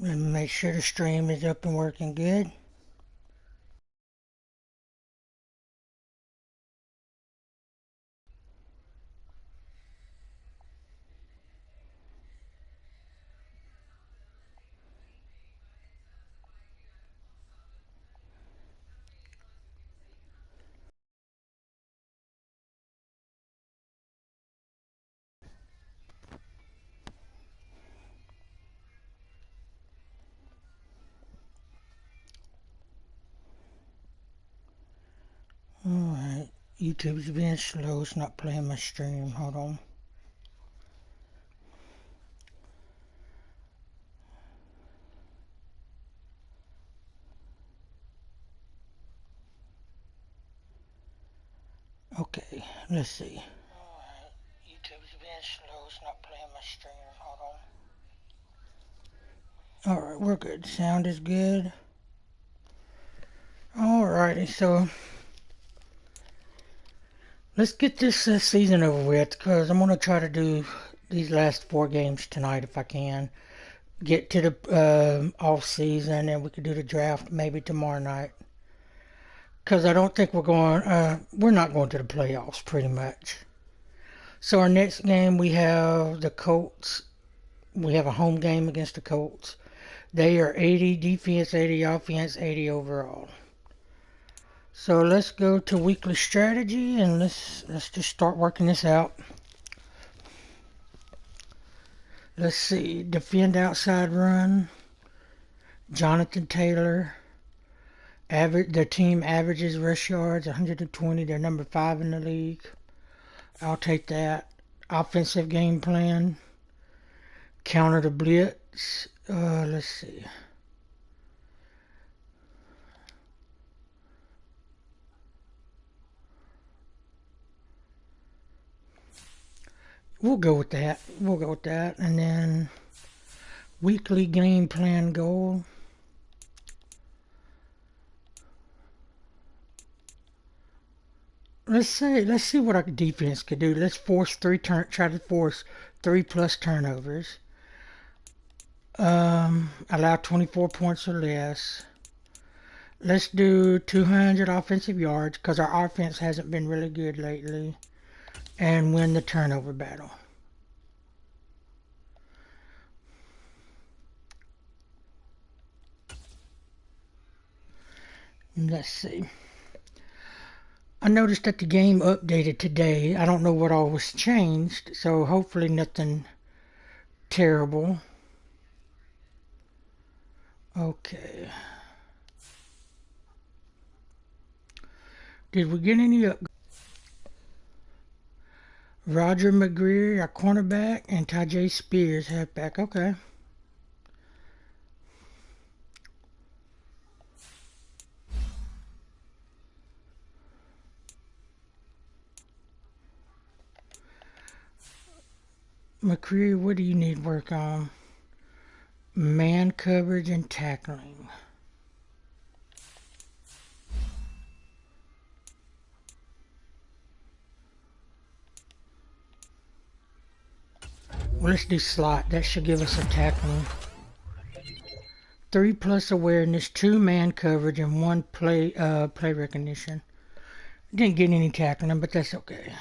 And make sure the stream is up and working good. Alright, YouTube's being slow, it's not playing my stream. Hold on. Okay, let's see. Alright, YouTube's being slow, it's not playing my stream. Hold on. Alright, we're good. Sound is good. Alrighty, so let's get this season over with, because I'm going to try to do these last 4 games tonight if I can. Get to the off season, and we could do the draft maybe tomorrow night. Because I don't think we're not going to the playoffs pretty much. So our next game we have the Colts. We have a home game against the Colts. They are 80 defense, 80 offense, 80 overall. So let's go to weekly strategy and let's just start working this out. Let's see. Defend outside run. Jonathan Taylor. Their team averages rush yards 120. They're number 5 in the league. I'll take that. Offensive game plan. Counter the blitz. Let's see. We'll go with that. And then weekly game plan goal. Let's see what our defense could do. Let's try to force 3+ turnovers. Allow 24 points or less. Let's do 200 offensive yards because our offense hasn't been really good lately. And win the turnover battle. Let's see. I noticed that the game updated today. I don't know what all was changed, so hopefully nothing terrible. Okay. Did we get any up? Roger McGreary, our cornerback, and Tyjae Spears, halfback. Okay. McCreary, what do you need work on? Man coverage and tackling. Well, let's do slot. That should give us a tackling. 3+ awareness, 2 man coverage, and 1 play recognition. Didn't get any tackling, but that's okay.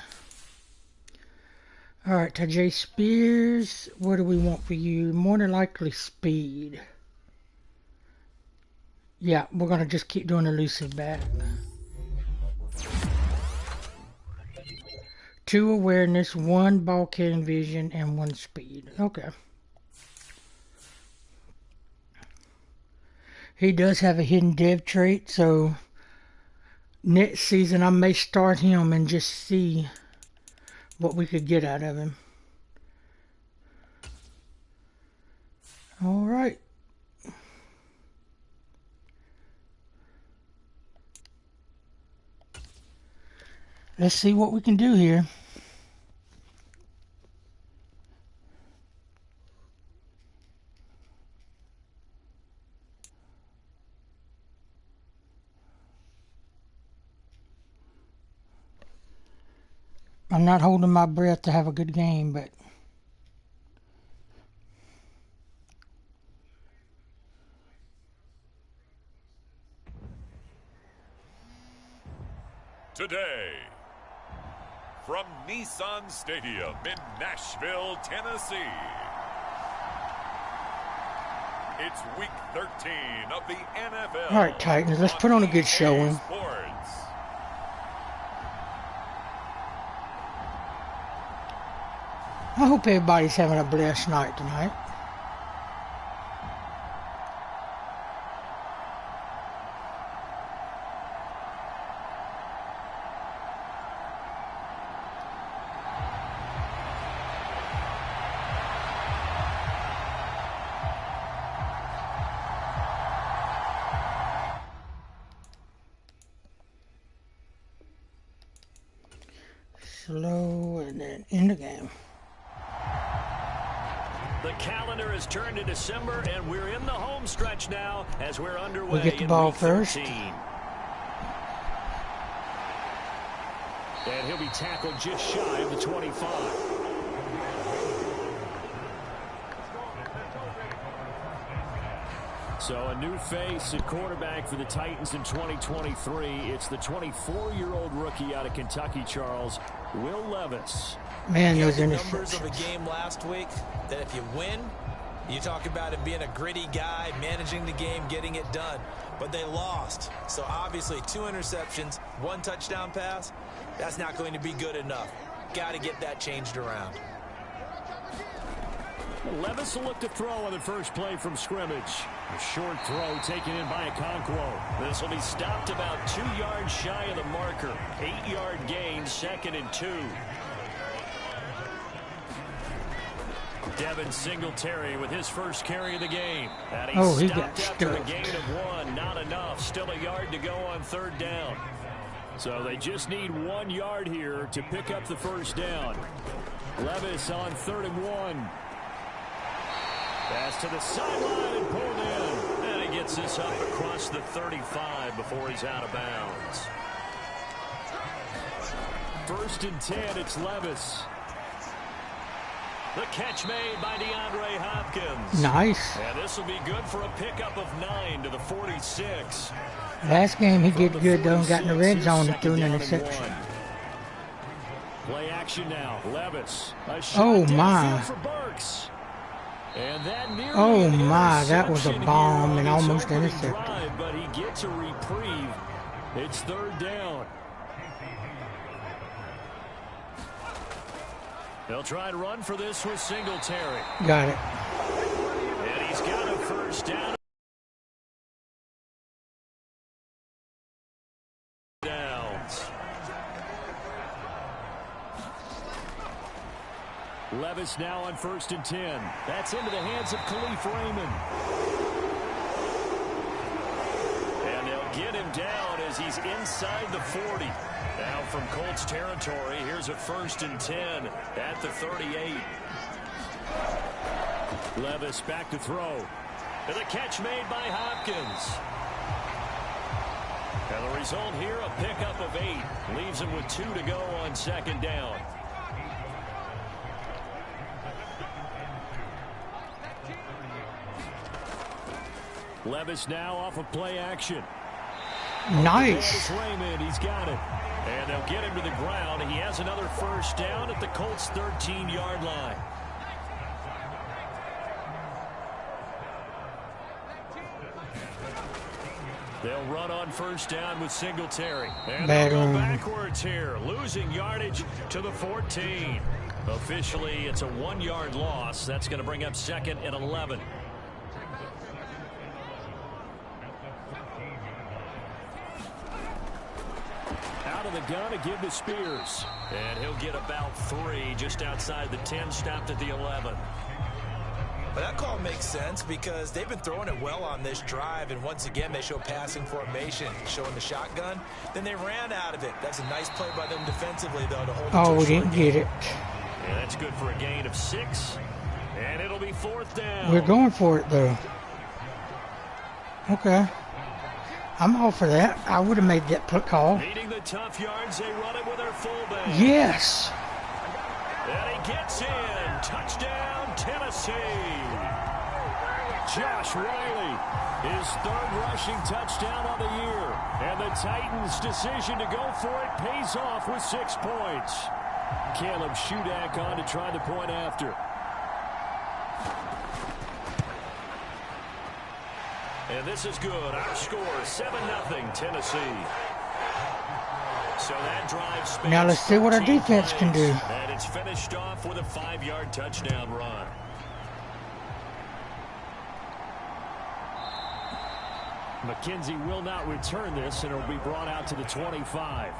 Alright, Tyjae Spears, what do we want for you? More than likely speed. Yeah, we're going to just keep doing elusive back. 2 awareness, 1 ball carrying vision, and 1 speed. Okay. He does have a hidden dev trait, so next season I may start him and just see what we could get out of him. Alright. Let's see what we can do here. I'm not holding my breath to have a good game, but Today, from Nissan Stadium in Nashville, Tennessee, it's week 13 of the NFL. All right, Titans, let's put on a good showing. Sports. I hope everybody's having a blessed night tonight. Slow and then in the game. The calendar has turned to December, and we're in the home stretch now as we're underway. We get the ball first. And he'll be tackled just shy of the 25. So a new face at quarterback for the Titans in 2023. It's the 24-year-old rookie out of Kentucky, Charles, Will Levis. Man, those numbers of a interceptions. game last week that if you win, you talk about him being a gritty guy, managing the game, getting it done. But they lost. So obviously 2 interceptions, 1 touchdown pass, that's not going to be good enough. Got to get that changed around. Levis will look to throw on the first play from scrimmage. A short throw taken in by Okonkwo. This will be stopped about 2 yards shy of the marker. 8-yard gain, 2nd and 2. Devin Singletary with his first carry of the game. And He stopped got after a stuffed. gain of 1. Not enough. Still a yard to go on 3rd down. So they just need 1 yard here to pick up the first down. Levis on 3rd and 1. Pass to the sideline and pulled in. And he gets this up across the 35 before he's out of bounds. 1st and 10, it's Levis. The catch made by DeAndre Hopkins. Nice. And this will be good for a pickup of 9 to the 46. Last game he did From the good though and got in the 46, red zone and second threw an down and interception. 1. Play action now. Levis. A shot Oh, downfield my. for Burks. And that nearly Oh, an my, that was a interception bomb here and on his almost opening intercepted. drive, but he gets a reprieve. It's 3rd down. They'll try and run for this with Singletary. Got it. And he's got a first down. Downs. Levis now on 1st and 10. That's into the hands of Khalif Raymond. And they'll get him down as he's inside the 40. Now from Colts territory, here's a 1st and 10 at the 38. Levis back to throw. And the catch made by Hopkins. And the result here, a pickup of 8. Leaves him with 2 to go on 2nd down. Levis now off of play action. Nice. Raymond, he's got it. And they'll get him to the ground. He has another first down at the Colts' 13-yard line. They'll run on first down with Singletary. And they'll go backwards here, losing yardage to the 14. Officially, it's a 1-yard loss. That's going to bring up 2nd and 11. Out of the gun to give to Spears. And he'll get about 3 just outside the 10, stopped at the 11. But that call makes sense because they've been throwing it well on this drive, and once again they show passing formation, showing the shotgun. Then they ran out of it. That's a nice play by them defensively, though, to hold it to Oh, a we short didn't game. get it. And that's good for a gain of 6. And it'll be 4th down. We're going for it though. Okay. I'm all for that. I would have made that call. Needing the tough yards, they run it with their fullback. Yes. And he gets in. Touchdown, Tennessee. Josh Whyle, his third rushing touchdown on the year. And the Titans' decision to go for it pays off with 6 points. Caleb Shudak on to try the point after. And this is good. Our score, 7-0 Tennessee. So that drive spans now let's see what our defense can do. And it's finished off with a 5-yard touchdown run. McKenzie will not return this, and it will be brought out to the 25.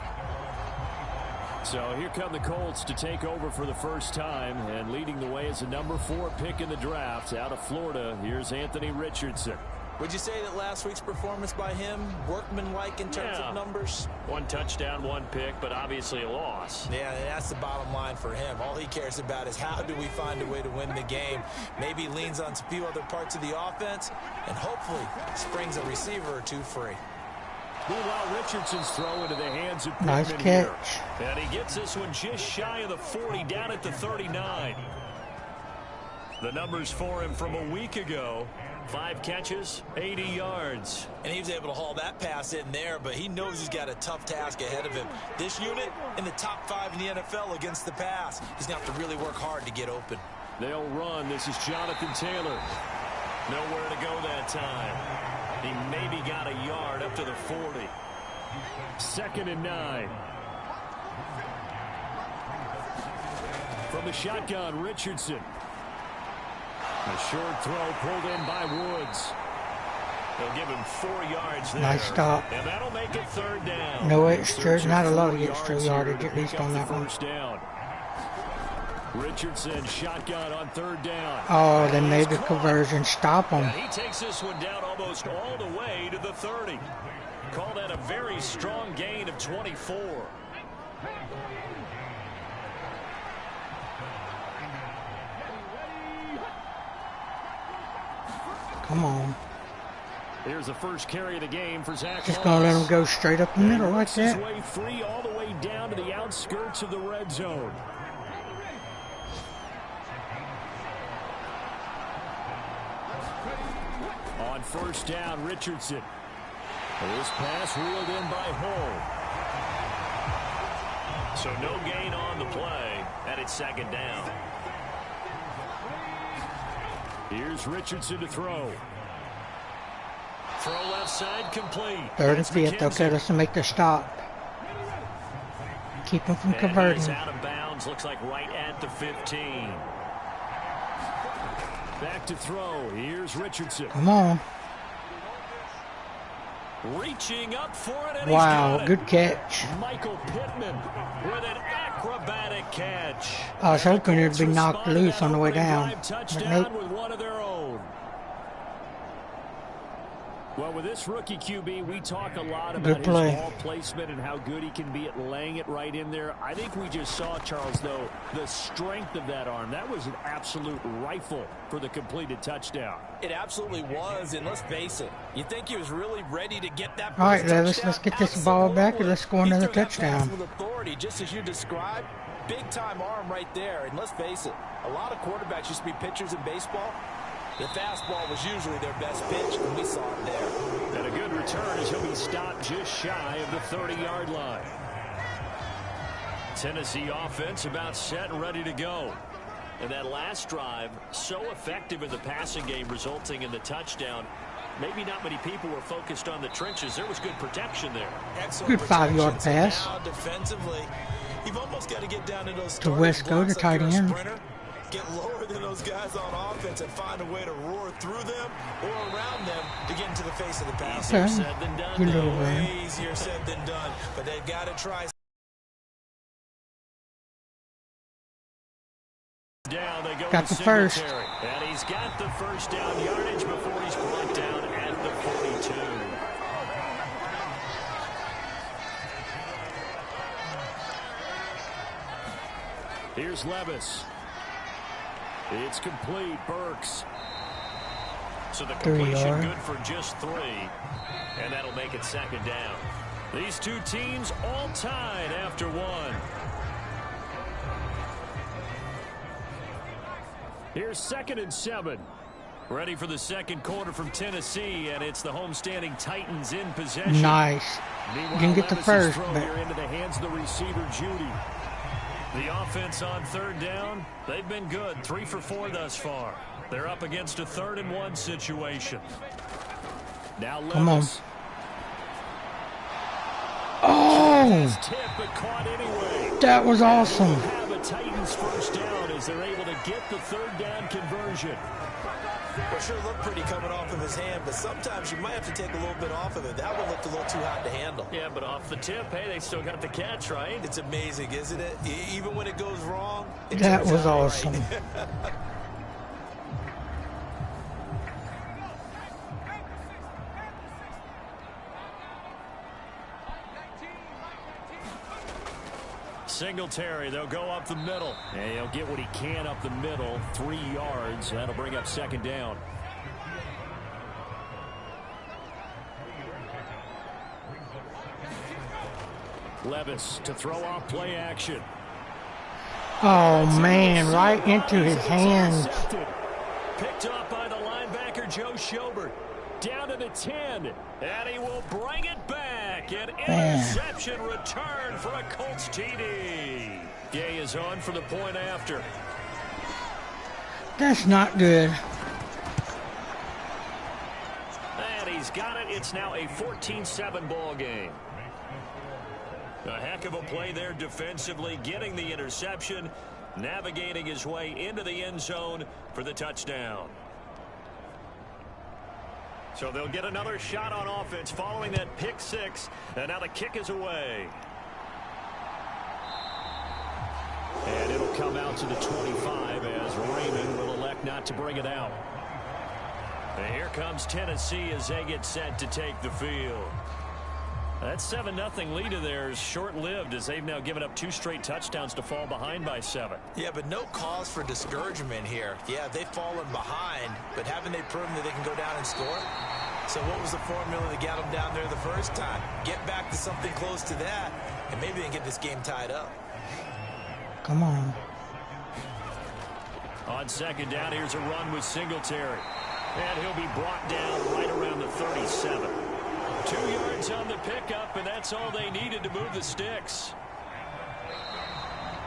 So here come the Colts to take over for the first time, and leading the way is the number 4 pick in the draft out of Florida. Here's Anthony Richardson. Would you say that last week's performance by him, workmanlike in terms of numbers? 1 touchdown, 1 pick, but obviously a loss. Yeah, that's the bottom line for him. All he cares about is how do we find a way to win the game. Maybe leans on a few other parts of the offense, and hopefully springs a receiver or 2 free. Meanwhile, Richardson's throw into the hands of Pittman. Nice catch. Here. And he gets this one just shy of the 40, down at the 39. The numbers for him from a week ago. 5 catches, 80 yards. And he was able to haul that pass in there, but he knows he's got a tough task ahead of him. This unit in the top 5 in the NFL against the pass. He's going to have to really work hard to get open. They'll run. This is Jonathan Taylor. Nowhere to go that time. He maybe got a yard up to the 40. 2nd and 9. From the shotgun, Richardson. A short throw pulled in by Woods. They'll give him 4 yards there. Nice stop. And that'll make it 3rd down. No extra, not a lot of extra yardage, at least on that one. Down. Richardson shotgun on 3rd down. Oh, they made the conversion. Stop him. And he takes this one down almost all the way to the 30. Call that a very strong gain of 24. Come on. Here's the first carry of the game for Zach. Just gonna let him go straight up the middle like that. His way free all the way down to the outskirts of the red zone. On 1st down, Richardson. This pass reeled in by Hull. So no gain on the play, and it's 2nd down. Here's Richardson to throw. Throw left side complete. 3rd and 5th. Okay, let's make the stop. Keep him from converting. He's out of bounds. Looks like right at the 15. Back to throw. Here's Richardson. Come on. Reaching up for it, and wow, he's got good catch. Michael Pittman with an acrobatic catch. I was hoping it would be knocked loose on the way down. But nope. With one of their own. Well, with this rookie QB, we talk a lot about his ball placement and how good he can be at laying it right in there. I think we just saw, Charles, though, the strength of that arm. That was an absolute rifle for the completed touchdown. It absolutely was, and let's face it, you think he was really ready to get that. All right, Levis, let's get this ball back and let's score another touchdown. With authority, just as you described, big-time arm right there. And let's face it, a lot of quarterbacks used to be pitchers in baseball. The fastball was usually their best pitch, and we saw it there. And a good return as he'll be stopped just shy of the 30-yard line. Tennessee offense about set and ready to go. And that last drive, so effective in the passing game, resulting in the touchdown. Maybe not many people were focused on the trenches. There was good protection there. Good 5-yard pass. Now defensively, you've almost got to get down to those to Wesco, the tight end. Get lower than those guys on offense and find a way to roar through them or around them to get into the face of the pass. Easier said than done. Good little Way easier said than done, but they've got to try. Down, they go got the first. And he's got the first down yardage before he's brought down at the 42. Here's Levis. It's complete. Burks. So the completion good for just 3. And that'll make it 2nd down. These two teams all tied after 1. Here's 2nd and 7. Ready for the second quarter from Tennessee, and it's the homestanding Titans in possession. Nice. Didn't get the first, but into the hands of the receiver, Judy. The offense on third down, they've been good. 3 for 4 thus far. They're up against a 3rd-and-1 situation. Now Levis. Come on. Oh! That was awesome. Have a Titans first down as they're able to get the 3rd down conversion. Well, sure looked pretty coming off of his hand, but sometimes you might have to take a little bit off of it. That one looked a little too hot to handle. Yeah, but off the tip, hey, they still got the catch, right? It's amazing, isn't it? Even when it goes wrong, it that turns was out awesome. Right. Singletary, they'll go up the middle. And he'll get what he can up the middle, 3 yards. That'll bring up 2nd down. Levis to throw off play action. Oh, man, right into his hands. Picked up by the linebacker, Joe Schobert. Down to the 10, and he will bring it back. An interception return for a Colts TD. Gay is on for the point after. That's not good. And he's got it. It's now a 14-7 ball game. A heck of a play there defensively, getting the interception, navigating his way into the end zone for the touchdown. So they'll get another shot on offense following that pick 6, and now the kick is away. And it'll come out to the 25 as Raymond will elect not to bring it out. And here comes Tennessee as they get set to take the field. That 7-0 lead of theirs short-lived as they've now given up 2 straight touchdowns to fall behind by 7. Yeah, but no cause for discouragement here. Yeah, they've fallen behind, but haven't they proven that they can go down and score? So what was the formula to get them down there the first time? Get back to something close to that, and maybe they can get this game tied up. Come on. On 2nd down, here's a run with Singletary. And he'll be brought down right around the 37. 2 yards on the pickup, and that's all they needed to move the sticks.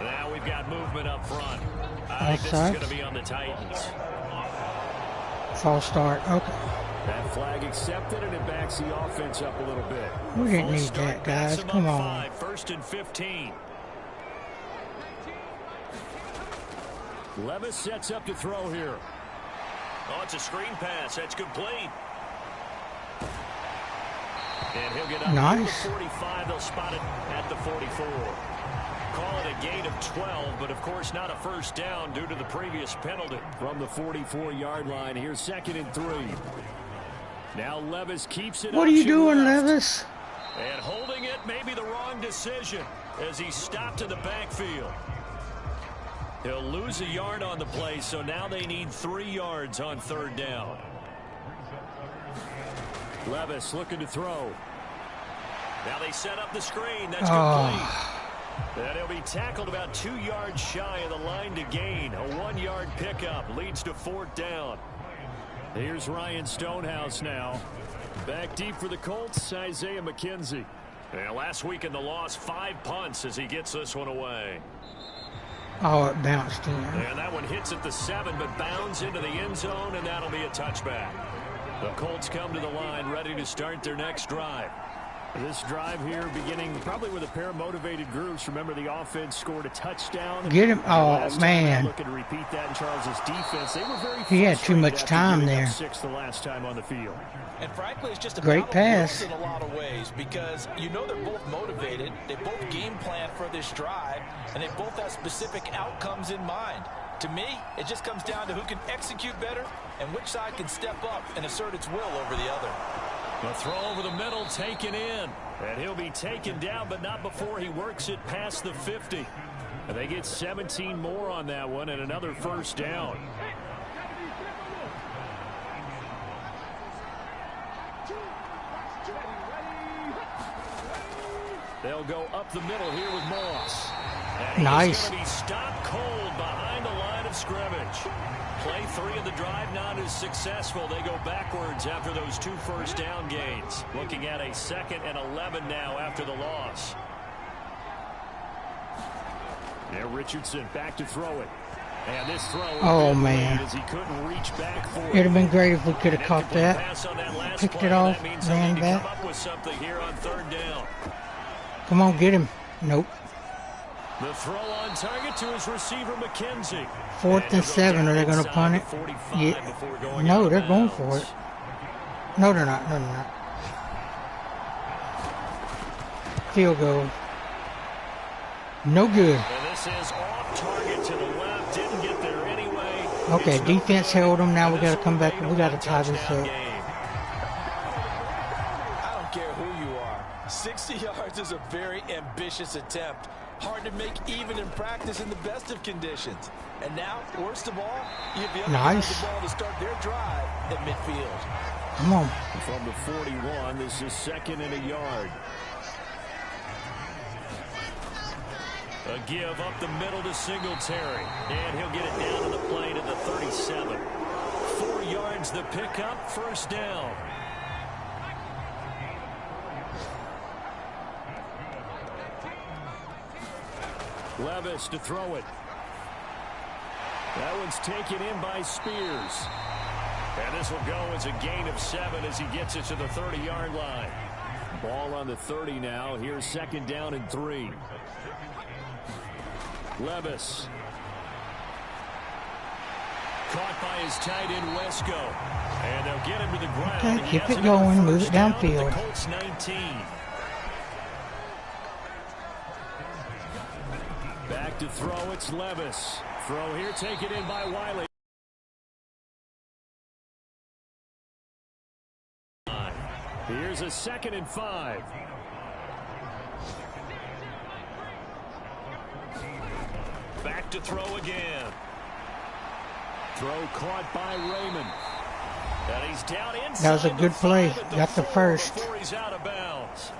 Now we've got movement up front. I think this is going to be on the Titans. False start. Okay. That flag accepted, and it backs the offense up a little bit. We didn't need that, guys. Come on. 1st and 15. Levis sets up to throw here. Oh, it's a screen pass. That's complete. And he'll get up nice. to the 45. They'll spot it at the 44. Call it a gain of 12, but of course not a first down due to the previous penalty. From the 44-yard line, here's 2nd and 3. Now Levis keeps it. What are you doing, Levis? And holding it may be the wrong decision as he stopped in the backfield. He'll lose a yard on the play, so now they need 3 yards on 3rd down. Levis looking to throw. Now they set up the screen. That's complete. And he'll be tackled about 2 yards shy of the line to gain. A 1-yard pickup leads to 4th down. Here's Ryan Stonehouse now. Back deep for the Colts, Isaiah McKenzie. And last week in the loss, 5 punts as he gets this one away. Oh, it bounced in. And that one hits at the 7, but bounds into the end zone, and that'll be a touchback. The Colts come to the line, ready to start their next drive. This drive here beginning probably with a pair of motivated groups. Remember, the offense scored a touchdown. Get him. Oh, man. Looking to repeat that in Charles's defense. They were very he had too much time there. 6 the last time on the field. And frankly, it's just a great pass in a lot of ways because you know they're both motivated. They both game plan for this drive, and they both have specific outcomes in mind. To me, it just comes down to who can execute better and which side can step up and assert its will over the other. The throw over the middle taken in. And he'll be taken down, but not before he works it past the 50. And they get 17 more on that one and another first down. They'll go up the middle here with Moss. Nice. He's going to be stopped cold behind the line of scrimmage. Play 3 of the drive not as successful. They go backwards after those 2 first down gains. Looking at a 2nd and 11 now after the loss. Now Richardson back to throw it. And this throw, oh man, as he couldn't reach back for it'd have been great if we could have caught that. Picked it off, ran back. Come up with something here on 3rd down. Come on, get him. Nope. The throw on target to his receiver McKenzie. 4th and 7. Are they going to punt it? Yeah. No, they're going for it. No, they're not. No, they're not. Field goal. No good. And this is off target to the left. Didn't get there anyway. Okay, defense held them. Now we got to come back. We got to tie this up. I don't care who you are. 60 yards is a very ambitious attempt. Hard to make even in practice in the best of conditions. And now, worst of all, you have the other nice. the ball to start their drive at midfield. Come on. From the 41, this is 2nd and a yard. A give up the middle to Singletary. And he'll get it down to the play to the 37. 4 yards the pickup, 1st down. Levis to throw it. That one's taken in by Spears. And this will go as a gain of 7 as he gets it to the 30-yard line. Ball on the 30 now. Here's 2nd down and 3. Levis. Caught by his tight end, Wesco. And they'll get him to the ground. Okay, keep it going. Move it downfield. The Colts 19. Back to throw, it's Levis. Throw here, taken in by Wiley. Here's a 2nd and 5. Back to throw again. Throw caught by Raymond. And he's down inside. That was a good play. Got the first. Before he's out of bounds.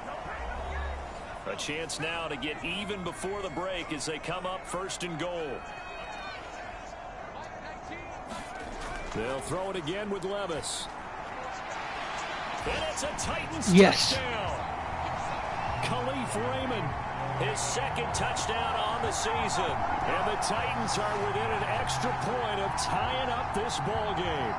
A chance now to get even before the break as they come up 1st and goal. They'll throw it again with Levis. And it's a Titans touchdown. Khalif Raymond, his 2nd touchdown on the season. And the Titans are within an extra point of tying up this ball game.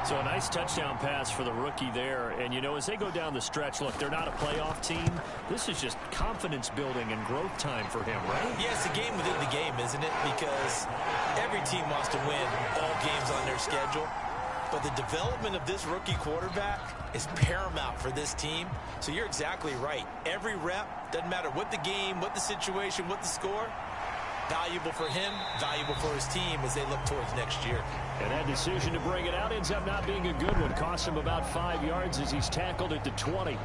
So a nice touchdown pass for the rookie there. And, you know, as they go down the stretch, look, they're not a playoff team. This is just confidence building and growth time for him, right? Yeah, it's a game within the game, isn't it? Because every team wants to win all games on their schedule. But the development of this rookie quarterback is paramount for this team. So you're exactly right. Every rep, doesn't matter what the game, what the situation, what the score, valuable for him, valuable for his team as they look towards next year. And that decision to bring it out ends up not being a good one. Cost him about 5 yards as he's tackled at the 20.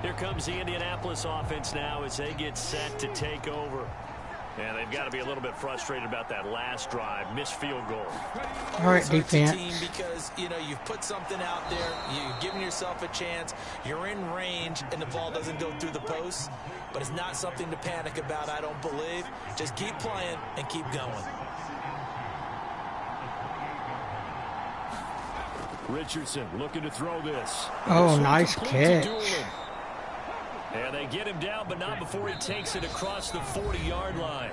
Here comes the Indianapolis offense now as they get set to take over. And they've got to be a little bit frustrated about that last drive, missed field goal. All right, defense. Team because, you know, you've put something out there, you've given yourself a chance, you're in range, and the ball doesn't go through the post. But it's not something to panic about, I don't believe. Just keep playing and keep going. Richardson looking to throw this. Oh, nice catch. And they get him down, but not before he takes it across the 40-yard line.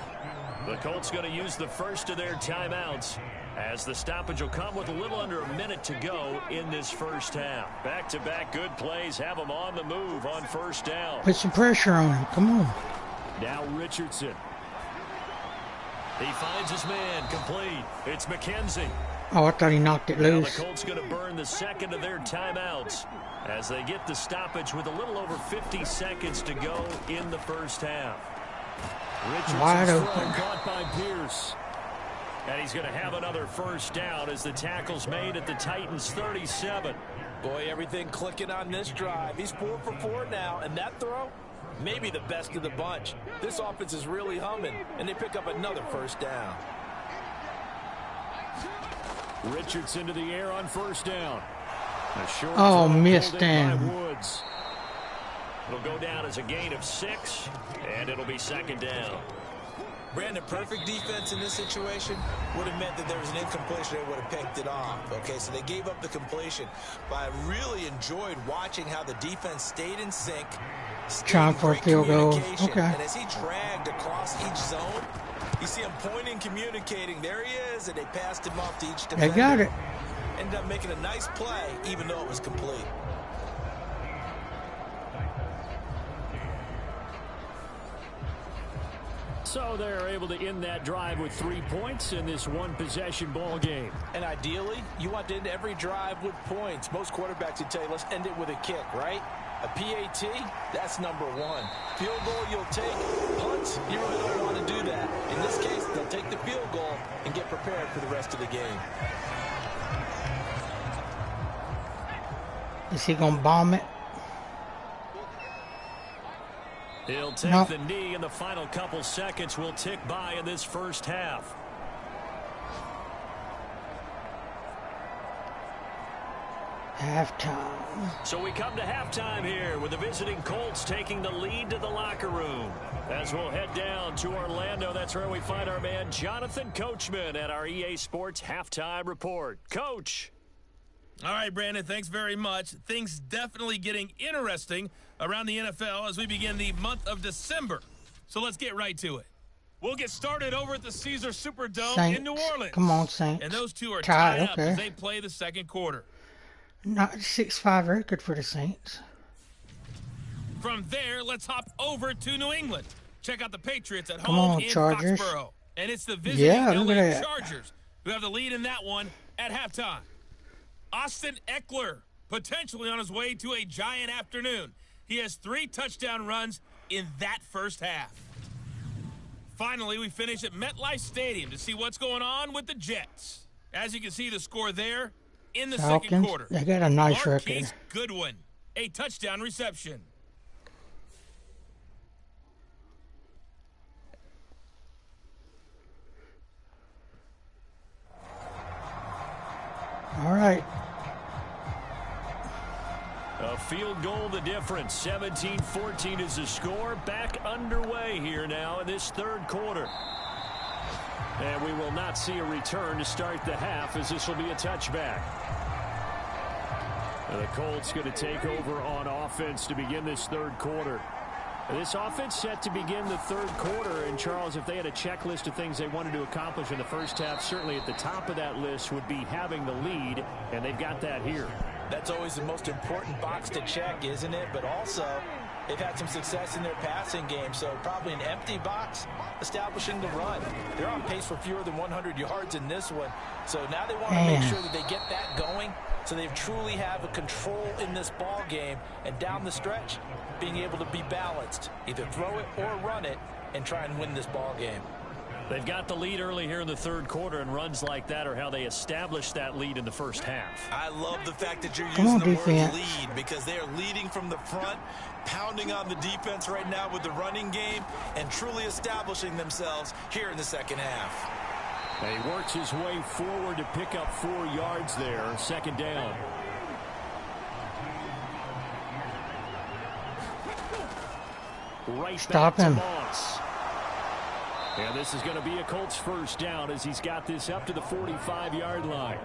The Colts going to use the first of their timeouts as the stoppage will come with a little under a minute to go in this first half. Back-to-back good plays have them on the move on 1st down. Put some pressure on him. Come on. Now Richardson. He finds his man complete. It's McKenzie. Oh, I thought he knocked it Now loose. the Colts going to burn the 2nd of their timeouts as they get the stoppage with a little over 50 seconds to go in the first half. Wide Richardson's open. throw caught by Pierce. And he's going to have another 1st down as the tackle's made at the Titans 37. Boy, everything clicking on this drive. He's 4 for 4 now, and that throw, maybe the best of the bunch. This offense is really humming, and they pick up another 1st down. Richardson to the air on 1st down. A short Oh, throw missed pulled in by him. Woods. It'll go down as a gain of 6, and it'll be second down. Brandon, perfect defense in this situation would have meant that there was an incompletion. They would have picked it off. Okay, so they gave up the completion. But I really enjoyed watching how the defense stayed in sync. Trying for a field goal. Okay. And as he dragged across each zone, you see him pointing, communicating. There he is, and they passed him off to each defender. They got it. Ended up making a nice play, even though it was complete. So they're able to end that drive with 3 points in this one-possession ball game. And ideally, you want to end every drive with points. Most quarterbacks would tell you, let's end it with a kick, right? A PAT, that's number 1. Field goal you'll take. Punts, you really don't want to do that. In this case, they'll take the field goal and get prepared for the rest of the game. Is he going to bomb it? He'll take the knee, and the final couple seconds will tick by in this first half. Halftime. So we come to halftime here with the visiting Colts taking the lead to the locker room. As we'll head down to Orlando, that's where we find our man Jonathan Coachman at our EA Sports Halftime Report. Coach. All right, Brandon, thanks very much. Things definitely getting interesting around the NFL as we begin the month of December. So let's get right to it. We'll get started over at the Caesars Superdome in New Orleans. Come on, Saints. And those two are tied up okay. as they play the second quarter. Not 6-5 record for the Saints. From there, let's hop over to New England. Check out the Patriots at Come home on, in Chargers. Foxborough. And it's the visiting look LA at that. Chargers who have the lead in that one at halftime. Austin Eckler, potentially on his way to a giant afternoon. He has 3 touchdown runs in that first half. Finally, we finish at MetLife Stadium to see what's going on with the Jets. As you can see, the score there in the second quarter. They got a nice Marquise record. Goodwin, a touchdown reception. All right. A field goal the difference. 17-14 is the score. Back underway here now in this third quarter. And we will not see a return to start the half, as this will be a touchback. And the Colts going to take over on offense to begin this third quarter. This offense set to begin the third quarter. And, Charles, if they had a checklist of things they wanted to accomplish in the first half, certainly at the top of that list would be having the lead, and they've got that here. That's always the most important box to check, isn't it? But also, they've had some success in their passing game, so probably an empty box establishing the run. They're on pace for fewer than 100 yards in this one, so now they want to make sure that they get that going so they truly have a control in this ball game, and down the stretch, being able to be balanced, either throw it or run it, and try and win this ball game. They've got the lead early here in the third quarter, and runs like that are how they established that lead in the first half. I love the fact that you're using the word lead, because they are leading from the front, pounding on the defense right now with the running game, and truly establishing themselves here in the second half. And he works his way forward to pick up 4 yards there. Second down. Right Stop back him. to Moss. And this is going to be a Colts first down as he's got this up to the 45-yard line.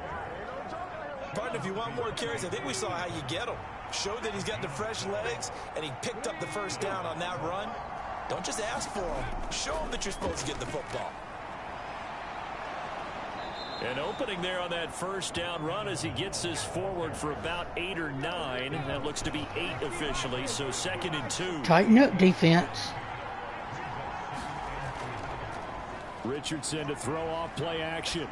Partner, if you want more carries, I think we saw how you get them. Showed that he's got the fresh legs, and he picked up the first down on that run. Don't just ask for them. Show them that you're supposed to get the football. An opening there on that first down run as he gets this forward for about 8 or 9. That looks to be 8 officially, so 2nd and 2. Tighten up, defense. Richardson to throw off play action.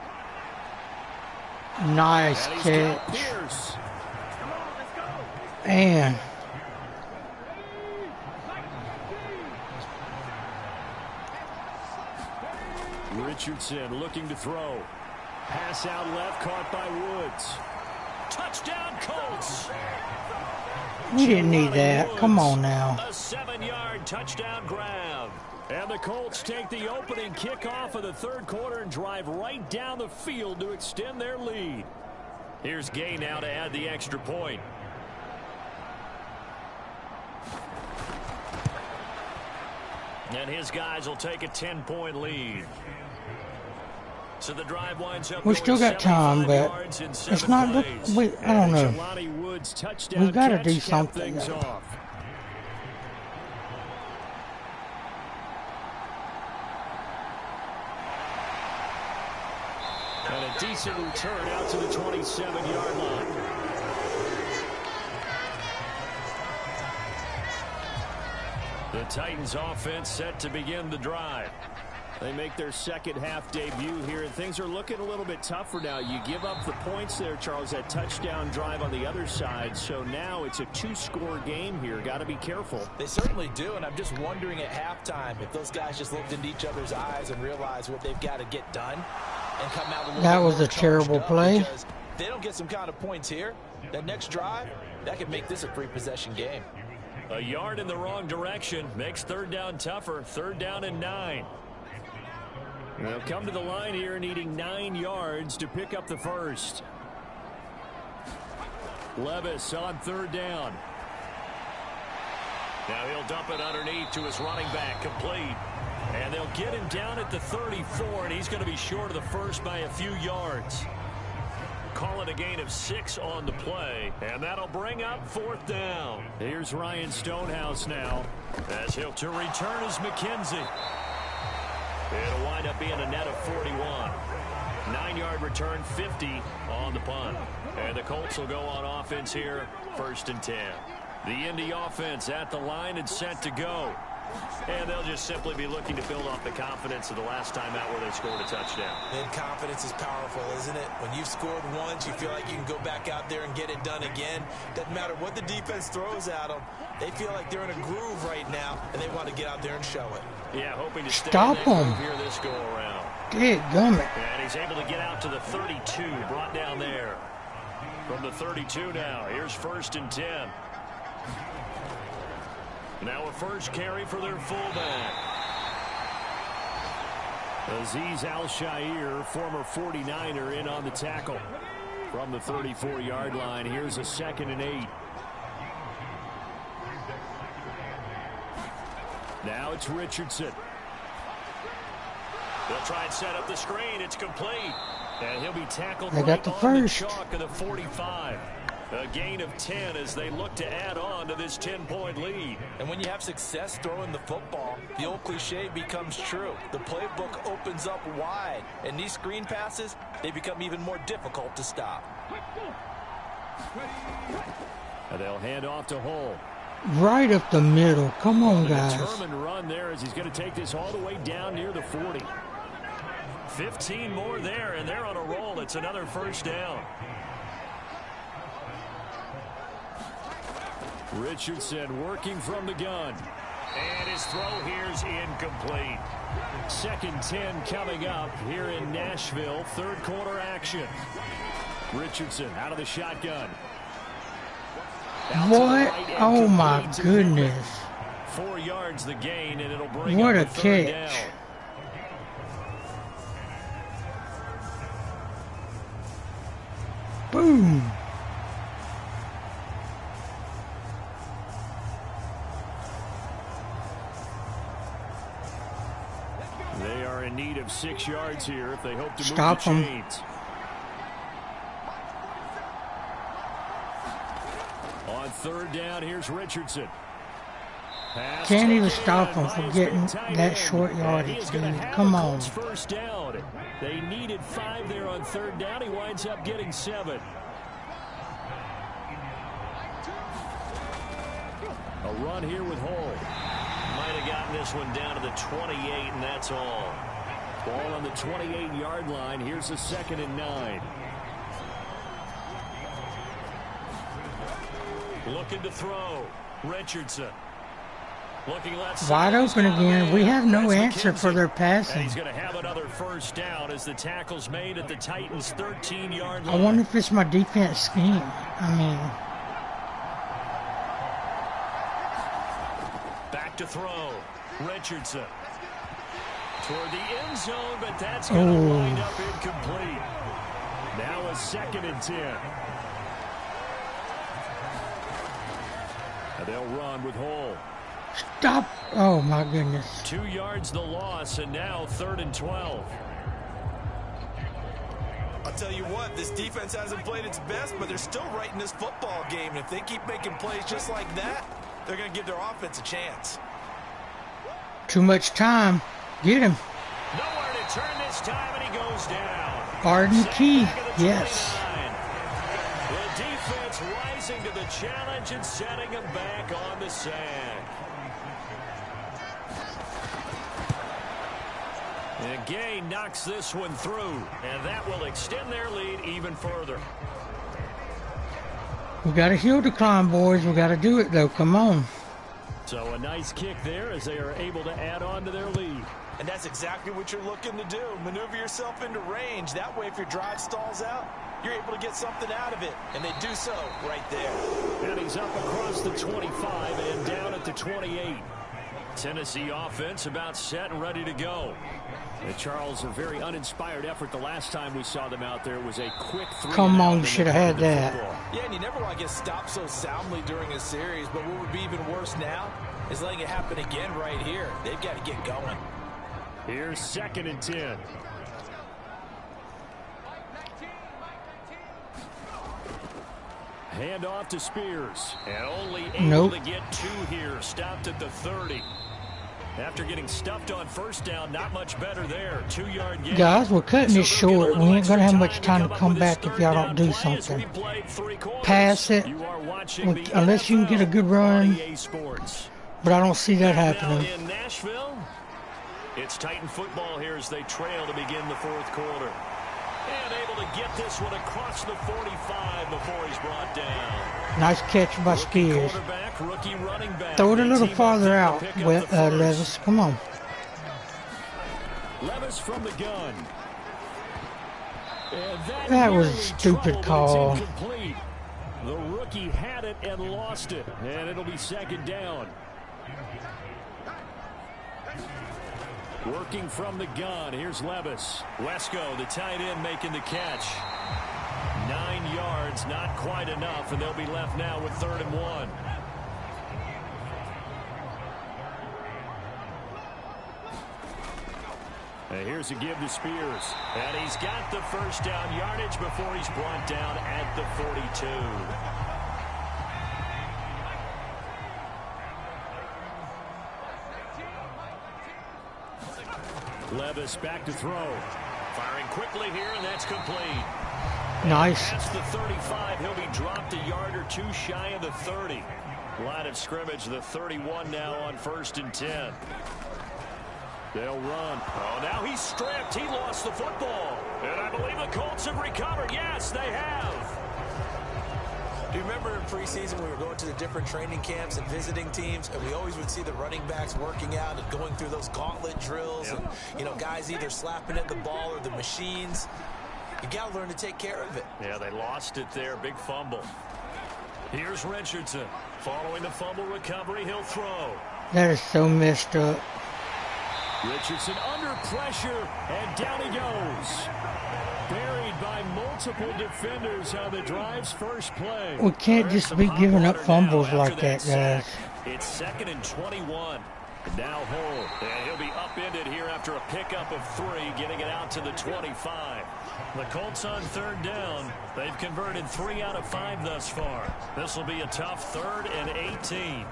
Nice catch. Pierce. And Richardson looking to throw. Pass out left, caught by Woods. Touchdown, Colts. we didn't need that. Come on now. A 7-yard touchdown grab. And the Colts take the opening kickoff of the third quarter and drive right down the field to extend their lead. Here's Gay now to add the extra point. And his guys will take a 10-point lead. So the drive winds up. We still got time, but it's not. I don't know. We got to do something. And a decent return out to the 27-yard line. The Titans offense set to begin the drive. They make their second half debut here, and things are looking a little bit tougher now. You give up the points there, Charles, that touchdown drive on the other side. So now it's a 2-score game here. Got to be careful. They certainly do, and I'm just wondering at halftime if those guys just looked into each other's eyes and realized what they've got to get done and come out a little That bit was more a terrible charged up, play. because if they don't get some kind of points here, that next drive, that could make this a 3-possession game. A yard in the wrong direction makes third down tougher. 3rd down and 9. They'll come to the line here needing 9 yards to pick up the first. Levis on 3rd down. Now he'll dump it underneath to his running back, complete. And they'll get him down at the 34, and he's going to be short of the first by a few yards. Call it a gain of 6 on the play, and that'll bring up 4th down. Here's Ryan Stonehouse now, as he'll to return is McKenzie. It'll wind up being a net of 41. 9-yard return, 50 on the punt. And the Colts will go on offense here, 1st and 10. The Indy offense at the line and set to go. And they'll just simply be looking to build off the confidence of the last time out where they scored a touchdown. And confidence is powerful, isn't it? When you've scored once, you feel like you can go back out there and get it done again. Doesn't matter what the defense throws at them. They feel like they're in a groove right now, and they want to get out there and show it. Yeah, hoping to stay Stop in that him. groove here this go around. Good gummit. And he's able to get out to the 32, brought down there. From the 32 now, here's 1st and 10. Now a first carry for their fullback. Azeez Al-Shaair, former 49er, in on the tackle. From the 34-yard line, here's a 2nd and 8. Now it's Richardson. They'll try and set up the screen. It's complete. And he'll be tackled They got the on first. the chalk of the 45. A gain of 10 as they look to add on to this 10-point lead. And when you have success throwing the football, the old cliche becomes true. The playbook opens up wide, and these screen passes, they become even more difficult to stop. And they'll hand off to Hull. Right up the middle. Come on, guys. Determined run there as he's going to take this all the way down near the 40. 15 more there, and they're on a roll. It's another 1st down. Richardson working from the gun. And his throw here's incomplete. 2nd 10 coming up here in Nashville. 3rd quarter action. Richardson out of the shotgun. What? Oh my goodness. 4 yards the gain, and it'll bring What up a the 3rd catch. down. Boom. They are in need of 6 yards here if they hope to Stop move the 'em. chains. On 3rd down, here's Richardson. Pass Can't even taken stop him by from his getting big tight that end. short And he yardage, is gonna dude. have Come the on. Colts 1st down. They needed 5 there on 3rd down. He winds up getting 7. A run here with Hull. Might have gotten this one down to the 28, and that's all. Ball on the 28-yard line. Here's a 2nd and 9. Looking to throw. Richardson. Looking left side. Wide open again. We have no That's answer for McKenzie. their And passing. he's going to have another 1st down as the tackle's made at the Titans' 13-yard I line. wonder if it's my defense scheme. I mean, Back to throw. Richardson. Toward the end zone, but that's going to Oh. wind up incomplete. Now a 2nd and 10. And they'll run with Hull. Stop. Oh, my goodness. 2 yards the loss, and now 3rd and 12. I'll tell you what, this defense hasn't played its best, but they're still right in this football game. And if they keep making plays just like that, they're going to give their offense a chance. Too much time. Get him. Nowhere to turn this time, and he goes down. Arden Key. Yes. The defense rising to the challenge and setting him back on the sand. And Gay knocks this one through, and that will extend their lead even further. We got a hill to climb, boys. We got to do it, though. Come on. So a nice kick there as they are able to add on to their lead. And that's exactly what you're looking to do. Maneuver yourself into range. That way, if your drive stalls out, you're able to get something out of it. And they do so right there. And he's up across the 25 and down at the 28. Tennessee offense about set and ready to go. And Charles, a very uninspired effort the last time we saw them out there. It was a quick 3. Come on, you should have had that. Football. Yeah, and you never want to get stopped so soundly during a series. But what would be even worse now is letting it happen again right here. They've got to get going. Here's 2nd and 10. Hand off to Spears. And only able to get 2 here. Stopped at the 30. After getting stuffed on 1st down, not much better there. 2-yard gain. Guys, we're cutting this short. We ain't going to have much time to come back if y'all don't do something. Pass it, unless you can get a good run. But I don't see that happening. In Nashville, it's Titan football here as they trail to begin the 4th quarter. And able to get this one across the 45 before he's brought down. Nice catch by Spears. Rookie running back. Throw it a little farther out, Levis. Come on. Levis from the gun. And that was a stupid call. The rookie had it and lost it. And it'll be 2nd down. Working from the gun. Here's Levis. Wesco, the tight end, making the catch. 9 yards, not quite enough, and they'll be left now with 3rd and 1. And here's a give to Spears. And he's got the 1st down yardage before he's brought down at the 42. Levis back to throw. Firing quickly here, and that's complete. Nice. That's the 35. He'll be dropped a yard or 2 shy of the 30. Line of scrimmage, the 31 now on 1st and 10. They'll run. Oh, now he's stripped. He lost the football. And I believe the Colts have recovered. Yes, they have. Do you remember in preseason we were going to the different training camps and visiting teams, and we always would see the running backs working out and going through those gauntlet drills, and, you know, guys either slapping at the ball or the machines. You got to learn to take care of it. Yeah, they lost it there. Big fumble. Here's Richardson. Following the fumble recovery, he'll throw. That is so messed up. Richardson under pressure, and down he goes. Buried by multiple defenders on the drive's first play. We can't just be giving up fumbles like that, guys. It's 2nd and 21. Now Hole. And he'll be upended here after a pickup of 3, getting it out to the 25. The Colts on 3rd down. They've converted 3 out of 5 thus far. This will be a tough 3rd and 18.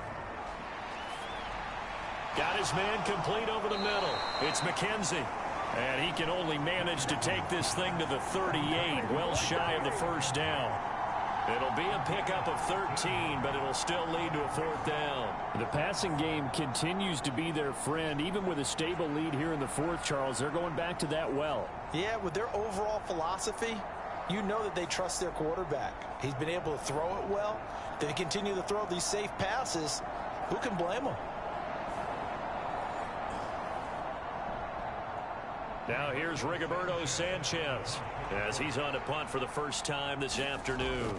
Got his man complete over the middle. It's McKenzie. And he can only manage to take this thing to the 38, well shy of the 1st down. It'll be a pickup of 13, but it'll still lead to a 4th down. The passing game continues to be their friend. Even with a stable lead here in the 4th, Charles, they're going back to that well. Yeah, with their overall philosophy, you know that they trust their quarterback. He's been able to throw it well. They continue to throw these safe passes. Who can blame them? Now here's Rigoberto Sanchez as he's on to punt for the first time this afternoon.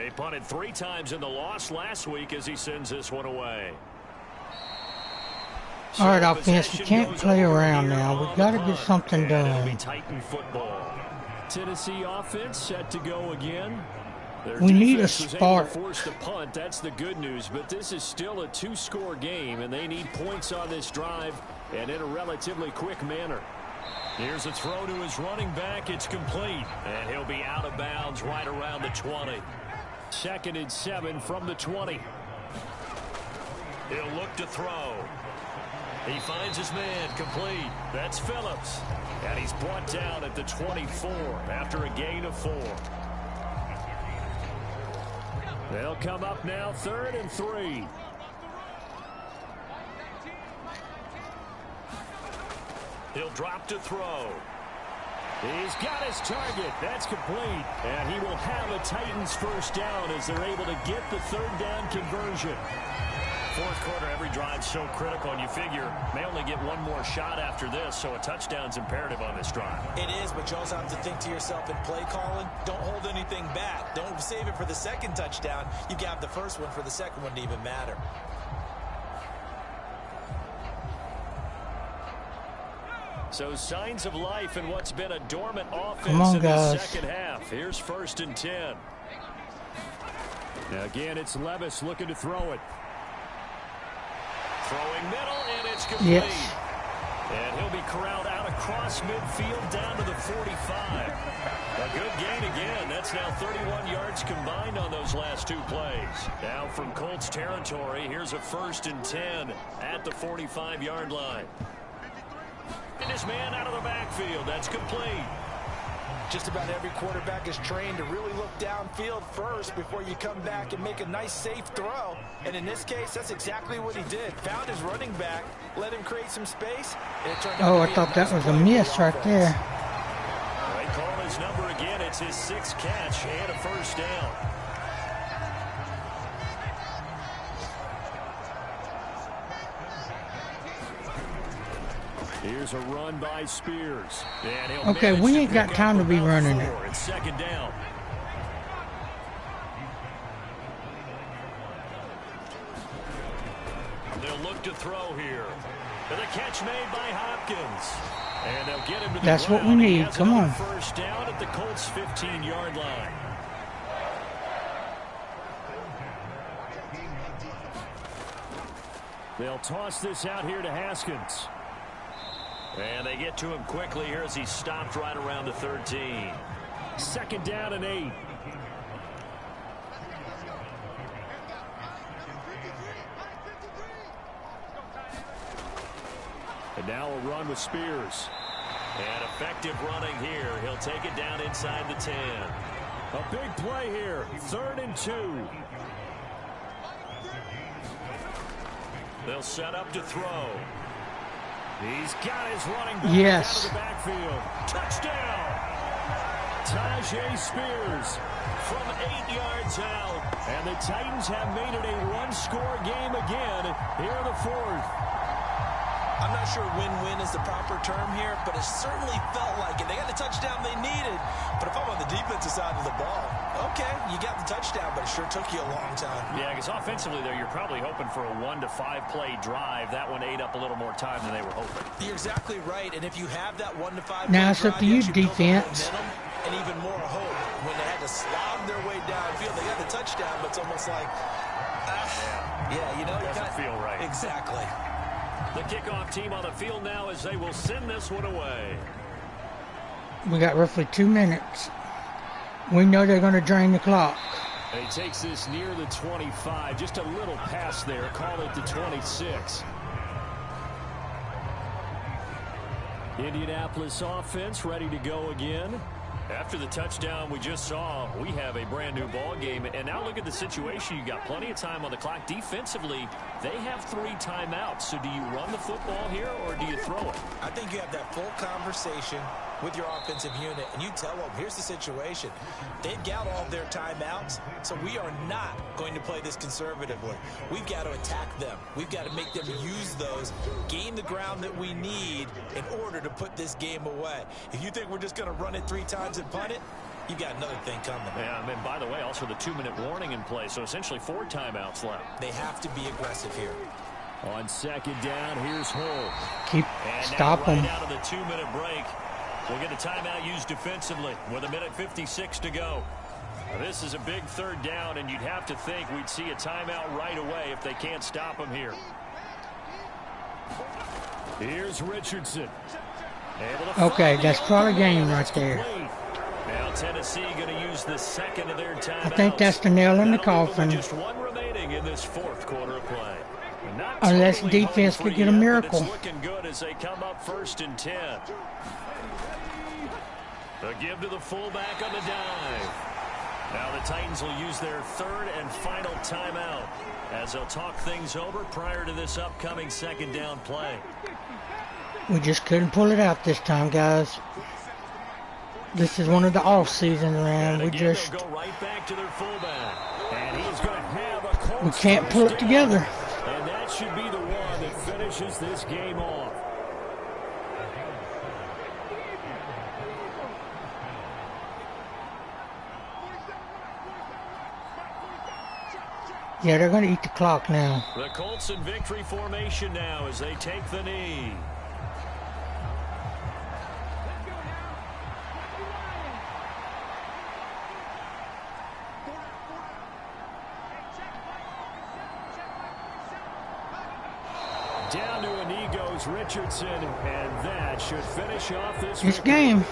He punted 3 times in the loss last week as he sends this one away. All right, offense, we can't play around now. We've got to get something done. Titan football. Tennessee offense set to go again. We need a spark. Force the punt. That's the good news. But this is still a two-score game, and they need points on this drive and in a relatively quick manner. Here's a throw to his running back. It's complete, and he'll be out of bounds right around the 20. 2nd and 7 from the 20. He'll look to throw. He finds his man, complete. That's Phillips. And he's brought down at the 24 after a gain of 4. They'll come up now 3rd and 3. He'll drop to throw. He's got his target. That's complete. And he will have a Titans first down as they're able to get the 3rd down conversion. 4th quarter, every drive so critical, and you figure may only get one more shot after this, so a touchdown's imperative on this drive. It is, but you also have to think to yourself in play calling, don't hold anything back. Don't save it for the 2nd touchdown. You can have the first one for the 2nd one to even matter. So signs of life in what's been a dormant offense Come on, in the guys. 2nd half. Here's 1st and 10. Now again, it's Levis looking to throw it. Throwing middle, and it's complete. Yes. And he'll be corralled out across midfield down to the 45. A good gain again. That's now 31 yards combined on those last 2 plays. Now from Colts territory, here's a 1st and 10 at the 45-yard line. And his man out of the backfield. That's complete. Just about every quarterback is trained to really look downfield first before you come back and make a nice, safe throw. And in this case, that's exactly what he did. Found his running back, let him create some space, and it turned out Oh, I thought that was a miss right there. They call his number again. It's his 6th catch and a first down. Here's a run by Spears. And he'll Okay, we ain't got time to be running it. It's 2nd down. They'll look to throw here. And the catch made by Hopkins. And they'll get him to the That's what ground. we He need. has Come another on. First down at the Colts' 15-yard line. They'll toss this out here to Haskins. And they get to him quickly here as he stopped right around the 13. 2nd down and 8. And now a run with Spears. And effective running here. He'll take it down inside the 10. A big play here. 3rd and 2. They'll set up to throw. He's got his running back Yes. out of the backfield. Touchdown! Tyjae Spears from 8 yards out. And the Titans have made it a one-score game again here in the 4th. I'm not sure win-win is the proper term here, but it certainly felt like it. They got the touchdown they needed, but if I'm on the defensive side of the ball, okay, you got the touchdown, but it sure took you a long time. Yeah, because offensively there, you're probably hoping for a 1 to 5 play drive. That one ate up a little more time than they were hoping. You're exactly right, and if you have that 1 to 5 Now play it's up drive, to you, actually build up defense. momentum and even more hope. When they had to slob their way downfield, they got the touchdown, but it's almost like, yeah, you know, you Doesn't feel right. Exactly. The kickoff team on the field now as they will send this one away. We got roughly 2 minutes. We know they're going to drain the clock. He takes this near the 25. Just a little pass there. Call it the 26. Indianapolis offense ready to go again. After the touchdown we just saw, we have a brand new ball game. And now look at the situation. You got plenty of time on the clock. Defensively, they have 3 timeouts. So do you run the football here or do you throw it? I think you have that full conversation with your offensive unit, and you tell them, here's the situation. They've got all their timeouts, so we are not going to play this conservatively. We've got to attack them. We've got to make them use those, gain the ground that we need in order to put this game away. If you think we're just going to run it 3 times and punt it, you got another thing coming. Yeah, and by the way, also the 2-minute warning in play, so essentially 4 timeouts left. They have to be aggressive here. On 2nd down, here's Hull. Stop them. Right out of the 2-minute break, we'll get a timeout used defensively with 1:56 to go. This is a big third down, and you'd have to think we'd see a timeout right away if they can't stop him here. Here's Richardson. Okay, that's probably game right there. Now Tennessee going to use the second of their timeouts. I think that's the nail in the coffin. Just one remaining in this fourth quarter of play. Unless defense could get a miracle. It's looking good as they come up 1st and 10. The give to the fullback on the dive. Now the Titans will use their third and final timeout as they'll talk things over prior to this upcoming second down play. We just couldn't pull it out this time, guys. This is one of the off-season rounds. We just go right back to their fullback, and he's going to have a we can't pull it together. And that should be the one that finishes this game off. Yeah, they're going to eat the clock now. The Colts in victory formation now as they take the knee. Down to a knee goes Richardson, and that should finish off this game.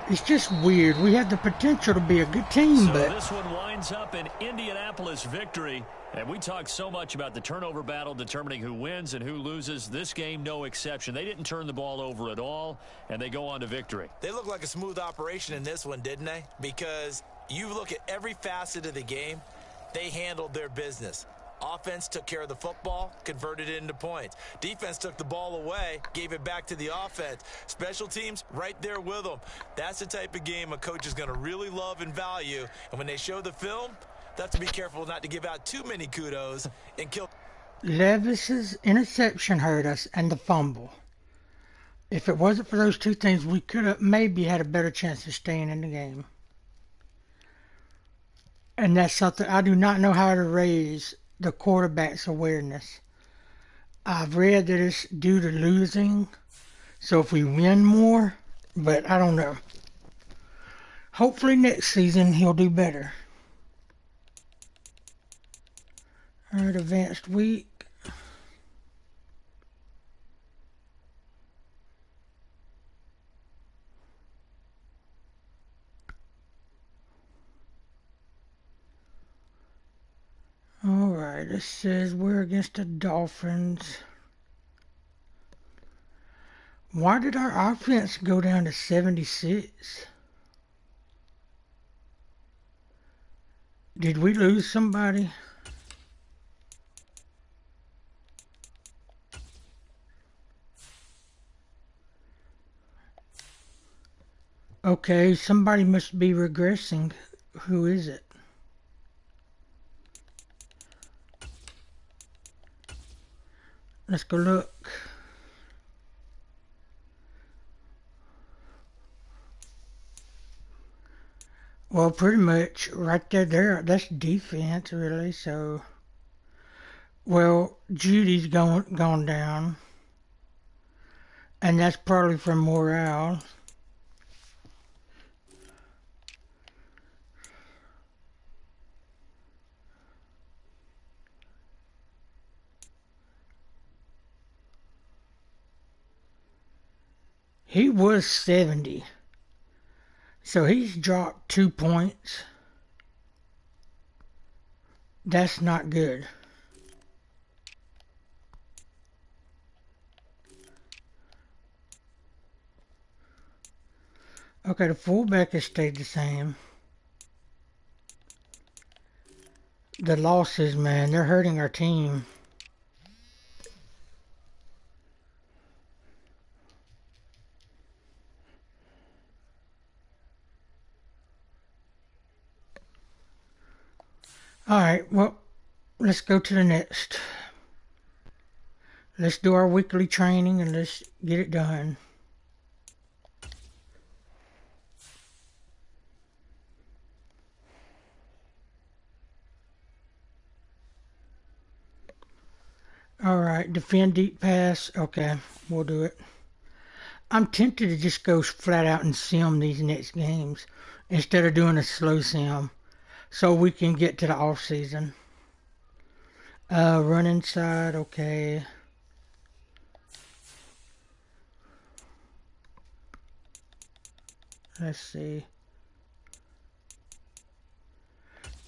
It's just weird. We had the potential to be a good team, so but this one winds up an Indianapolis victory. And we talk so much about the turnover battle determining who wins and who loses. This game, no exception. They didn't turn the ball over at all, and they go on to victory. They look like a smooth operation in this one, didn't they? Because you look at every facet of the game, they handled their business. Offense took care of the football, converted it into points. Defense took the ball away, gave it back to the offense. Special teams, right there with them. That's the type of game a coach is going to really love and value. And when they show the film, they have to be careful not to give out too many kudos and kill. Levis's interception hurt us, and the fumble. If it wasn't for those two things, we could have maybe had a better chance of staying in the game. And that's something I do not know how to raise the quarterback's awareness. I've read that it's due to losing, so if we win more, but I don't know. Hopefully next season he'll do better. Alright, advanced week. Alright, it says we're against the Dolphins. Why did our offense go down to 76? Did we lose somebody? Okay, somebody must be regressing. Who is it? Let's go look. Well, pretty much right there, that's defense, really, so. Well, Judy's gone down. And that's probably from morale. He was 70. So he's dropped 2 points. That's not good. Okay, the fullback has stayed the same. The losses, man, they're hurting our team. Alright, well, let's go to the next. Let's do our weekly training and let's get it done. Alright, defend deep pass. Okay, we'll do it. I'm tempted to just go flat out and sim these next games instead of doing a slow sim, so we can get to the off season. Run inside, okay. Let's see.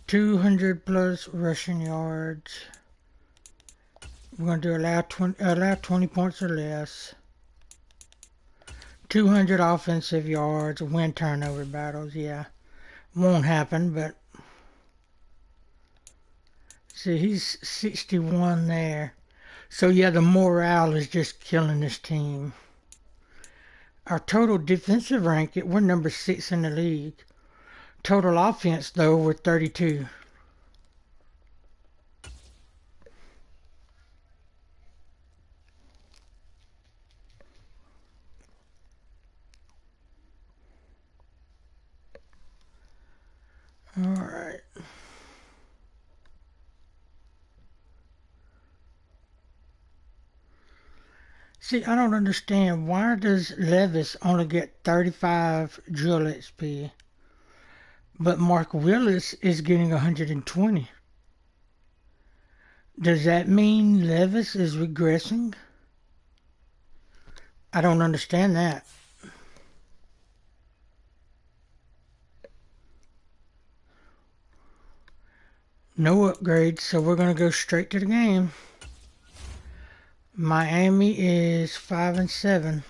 200 plus rushing yards. We're going to do allow 20 points or less. 200 offensive yards, win turnover battles, yeah. Won't happen, but... See, he's 61 there. So, yeah, the morale is just killing this team. Our total defensive rank, we're number 6 in the league. Total offense, though, we're 32. All right. See, I don't understand. Why does Levis only get 35 drill XP, but Mark Willis is getting 120? Does that mean Levis is regressing? I don't understand that. No upgrades, so we're going to go straight to the game. Miami is 5-7.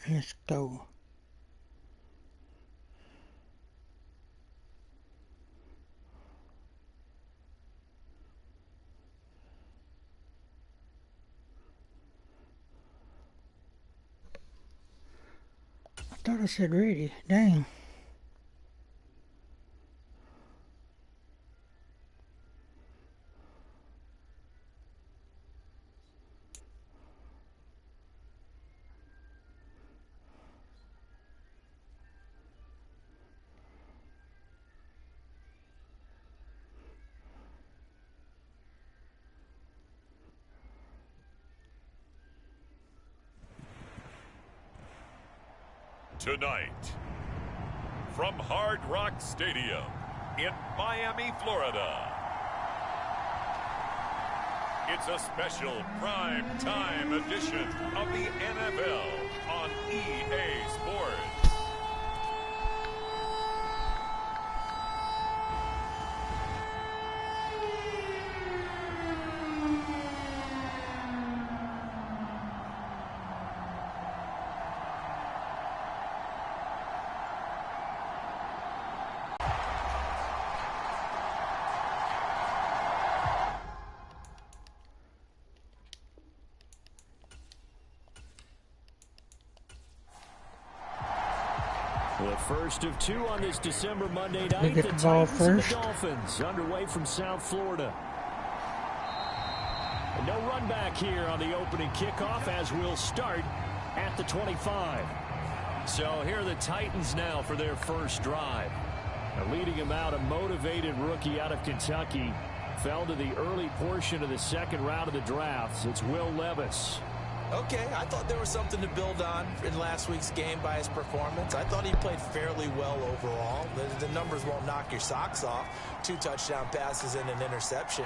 Let's go. I thought I said ready. Dang. Tonight, from Hard Rock Stadium in Miami, Florida, it's a special prime time edition of the NFL on EA Sports. The first of two on this December Monday night. We get the ball first. The Dolphins underway from South Florida. And no run back here on the opening kickoff as we'll start at the 25. So here are the Titans now for their first drive. Leading him out, a motivated rookie out of Kentucky. Fell to the early portion of the second round of the draft. It's Will Levis. Okay, I thought there was something to build on in last week's game by his performance. I thought he played fairly well overall. The numbers won't knock your socks off. 2 touchdown passes and an interception.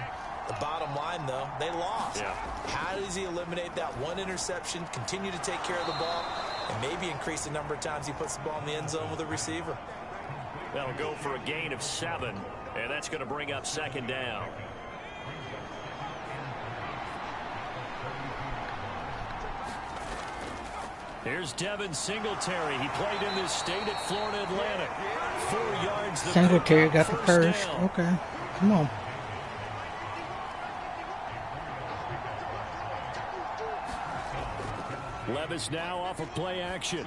The bottom line, though, they lost. Yeah. How does he eliminate that one interception, continue to take care of the ball, and maybe increase the number of times he puts the ball in the end zone with a receiver? That'll go for a gain of 7, and that's going to bring up second down. Here's Devin Singletary. He played in this state at Florida Atlantic. 4 yards. Singletary got the first. Okay, come on. Levis now off of play action.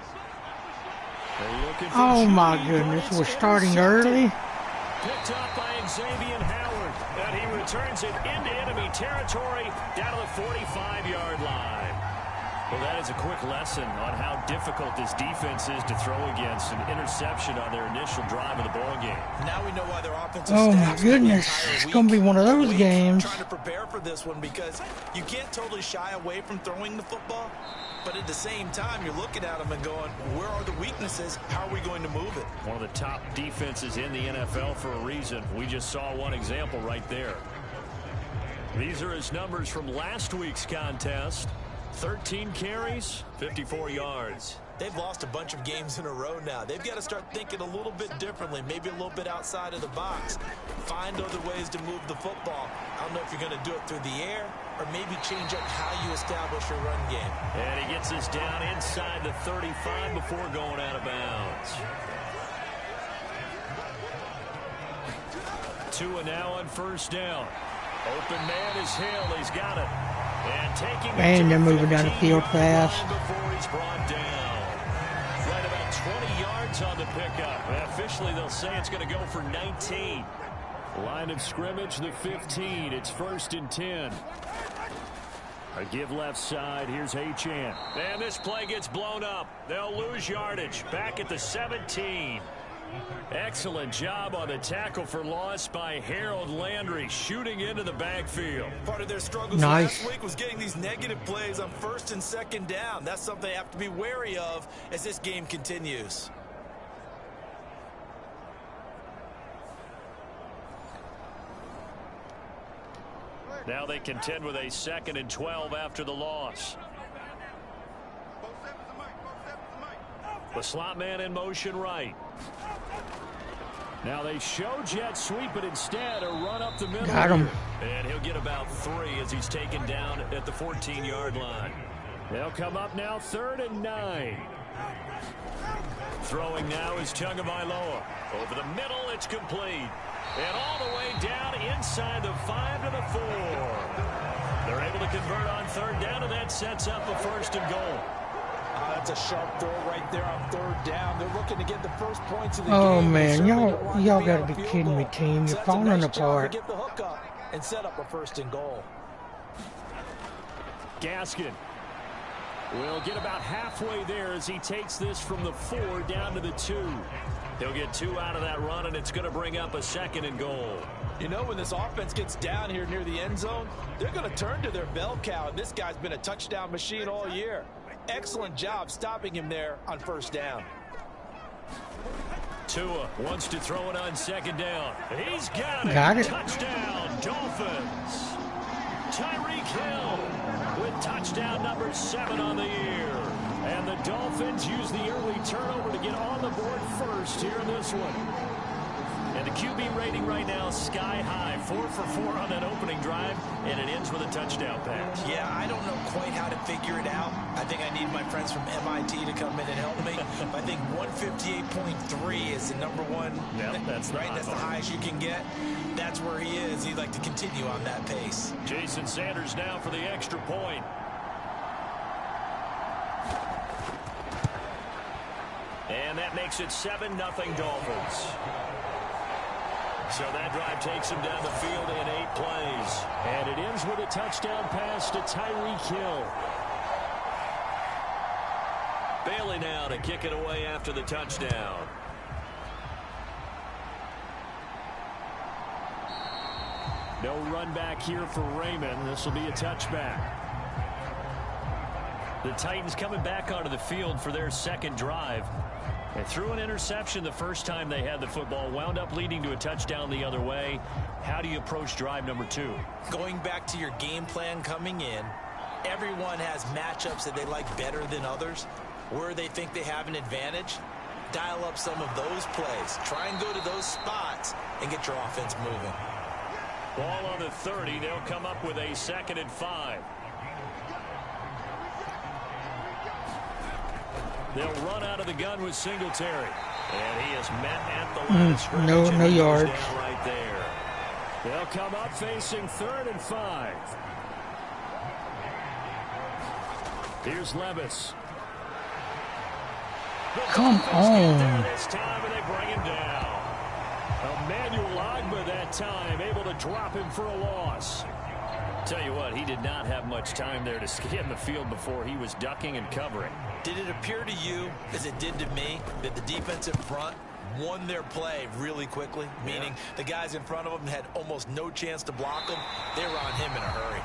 Oh my goodness, we're starting early. Picked up by Xavier Howard, and he returns it into enemy territory down to the 45-yard line. Well, that is a quick lesson on how difficult this defense is to throw against an interception on their initial drive of the ball game. Now we know why their offensive oh my goodness, it's going to be one of those games. Trying to prepare for this one because you can't totally shy away from throwing the football, but at the same time, you're looking at them and going, where are the weaknesses? How are we going to move it? One of the top defenses in the NFL for a reason. We just saw one example right there. These are his numbers from last week's contest. 13 carries, 54 yards. They've lost a bunch of games in a row now. They've got to start thinking a little bit differently, maybe a little bit outside of the box. Find other ways to move the football. I don't know if you're going to do it through the air or maybe change up how you establish your run game. And he gets us down inside the 35 before going out of bounds. Tua now on first down. Open man is Hill. He's got it. And taking man, they're moving down the field fast. Before he's brought down. Right about 20 yards on the pickup. And officially, they'll say it's going to go for 19. Line of scrimmage, the 15. It's 1st and 10. A give left side. Here's Achane. And this play gets blown up. They'll lose yardage. Back at the 17. Excellent job on the tackle for loss by Harold Landry, shooting into the backfield. Part of their struggles last week was getting these negative plays on 1st and 2nd down. That's something they have to be wary of as this game continues. Now they contend with a 2nd and 12 after the loss. The slot man in motion right. Now they show jet sweep, but instead a run up the middle. Got him. And he'll get about 3 as he's taken down at the 14-yard line. They'll come up now 3rd and 9. Throwing now is Tagovailoa. Over the middle, it's complete. And all the way down inside the 5 to the 4. They're able to convert on 3rd down, and that sets up a 1st and goal. That's a sharp throw right there on 3rd down. They're looking to get the first points of the game. Oh man, y'all got to be kidding me, team! You're falling apart. Get the hook up and set up a 1st and goal. Gaskin will get about halfway there as he takes this from the 4 down to the 2. He'll get 2 out of that run, and it's going to bring up a 2nd and goal. You know, when this offense gets down here near the end zone, they're going to turn to their bell cow, and this guy's been a touchdown machine all year. Excellent job stopping him there on 1st down. Tua wants to throw it on 2nd down. He's got it. Touchdown, Dolphins. Tyreek Hill with touchdown number 7 on the year. And the Dolphins use the early turnover to get on the board first here in this one. And the QB rating right now sky high. 4 for 4 on that opening drive, and it ends with a touchdown pass. Yeah, I don't know quite how to figure it out. I think I need my friends from MIT to come in and help me. I think 158.3 is the number one. Yep, that's right. That's the highest you can get. That's where he is. He'd like to continue on that pace. Jason Sanders now for the extra point. And that makes it 7-0 Dolphins. So that drive takes him down the field in 8 plays. And it ends with a touchdown pass to Tyreek Hill. Bailey now to kick it away after the touchdown. No run back here for Raymond. This will be a touchback. The Titans coming back onto the field for their 2nd drive. They threw an interception the first time they had the football, wound up leading to a touchdown the other way. How do you approach drive number 2? Going back to your game plan coming in, everyone has matchups that they like better than others. Where they think they have an advantage, dial up some of those plays. Try and go to those spots and get your offense moving. Ball on the 30. They'll come up with a 2nd and 5. They'll run out of the gun with Singletary. And he is met at the line of scrimmage. No yards. Right there. They'll come up facing 3rd and 5. Here's Levis. Come on. This time, and they bring him down. Emmanuel Ogbah that time able to drop him for a loss. Tell you what, he did not have much time there to scan the field before he was ducking and covering. Did it appear to you, as it did to me, that the defensive front won their play really quickly? Meaning the guys in front of them had almost no chance to block them. They were on him in a hurry.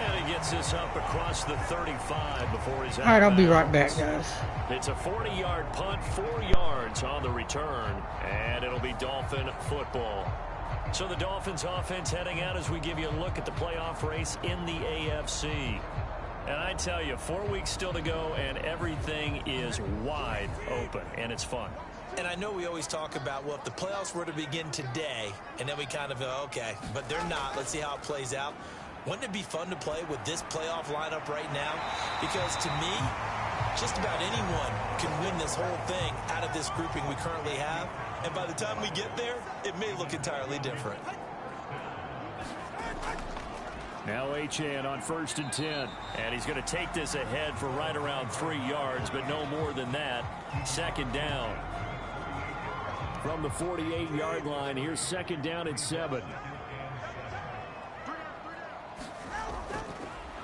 And he gets this up across the 35 before he's out. All right, I'll be right back, guys. It's a 40-yard punt, 4 yards on the return, and it'll be Dolphin football. So the Dolphins offense heading out as we give you a look at the playoff race in the AFC. And I tell you, 4 weeks still to go, and everything is wide open, and it's fun. And I know we always talk about, well, if the playoffs were to begin today, and then we kind of go, okay, but they're not. Let's see how it plays out. Wouldn't it be fun to play with this playoff lineup right now? Because to me, just about anyone can win this whole thing out of this grouping we currently have. And by the time we get there, it may look entirely different. Now Achane on 1st and 10. And he's going to take this ahead for right around 3 yards, but no more than that. 2nd down. From the 48-yard line, here's 2nd down and 7.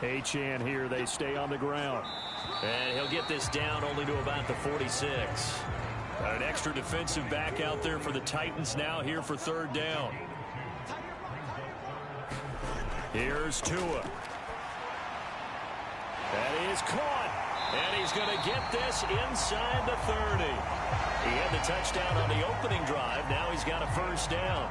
Achane here, they stay on the ground. And he'll get this down only to about the 46. Got an extra defensive back out there for the Titans now here for 3rd down. Here's Tua. That is caught. And he's going to get this inside the 30. He had the touchdown on the opening drive. Now he's got a 1st down.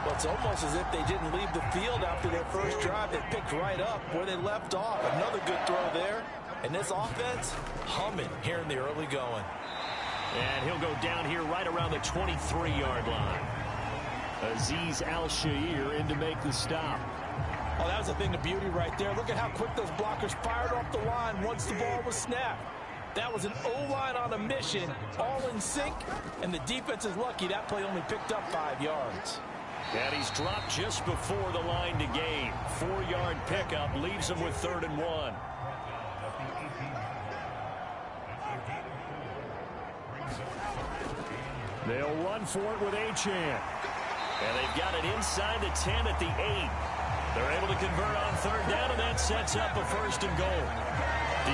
Well, it's almost as if they didn't leave the field after their first drive. They picked right up where they left off. Another good throw there. And this offense, humming here in the early going. And he'll go down here right around the 23-yard line. Azeez Al-Shaair in to make the stop. Oh, that was a thing of beauty right there. Look at how quick those blockers fired off the line once the ball was snapped. That was an O-line on a mission, all in sync, and the defense is lucky that play only picked up 5 yards. And he's dropped just before the line to gain. 4-yard pickup leaves him with 3rd and 1. They'll run for it with Achane. And they've got it inside the 10 at the 8. They're able to convert on 3rd down, and that sets up a 1st and goal.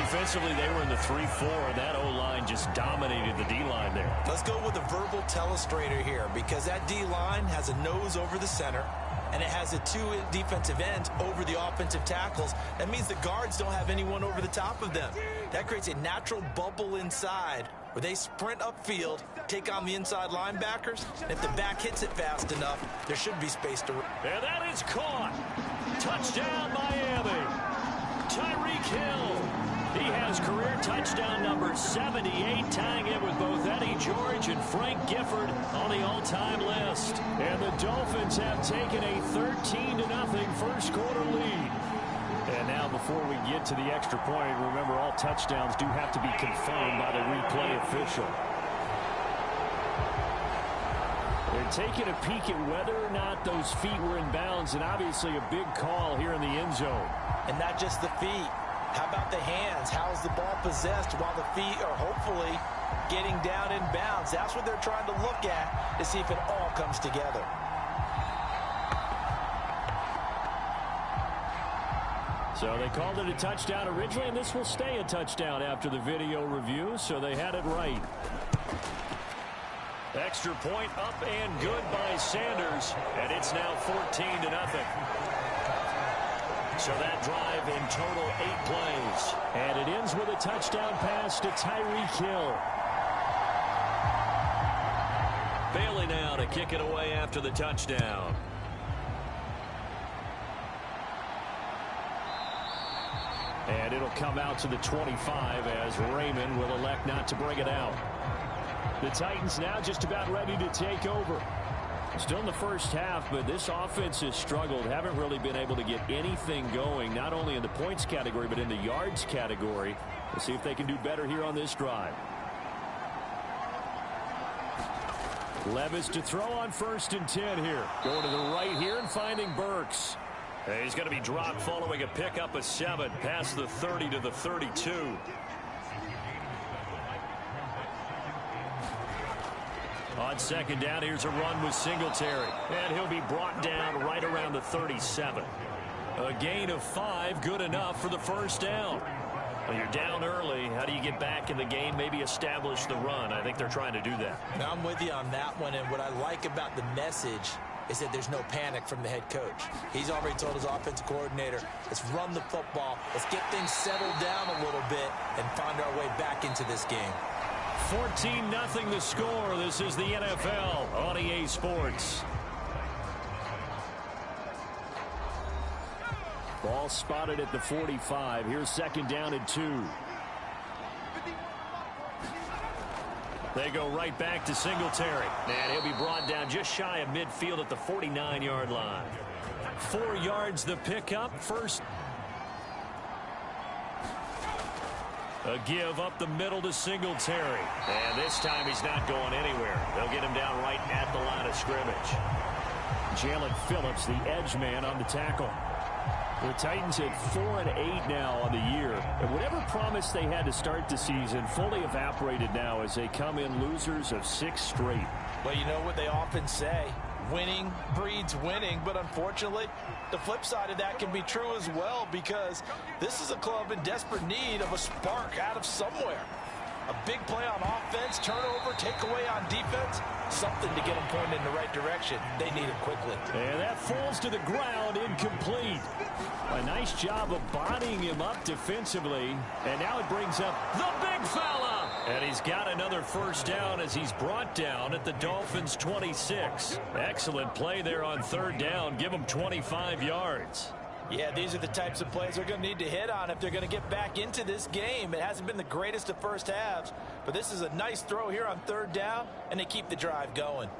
Defensively, they were in the 3-4, and that O-line just dominated the D-line there. Let's go with a verbal telestrator here, because that D-line has a nose over the center, and it has a 2 defensive ends over the offensive tackles. That means the guards don't have anyone over the top of them. That creates a natural bubble inside where they sprint upfield, take on the inside linebackers, and if the back hits it fast enough, there should be space to run. And that is caught. Touchdown, Miami. Tyreek Hill. He has career touchdown number 78, tying it with both Eddie George and Frank Gifford on the all-time list. And the Dolphins have taken a 13-0 first quarter lead. And now before we get to the extra point, remember all touchdowns do have to be confirmed by the replay official. They're taking a peek at whether or not those feet were in bounds, and obviously a big call here in the end zone. And not just the feet. How about the hands? How's the ball possessed while the feet are hopefully getting down in bounds? That's what they're trying to look at to see if it all comes together. So they called it a touchdown originally, and this will stay a touchdown after the video review, so they had it right. Extra point up and good by Sanders, and it's now 14-0. So that drive in total 8 plays. And it ends with a touchdown pass to Tyreek Hill. Bailey now to kick it away after the touchdown. And it'll come out to the 25 as Raymond will elect not to bring it out. The Titans now just about ready to take over. Still in the first half, but this offense has struggled. Haven't really been able to get anything going, not only in the points category, but in the yards category. We'll see if they can do better here on this drive. Levis to throw on 1st and 10 here. Going to the right here and finding Burks. He's going to be dropped following a pickup of 7 past the 30 to the 32. On second down, here's a run with Singletary. And he'll be brought down right around the 37. A gain of 5, good enough for the first down. Well, you're down early. How do you get back in the game? Maybe establish the run. I think they're trying to do that. Now, I'm with you on that one, and what I like about the message is that there's no panic from the head coach. He's already told his offensive coordinator, let's run the football, let's get things settled down a little bit and find our way back into this game. 14-0 the score. This is the NFL on EA Sports. Ball spotted at the 45. Here's second down and 2. They go right back to Singletary. And he'll be brought down just shy of midfield at the 49-yard line. 4 yards the pickup. First. A give up the middle to Singletary. And this time he's not going anywhere. They'll get him down right at the line of scrimmage. Jalen Phillips, the edge man on the tackle. The Titans at 4-8 now on the year. And whatever promise they had to start the season fully evaporated now as they come in losers of 6 straight. Well, you know what they often say, winning breeds winning, but unfortunately, the flip side of that can be true as well, because this is a club in desperate need of a spark out of somewhere. A big play on offense, turnover, takeaway on defense, something to get them pointed in the right direction. They need it quickly. And that falls to the ground, incomplete. A nice job of bodying him up defensively, and now it brings up the big fella. And he's got another first down as he's brought down at the Dolphins' 26. Excellent play there on third down. Give him 25 yards. Yeah, these are the types of plays they're going to need to hit on if they're going to get back into this game. It hasn't been the greatest of first halves, but this is a nice throw here on third down, and they keep the drive going.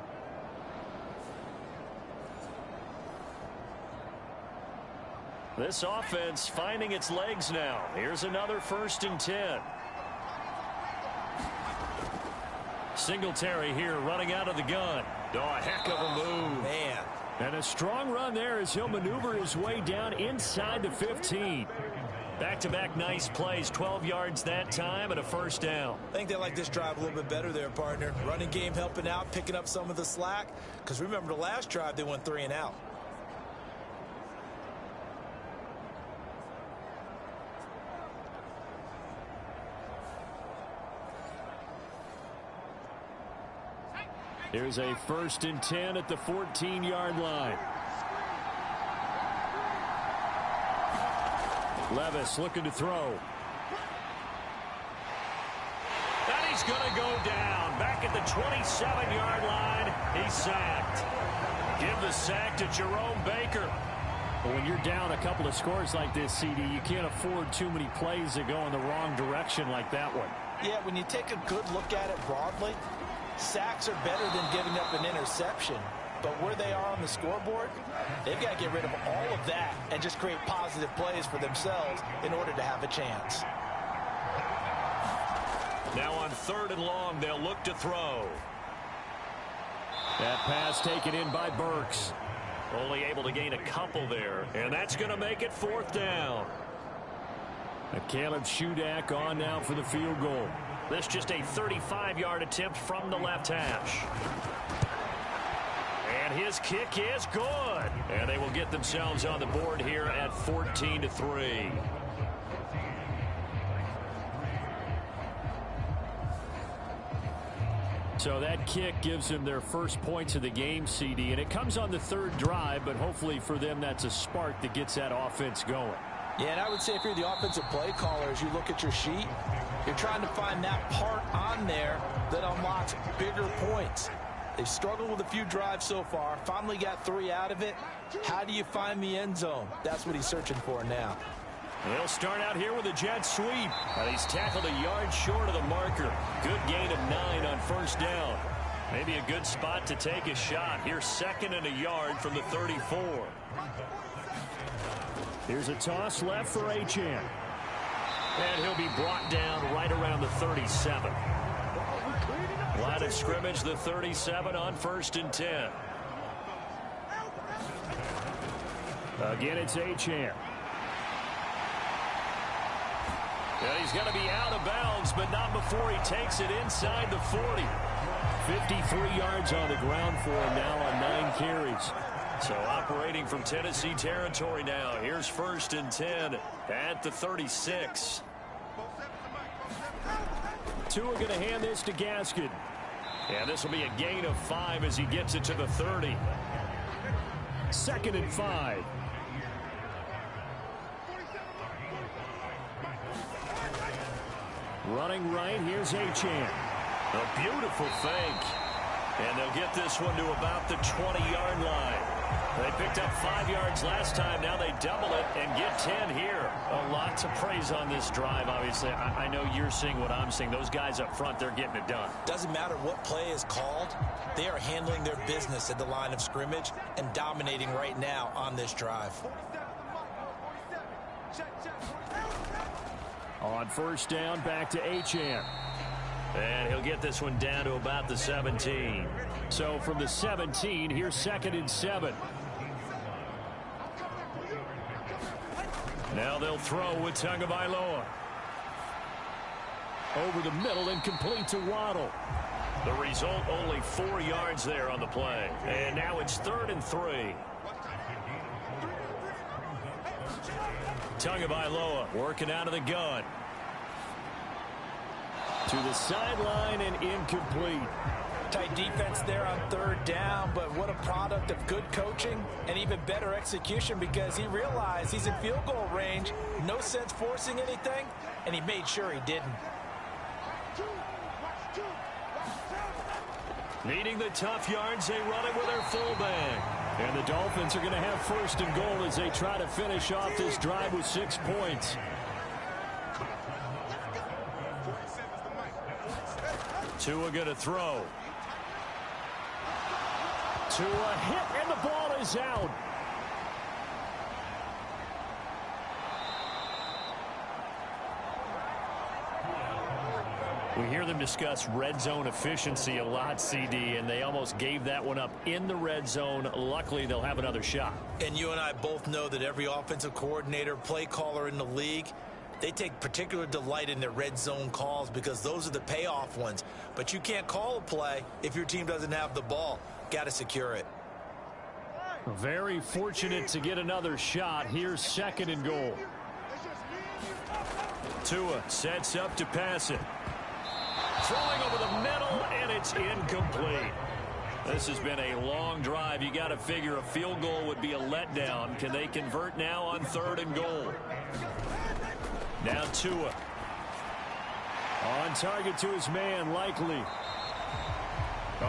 This offense finding its legs now. Here's another 1st and 10. Singletary here running out of the gun. Oh, a heck of a move. Man. And a strong run there as he'll maneuver his way down inside the 15. Back-to-back nice plays, 12 yards that time and a first down. I think they like this drive a little bit better there, partner. Running game helping out, picking up some of the slack. Because remember the last drive, they went 3 and out. Here's a 1st and 10 at the 14-yard line. Levis looking to throw. And he's going to go down. Back at the 27-yard line, he's sacked. Give the sack to Jerome Baker. Well, when you're down a couple of scores like this, CD, you can't afford too many plays that go in the wrong direction like that one. Yeah, when you take a good look at it broadly, sacks are better than giving up an interception. But where they are on the scoreboard, they've got to get rid of all of that and just create positive plays for themselves in order to have a chance. Now on 3rd and long, they'll look to throw. That pass taken in by Burks. Only able to gain a couple there, and that's going to make it 4th down. Caleb Shudak on now for the field goal. This just a 35-yard attempt from the left hash. And his kick is good. And they will get themselves on the board here at 14-3. So that kick gives them their first points of the game, CD. And it comes on the 3rd drive, but hopefully for them that's a spark that gets that offense going. Yeah, and I would say if you're the offensive play caller, as you look at your sheet, you're trying to find that part on there that unlocks bigger points. They've struggled with a few drives so far, finally got 3 out of it. How do you find the end zone? That's what he's searching for now. They'll start out here with a jet sweep. And he's tackled a yard short of the marker. Good gain of 9 on 1st down. Maybe a good spot to take a shot. Here's 2nd and a yard from the 34. Here's a toss left for Achane. And he'll be brought down right around the 37. Line of scrimmage, the 37 on 1st and 10. Again, it's Achane. And he's going to be out of bounds, but not before he takes it inside the 40. 53 yards on the ground for him now on 9 carries. So operating from Tennessee territory now. Here's 1st and 10 at the 36. Tua going to hand this to Gaskin. And this will be a gain of 5 as he gets it to the 30. 2nd and 5. Running right, here's Achane. A beautiful fake. And they'll get this one to about the 20-yard line. They picked up 5 yards last time. Now they double it and get 10 here. A lot to praise on this drive, obviously. I know you're seeing what I'm seeing. Those guys up front, they're getting it done. Doesn't matter what play is called. They are handling their business at the line of scrimmage and dominating right now on this drive. On 1st down, back to Achane. And he'll get this one down to about the 17. So from the 17, here's 2nd and 7. Now they'll throw with Tagovailoa. Over the middle and complete to Waddle. The result, only 4 yards there on the play. And now it's 3rd and 3. Tagovailoa working out of the gun. To the sideline and incomplete. Tight defense there on 3rd down, but what a product of good coaching and even better execution because he realized he's in field goal range. No sense forcing anything, and he made sure he didn't. Needing the tough yards, they run it with their fullback. And the Dolphins are going to have 1st and goal as they try to finish off this drive with 6 points. Tua going to throw. Tua hit, and the ball is out. We hear them discuss red zone efficiency a lot, CD, and they almost gave that one up in the red zone. Luckily, they'll have another shot. And you and I both know that every offensive coordinator, play caller in the league, they take particular delight in their red zone calls because those are the payoff ones. But you can't call a play if your team doesn't have the ball. Got to secure it. Very fortunate to get another shot. Here's 2nd and goal. Tua sets up to pass it. Throwing over the middle, and it's incomplete. This has been a long drive. You got to figure a field goal would be a letdown. Can they convert now on 3rd and goal? Now Tua. On target to his man, Likely.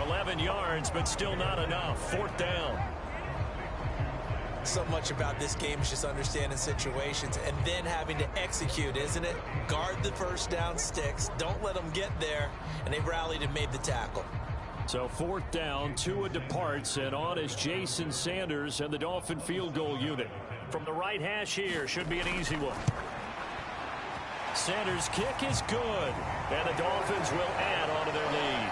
11 yards, but still not enough. 4th down. So much about this game is just understanding situations and then having to execute, isn't it? Guard the 1st down sticks. Don't let them get there. And they rallied and made the tackle. So 4th down, Tua departs, and on is Jason Sanders and the Dolphin field goal unit. From the right hash here, should be an easy one. Sanders' kick is good, and the Dolphins will add on to their lead.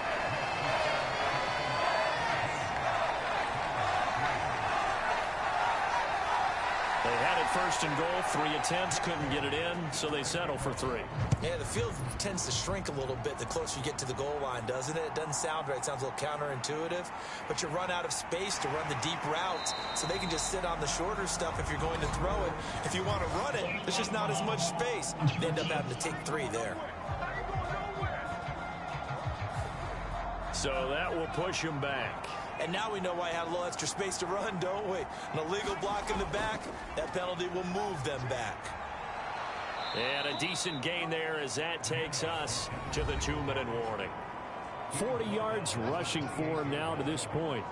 They had it 1st and goal, 3 attempts, couldn't get it in, so they settle for 3. Yeah, the field tends to shrink a little bit the closer you get to the goal line, doesn't it? It doesn't sound right. It sounds a little counterintuitive, but you run out of space to run the deep routes, so they can just sit on the shorter stuff if you're going to throw it. If you want to run it, there's just not as much space. They end up having to take 3 there. So that will push him back. And now we know why I had a little extra space to run, don't we? An illegal block in the back, that penalty will move them back. And a decent gain there as that takes us to the 2-minute warning. 40 yards rushing for him now to this point.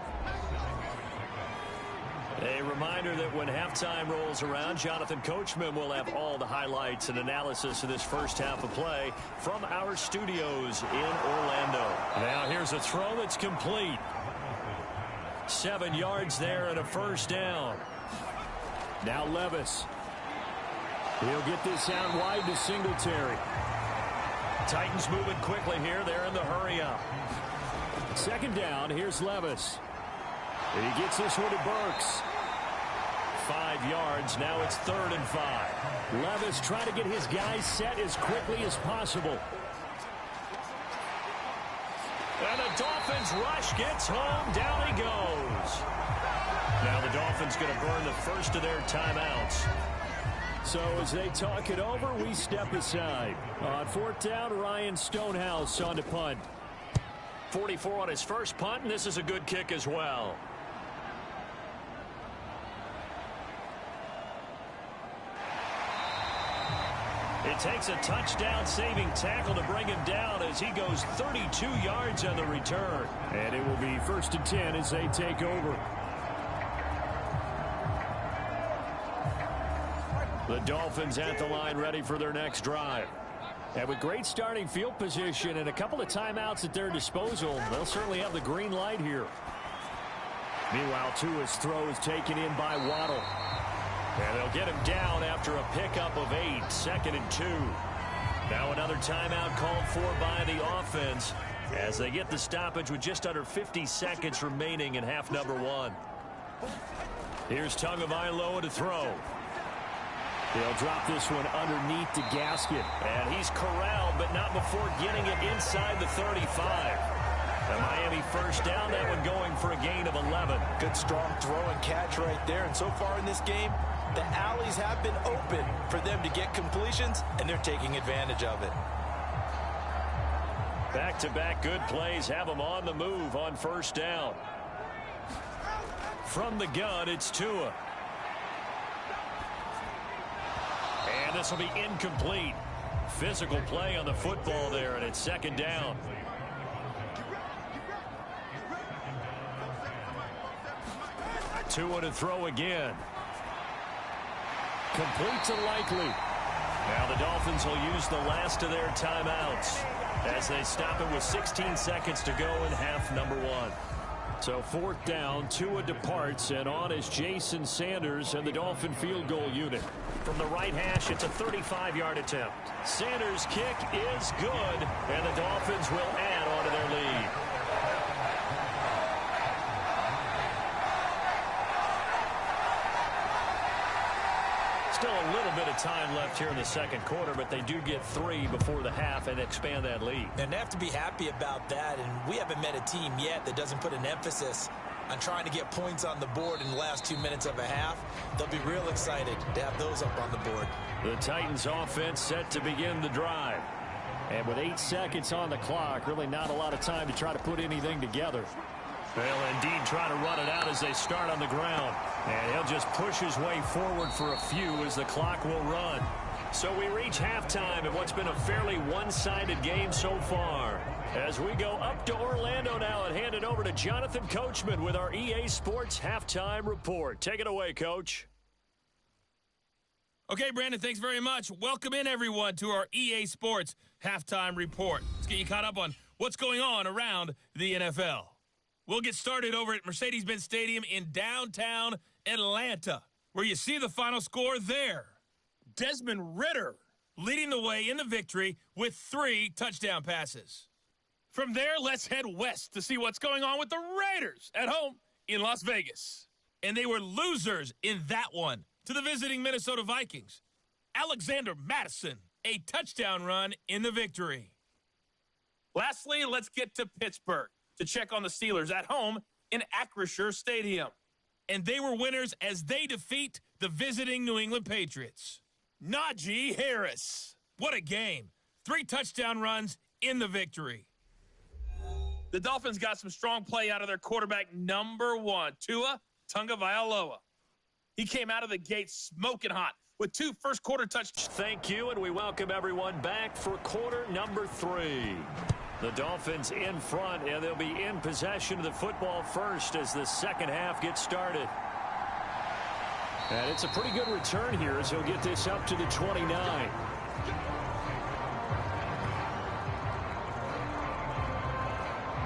A reminder that when halftime rolls around, Jonathan Coachman will have all the highlights and analysis of this first half of play from our studios in Orlando. Now here's a throw that's complete. 7 yards there and a 1st down. Now Levis. He'll get this out wide to Singletary. Titans moving quickly here. They're in the hurry up. 2nd down. Here's Levis. And he gets this one to Burks. 5 yards. Now it's 3rd and 5. Levis trying to get his guys set as quickly as possible. And the Dolphins rush gets home. Down he goes. Now the Dolphins going to burn the first of their timeouts. So as they talk it over, we step aside. On fourth down, Ryan Stonehouse on to punt. 44 on his first punt, and this is a good kick as well. It takes a touchdown-saving tackle to bring him down as he goes 32 yards on the return. And it will be 1st and 10 as they take over. The Dolphins at the line ready for their next drive. And with great starting field position and a couple of timeouts at their disposal, they'll certainly have the green light here. Meanwhile, Tua's throw is taken in by Waddle. And they'll get him down after a pickup of 8, 2nd and 2. Now another timeout called for by the offense as they get the stoppage with just under 50 seconds remaining in half number 1. Here's Tagovailoa to throw. They'll drop this one underneath the gasket. And he's corralled, but not before getting it inside the 35. The Miami first down, that one going for a gain of 11. Good strong throw and catch right there. And so far in this game, the alleys have been open for them to get completions, and they're taking advantage of it. Back-to-back good plays have them on the move on first down. From the gun, it's Tua. And this will be incomplete. Physical play on the football there, and it's 2nd down. Tua to throw again. Complete to Likely. Now the Dolphins will use the last of their timeouts as they stop it with 16 seconds to go in half number 1. So 4th down, Tua departs, and on is Jason Sanders and the Dolphin field goal unit. From the right hash, it's a 35-yard attempt. Sanders' kick is good, and the Dolphins will add on to their lead. Still a little bit of time left here in the second quarter, but they do get 3 before the half and expand that lead. And they have to be happy about that, and we haven't met a team yet that doesn't put an emphasis on trying to get points on the board in the last 2 minutes of a half. They'll be real excited to have those up on the board. The Titans offense set to begin the drive. And with 8 seconds on the clock, really not a lot of time to try to put anything together. They'll indeed try to run it out as they start on the ground. And he'll just push his way forward for a few as the clock will run. So we reach halftime in what's been a fairly one-sided game so far. As we go up to Orlando now and hand it over to Jonathan Coachman with our EA Sports Halftime Report. Take it away, Coach. Okay, Brandon, thanks very much. Welcome in, everyone, to our EA Sports Halftime Report. Let's get you caught up on what's going on around the NFL. We'll get started over at Mercedes-Benz Stadium in downtown Atlanta, where you see the final score there. Desmond Ridder leading the way in the victory with 3 touchdown passes. From there, let's head west to see what's going on with the Raiders at home in Las Vegas. And they were losers in that one to the visiting Minnesota Vikings. Alexander Mattison, a touchdown run in the victory. Lastly, let's get to Pittsburgh to check on the Steelers at home in Acrisure Stadium. And they were winners as they defeat the visiting New England Patriots. Najee Harris. What a game. 3 touchdown runs in the victory. The Dolphins got some strong play out of their quarterback, number 1, Tua Tagovailoa. He came out of the gate smoking hot with 2 first-quarter touchdowns. Thank you, and we welcome everyone back for quarter number 3. The Dolphins in front, and they'll be in possession of the football first as the second half gets started. And it's a pretty good return here as he'll get this up to the 29.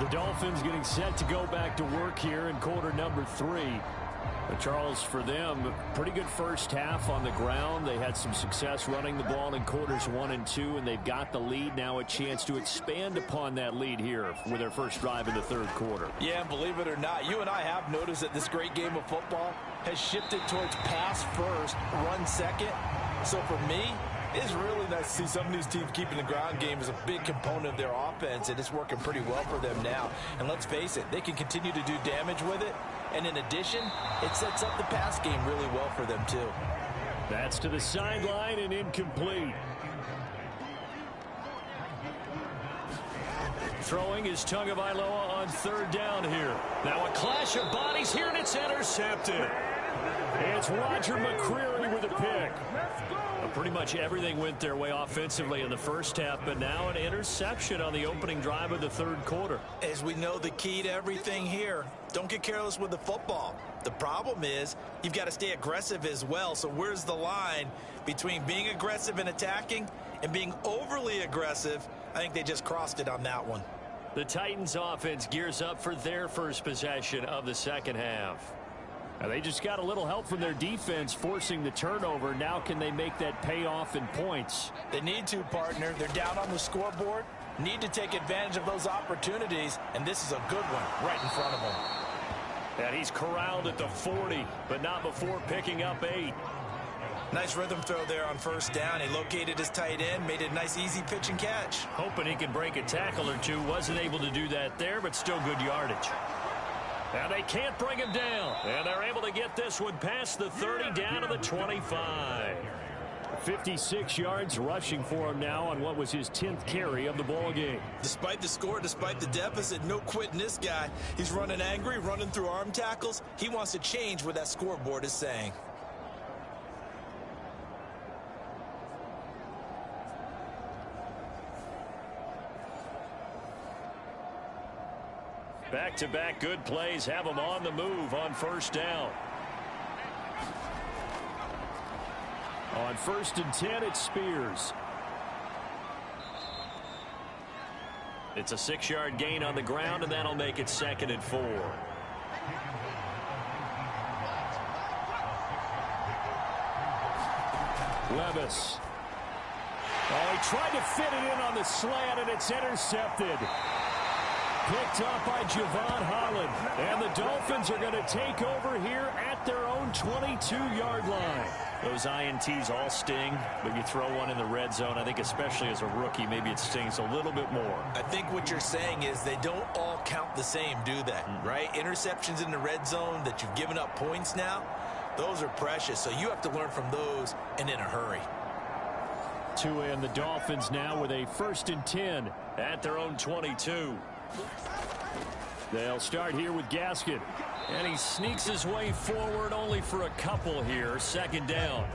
The Dolphins getting set to go back to work here in quarter number 3. But Charles, for them, pretty good first half on the ground. They had some success running the ball in quarters 1 and 2, and they've got the lead. Now a chance to expand upon that lead here with their first drive in the third quarter. Yeah, and believe it or not, you and I have noticed that this great game of football has shifted towards pass first, run second. So for me, It's really nice to see some of these teams keeping the ground game as a big component of their offense, and it's working pretty well for them now. And let's face it, they can continue to do damage with it. And in addition, it sets up the pass game really well for them, too. That's to the sideline and incomplete. Throwing is Tagovailoa on third down here. Now a clash of bodies here, and it's intercepted. It's Roger McCreary with a pick. Pretty much everything went their way offensively in the first half, but now an interception on the opening drive of the third quarter. As we know, the key to everything here, don't get careless with the football. The problem is you've got to stay aggressive as well. So where's the line between being aggressive and attacking and being overly aggressive? I think they just crossed it on that one. The Titans offense gears up for their first possession of the second half. Now they just got a little help from their defense forcing the turnover. Now can they make that pay off in points? They need to, partner. They're down on the scoreboard. Need to take advantage of those opportunities, and this is a good one right in front of them. And he's corralled at the 40, but not before picking up 8. Nice rhythm throw there on first down. He located his tight end, made a nice easy pitch and catch. Hoping he could break a tackle or two. Wasn't able to do that there, but still good yardage. And they can't bring him down. And they're able to get this one past the 30 down to the 25. 56 yards rushing for him now on what was his 10th carry of the ball game. Despite the score, despite the deficit, no quitting this guy. He's running angry, running through arm tackles. He wants to change what that scoreboard is saying. Back-to-back good plays have them on the move on first down. On 1st and 10, it's Spears. It's a 6-yard gain on the ground, and that'll make it 2nd and 4. Levis. Oh, he tried to fit it in on the slant, and it's intercepted. Picked up by Javon Holland. And the Dolphins are going to take over here at their own 22-yard line. Those INTs all sting, but you throw one in the red zone. I think especially as a rookie, maybe it stings a little bit more. I think what you're saying is they don't all count the same, do they? Right? Interceptions in the red zone that you've given up points now, those are precious. So you have to learn from those and in a hurry. And the Dolphins now with a 1st and 10 at their own 22. They'll start here with Gaskin. And he sneaks his way forward only for a couple here. 2nd down.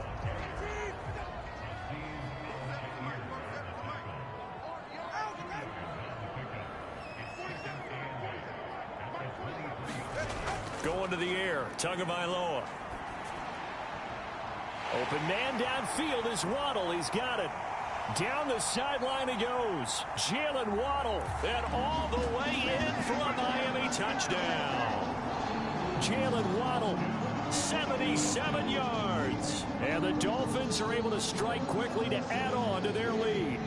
Going to the air. Tagovailoa. Open man downfield is Waddle. He's got it. Down the sideline he goes. Jalen Waddle. And all the way in for a Miami touchdown. Jalen Waddle, 77 yards. And the Dolphins are able to strike quickly to add on to their lead.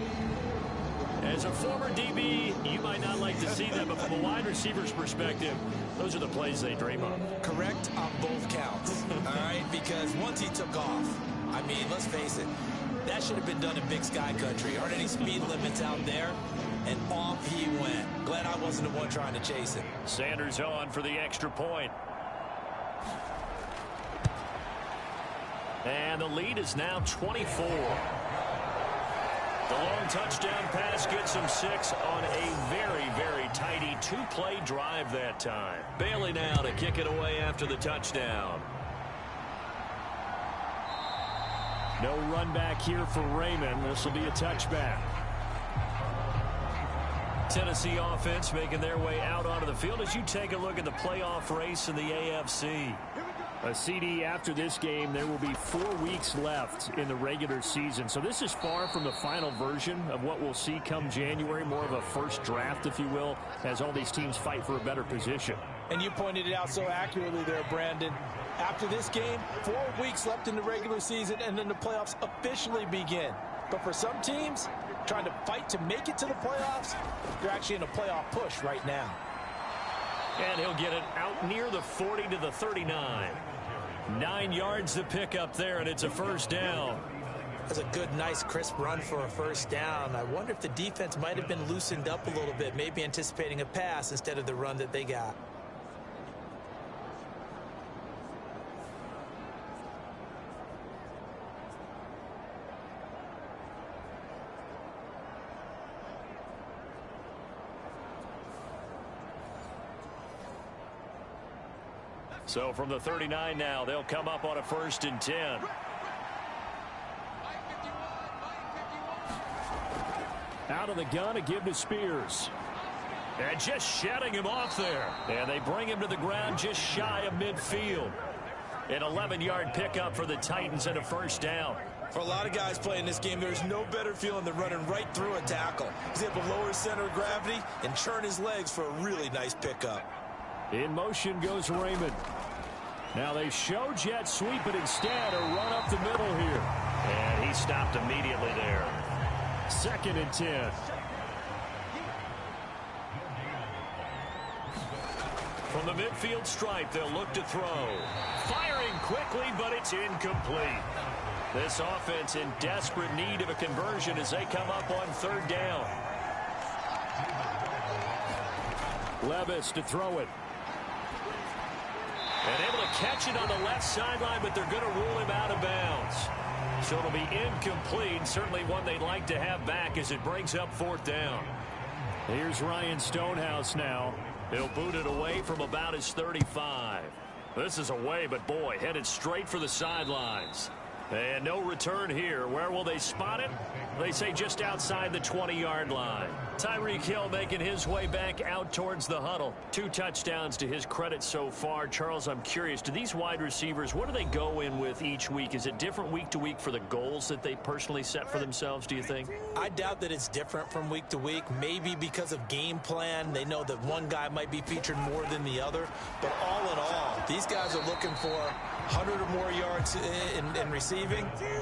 As a former DB, you might not like to see that, but from a wide receiver's perspective, those are the plays they dream of. Correct on both counts. All right, because once he took off, I mean, let's face it, that should have been done in Big Sky Country. Aren't any speed limits out there? And off he went. Glad I wasn't the one trying to chase him. Sanders on for the extra point. And the lead is now 24. The long touchdown pass gets him 6 on a very, very tidy 2-play drive that time. Bailey now to kick it away after the touchdown. No run back here for Raymond. This will be a touchback. Tennessee offense making their way out onto the field as you take a look at the playoff race in the AFC. A CD after this game, there will be 4 weeks left in the regular season. So this is far from the final version of what we'll see come January, more of a first draft, if you will, as all these teams fight for a better position. And you pointed it out so accurately there, Brandon. After this game, 4 weeks left in the regular season, and then the playoffs officially begin. But for some teams, trying to fight to make it to the playoffs, they're actually in a playoff push right now. And he'll get it out near the 40 to the 39. 9 yards to pick up there, and it's a first down. That's a good, nice, crisp run for a first down. I wonder if the defense might have been loosened up a little bit, maybe anticipating a pass instead of the run that they got. So from the 39 now, they'll come up on a 1st and 10. Out of the gun to give to Spears. And just shutting him off there. And they bring him to the ground just shy of midfield. An 11-yard pickup for the Titans and a first down. For a lot of guys playing this game, there's no better feeling than running right through a tackle. He's able to lower his center of gravity and churn his legs for a really nice pickup. In motion goes Raymond. Now they show jet sweep, but instead a run up the middle here. And he stopped immediately there. 2nd and 10. From the midfield stripe, they'll look to throw. Firing quickly, but it's incomplete. This offense in desperate need of a conversion as they come up on 3rd down. Levis to throw it. And able to catch it on the left sideline, but they're going to rule him out of bounds. So it'll be incomplete. Certainly one they'd like to have back as it brings up 4th down. Here's Ryan Stonehouse now. He'll boot it away from about his 35. This is away, but boy, headed straight for the sidelines. And no return here. Where will they spot it? They say just outside the 20-yard line. Tyreek Hill making his way back out towards the huddle. 2 touchdowns to his credit so far. Charles, I'm curious, do these wide receivers, what do they go in with each week? Is it different week to week for the goals that they personally set for themselves, do you think? I doubt that it's different from week to week. Maybe because of game plan. They know that one guy might be featured more than the other. But all in all, these guys are looking for 100 or more yards in receiving.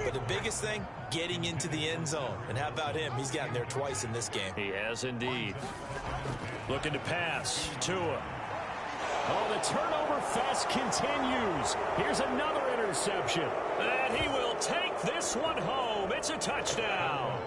But the biggest thing, getting into the end zone. And how about him? He's gotten there twice in this game. He has indeed. Looking to pass. Tua. Oh, the turnover fest continues. Here's another interception. And he will take this one home. It's a touchdown.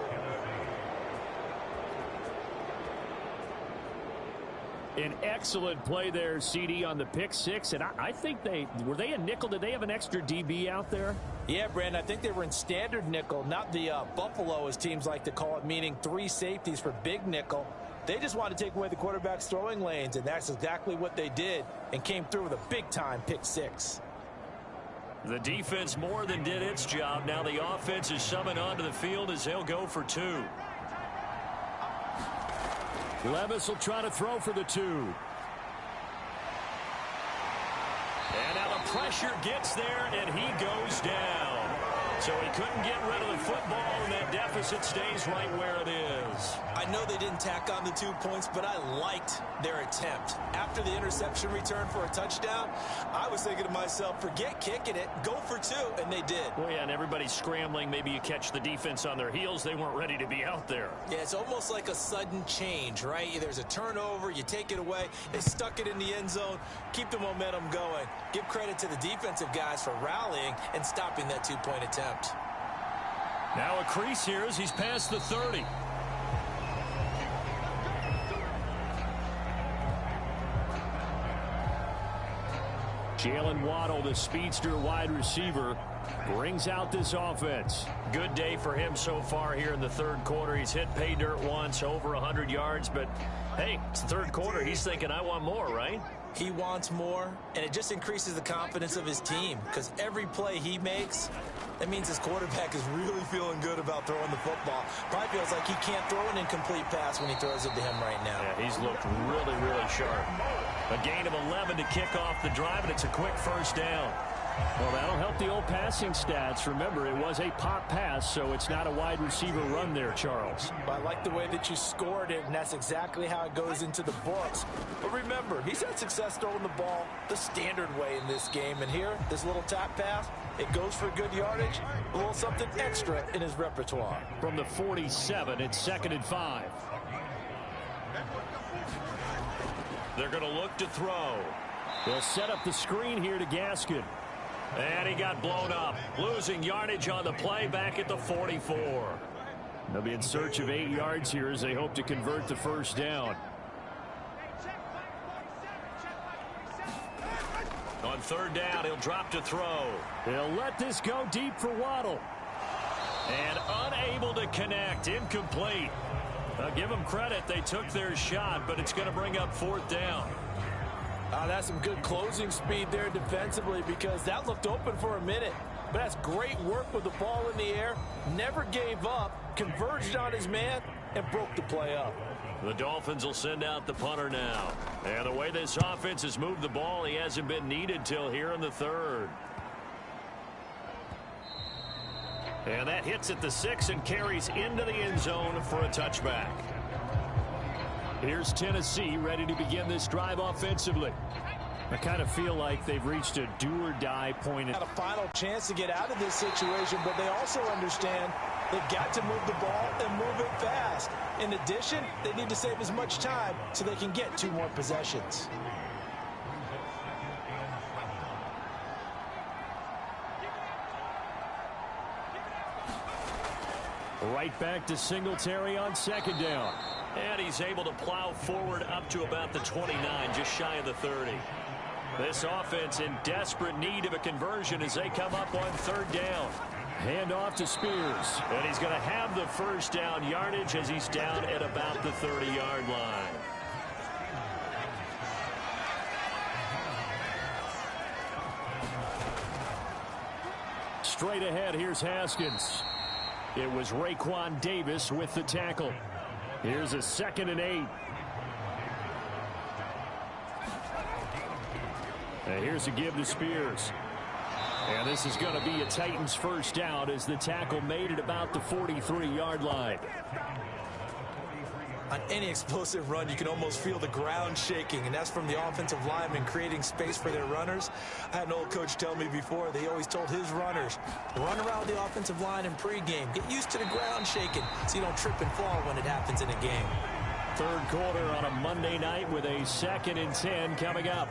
An excellent play there, CD, on the pick 6. And I think were they a nickel? Did they have an extra DB out there? Yeah, Brandon, I think they were in standard nickel, not the Buffalo, as teams like to call it, meaning 3 safeties for big nickel. They just wanted to take away the quarterback's throwing lanes, and that's exactly what they did, and came through with a big-time pick 6. The defense more than did its job. Now the offense is summoned onto the field as they'll go for 2. Levis will try to throw for the 2. And now the pressure gets there, and he goes down. So he couldn't get rid of the football, and that deficit stays right where it is. I know they didn't tack on the 2 points, but I liked their attempt. After the interception return for a touchdown, I was thinking to myself, forget kicking it, go for 2, and they did. Well, yeah, and everybody's scrambling. Maybe you catch the defense on their heels. They weren't ready to be out there. Yeah, it's almost like a sudden change, right? There's a turnover, you take it away, they stuck it in the end zone, keep the momentum going. Give credit to the defensive guys for rallying and stopping that 2-point attempt. Now a crease here as he's past the 30. Jalen Waddle, the speedster wide receiver, brings out this offense. Good day for him so far here in the 3rd quarter. He's hit pay dirt once, over 100 yards, but hey, it's the 3rd quarter. He's thinking, I want more, right? He wants more, and it just increases the confidence of his team, because every play he makes, that means his quarterback is really feeling good about throwing the football. Probably feels like he can't throw an incomplete pass when he throws it to him right now. Yeah, he's looked really, really sharp. A gain of 11 to kick off the drive, and it's a quick first down. Well, that'll help the old passing stats. Remember, it was a pop pass, so it's not a wide receiver run there, Charles. I like the way that you scored it, and that's exactly how it goes into the books. But remember, he's had success throwing the ball the standard way in this game. And here, this little tap pass, it goes for good yardage, a little something extra in his repertoire. From the 47, it's 2nd and 5. They're going to look to throw. They'll set up the screen here to Gaskin. And he got blown up, losing yardage on the play back at the 44. They'll be in search of 8 yards here as they hope to convert the first down. On third down, he'll drop to throw. He'll let this go deep for Waddle. And unable to connect, incomplete. I'll give them credit, they took their shot, but it's going to bring up fourth down. That's some good closing speed there defensively, because that looked open for a minute. But that's great work with the ball in the air. Never gave up, converged on his man, and broke the play up. The Dolphins will send out the punter now. And the way this offense has moved the ball, he hasn't been needed till here in the third. And that hits at the 6 and carries into the end zone for a touchback. Here's Tennessee ready to begin this drive offensively. I kind of feel like they've reached a do-or-die point. Got a final chance to get out of this situation, but they also understand they've got to move the ball and move it fast. In addition, they need to save as much time so they can get 2 more possessions. Right back to Singletary on second down. And he's able to plow forward up to about the 29, just shy of the 30. This offense in desperate need of a conversion as they come up on third down. Hand off to Spears. And he's going to have the first down yardage as he's down at about the 30-yard line. Straight ahead, here's Haskins. It was Raekwon Davis with the tackle. Here's a 2nd and 8. And here's a give to Spears. And this is going to be a Titans first down as the tackle made it about the 43-yard line. On any explosive run, you can almost feel the ground shaking, and that's from the offensive linemen creating space for their runners. I had an old coach tell me before, they always told his runners, run around the offensive line in pregame. Get used to the ground shaking so you don't trip and fall when it happens in a game. Third quarter on a Monday night with a 2nd and 10 coming up.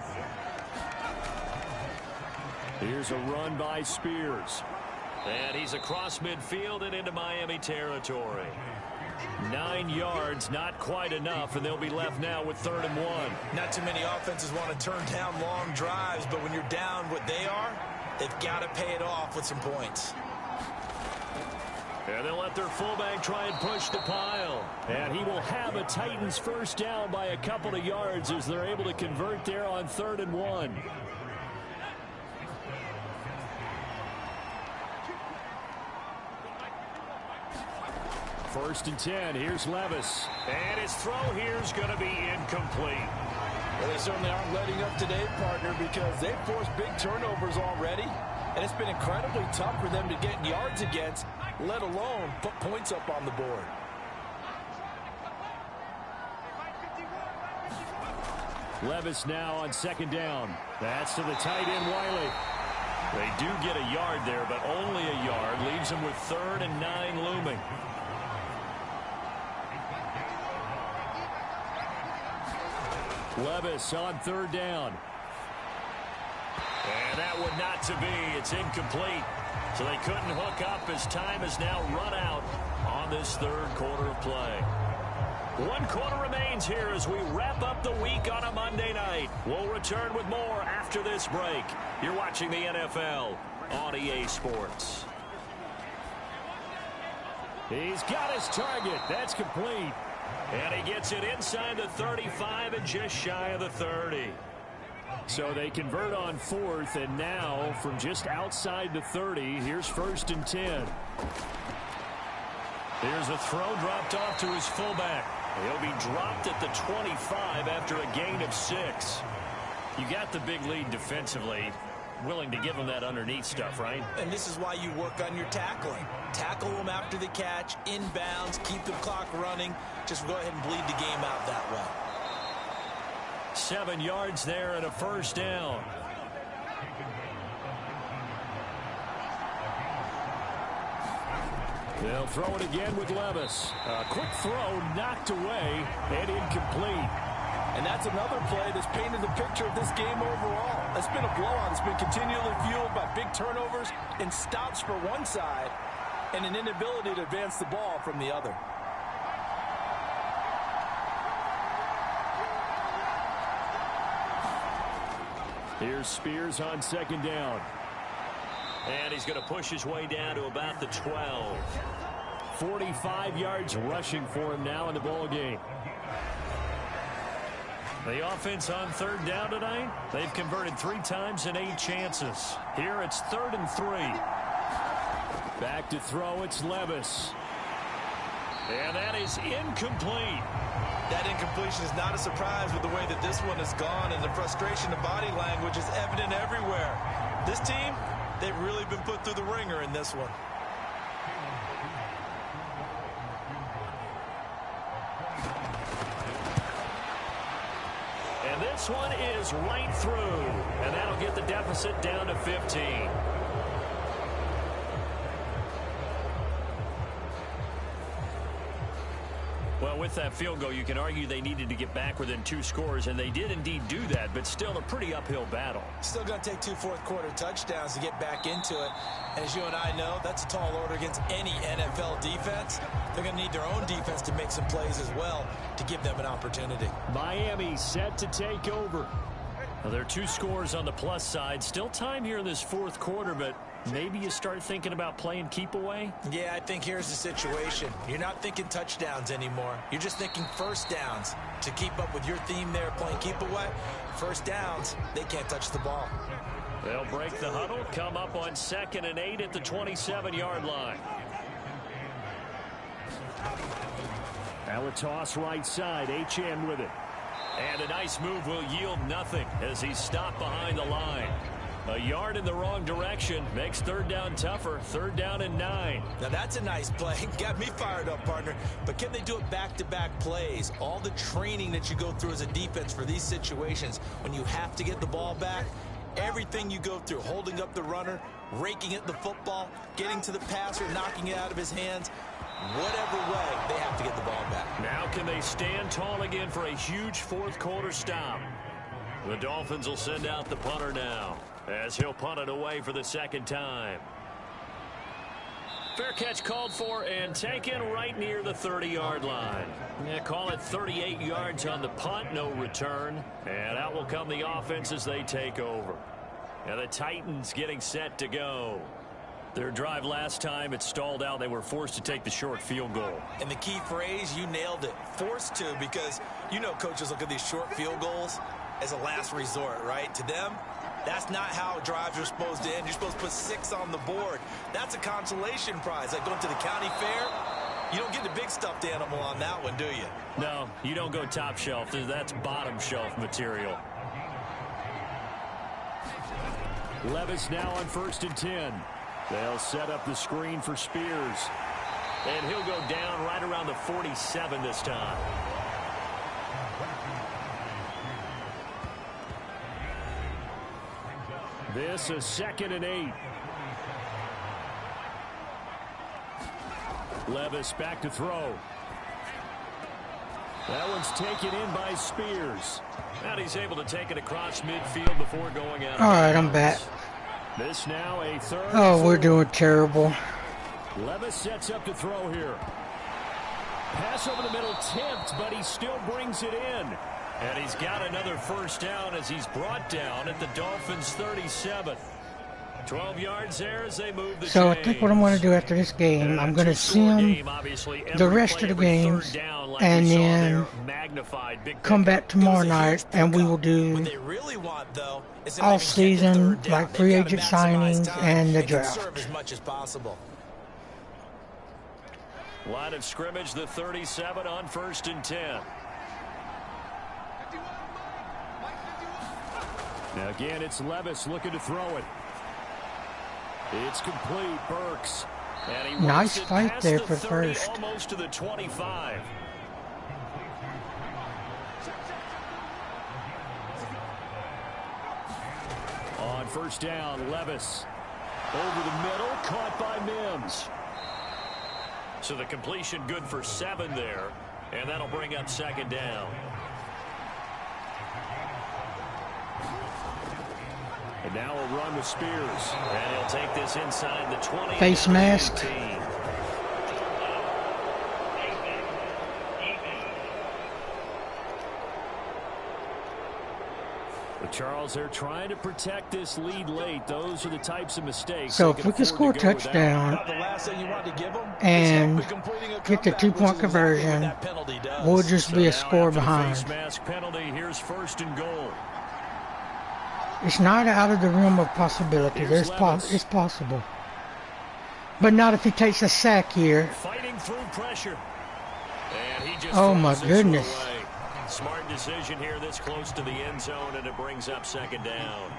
Here's a run by Spears. And he's across midfield and into Miami territory. 9 yards, not quite enough, and they'll be left now with 3rd and 1. Not too many offenses want to turn down long drives, but when you're down what they are, they've got to pay it off with some points. And they'll let their fullback try and push the pile. And he will have a Titans first down by a couple of yards as they're able to convert there on 3rd and 1. First and 10. Here's Levis. And his throw here is going to be incomplete. Well, they certainly aren't letting up today, partner, because they've forced big turnovers already. And it's been incredibly tough for them to get yards against, let alone put points up on the board. Levis now on 2nd down. That's to the tight end, Wiley. They do get a yard there, but only a yard. Leaves them with 3rd and 9 looming. Levis on 3rd down. And that would not to be. It's incomplete. So they couldn't hook up as time has now run out on this 3rd quarter of play. 1 quarter remains here as we wrap up the week on a Monday night. We'll return with more after this break. You're watching the NFL on EA Sports. He's got his target. That's complete. And he gets it inside the 35 and just shy of the 30. So they convert on 4th, and now from just outside the 30, here's 1st and 10. There's a throw dropped off to his fullback. He'll be dropped at the 25 after a gain of 6. You got the big lead defensively. Willing to give him that underneath stuff, right? And this is why you work on your tackling. Tackle them after the catch, inbounds, keep the clock running. Just go ahead and bleed the game out that way. 7 yards there and a first down. They'll throw it again with Levis. A quick throw knocked away and incomplete. And that's another play that's painted the picture of this game overall. It's been a blowout. It's been continually fueled by big turnovers and stops for one side and an inability to advance the ball from the other. Here's Spears on second down. And he's going to push his way down to about the 12. 45 yards rushing for him now in the ball game. The offense on third down tonight, they've converted 3 times in 8 chances. Here it's 3rd and 3. Back to throw, it's Levis. And that is incomplete. That incompletion is not a surprise with the way that this one has gone, and the frustration of body language is evident everywhere. This team, they've really been put through the ringer in this one. And this one is right through, and that'll get the deficit down to 15. Well, with that field goal, you can argue they needed to get back within 2 scores, and they did indeed do that, but still a pretty uphill battle. Still going to take 2 fourth-quarter touchdowns to get back into it. And as you and I know, that's a tall order against any NFL defense. They're going to need their own defense to make some plays as well to give them an opportunity. Miami set to take over. Well, there are 2 scores on the plus side. Still time here in this 4th quarter, but maybe you start thinking about playing keep away? Yeah, I think here's the situation. You're not thinking touchdowns anymore. You're just thinking first downs. To keep up with your theme there, playing keep away, first downs, they can't touch the ball. They'll break the huddle, come up on 2nd and 8 at the 27-yard line. Now a toss right side, HN with it. And a nice move will yield nothing as he's stopped behind the line. A yard in the wrong direction makes 3rd down tougher. 3rd down and 9. Now that's a nice play. Got me fired up, partner. But can they do it back-to-back plays? All the training that you go through as a defense for these situations, when you have to get the ball back, everything you go through, holding up the runner, raking at the football, getting to the passer, knocking it out of his hands, whatever way, they have to get the ball back. Now can they stand tall again for a huge 4th quarter stop? The Dolphins will send out the punter now, as he'll punt it away for the 2nd time. Fair catch called for and taken right near the 30-yard line. Yeah, call it 38 yards on the punt, no return. And out will come the offense as they take over. And the Titans getting set to go. Their drive last time, it stalled out. They were forced to take the short field goal. And the key phrase, you nailed it. Forced to, because you know coaches look at these short field goals as a last resort, right? To them, that's not how drives are supposed to end. You're supposed to put 6 on the board. That's a consolation prize. Like going to the county fair, you don't get the big stuffed animal on that one, do you? No, you don't go top shelf. That's bottom shelf material. Levis now on 1st and 10. They'll set up the screen for Spears. And he'll go down right around the 47 this time. This is 2nd and 8. Levis back to throw. That one's taken in by Spears. And he's able to take it across midfield before going out. All right, I'm back. This now a 3rd. Oh, we're doing terrible. Levis sets up to throw here. Pass over the middle, tipped, but he still brings it in. And he's got another 1st down as he's brought down at the Dolphins' 37. 12 yards there as they move the So chains. I think what I'm going to do after this game, I'm going to sim the rest of the games and then come back tomorrow night and we will do off-season, like free agent signings and the draft. Line of scrimmage, the 37 on 1st and 10. Now again, it's Levis looking to throw it. It's complete. Burks. And he nice fight there for 30, first. Almost to the 25. On 1st down, Levis. Over the middle, caught by Mims. So the completion good for 7 there. And that'll bring up 2nd down. And now a run with Spears. And he'll take this inside the 20. Face mask. But Charles, they're trying to protect this lead late. Those are the types of mistakes. So if we can score a touchdown and get the 2-point conversion, we'll just be a score behind. Face mask penalty. Here's 1st and goal. It's not out of the realm of possibility. It's possible. But not if he takes a sack here. Fighting through pressure. And he just oh my goodness. Away. Smart decision here this close to the end zone, and it brings up 2nd down.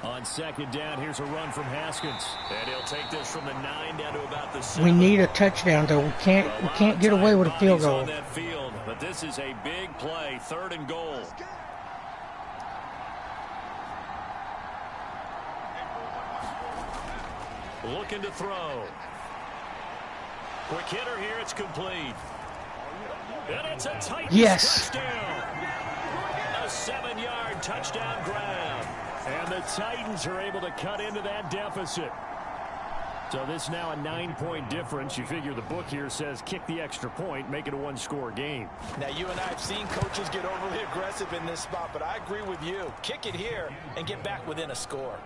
On 2nd down, here's a run from Haskins. And he'll take this from the 9 down to about the 7. We need a touchdown, though. We can't get away with a field goal. On that field, but this is a big play, 3rd and goal. Looking to throw. Quick hitter here, it's complete. And it's a tight touchdown. A 7-yard touchdown grab. And the Titans are able to cut into that deficit. So this is now a 9-point difference. You figure the book here says kick the extra point, make it a 1-score game. Now, you and I have seen coaches get overly aggressive in this spot, but I agree with you. Kick it here and get back within a score.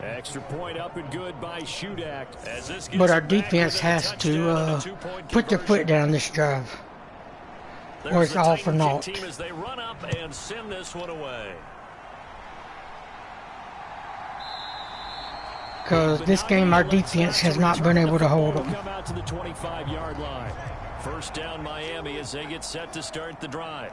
Extra point up and good by Shudak. But our defense has to put their foot down this drive, or it's all for naught. Team as they run up and send this one away. Because this game, our defense has not been able to hold them. Come out to the 25-yard line. 1st down Miami as they get set to start the drive.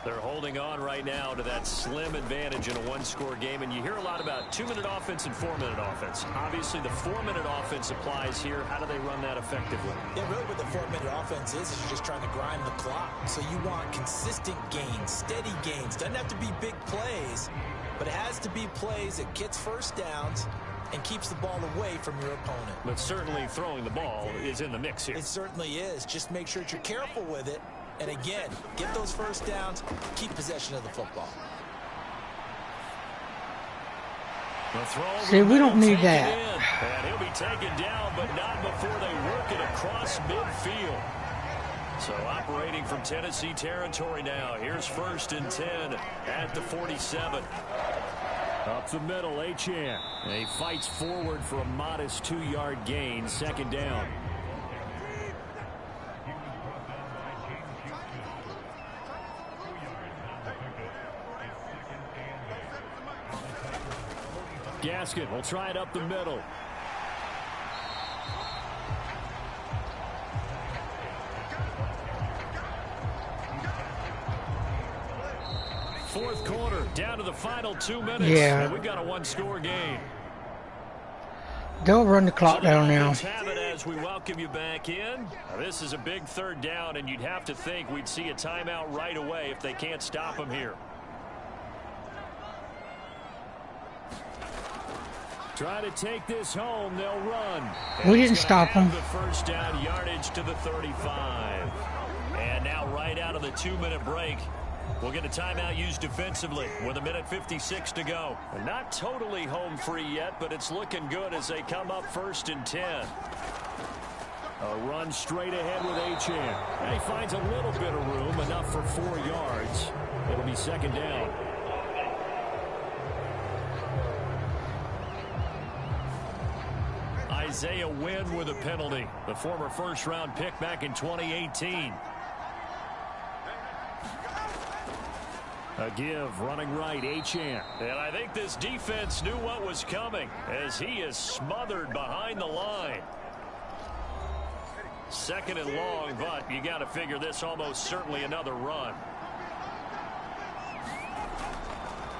They're holding on right now to that slim advantage in a 1-score game, and you hear a lot about 2-minute offense and 4-minute offense. Obviously, the 4-minute offense applies here. How do they run that effectively? Yeah, really what the 4-minute offense is you're just trying to grind the clock. So you want consistent gains, steady gains. Doesn't have to be big plays, but it has to be plays that gets 1st downs and keeps the ball away from your opponent. But certainly throwing the ball is in the mix here. It certainly is. Just make sure that you're careful with it. And again, get those 1st downs, keep possession of the football. See, we don't need that. And he'll be taken down, but not before they work it across midfield. So operating from Tennessee territory now. Here's 1st and 10 at the 47. Up the middle, Achane. And he fights forward for a modest 2-yard gain, 2nd down. Gaskin will try it up the middle. Fourth quarter, down to the final 2 minutes. Yeah. And we've got a 1-score game. They'll run the clock down now. Have it as we welcome you back in. Now, this is a big 3rd down, and you'd have to think we'd see a timeout right away if they can't stop them here. Try to take this home, they'll run. We didn't stop them. The 1st down yardage to the 35. And now right out of the 2-minute break, we'll get a timeout used defensively with 1:56 to go. And not totally home free yet, but it's looking good as they come up 1st and 10. A run straight ahead with Achane. And he finds a little bit of room, enough for 4 yards. It'll be 2nd down. Isaiah Wynn with a penalty. The former 1st-round pick back in 2018. A give, running right, Achane. And I think this defense knew what was coming as he is smothered behind the line. 2nd and long, but you got to figure this almost certainly another run.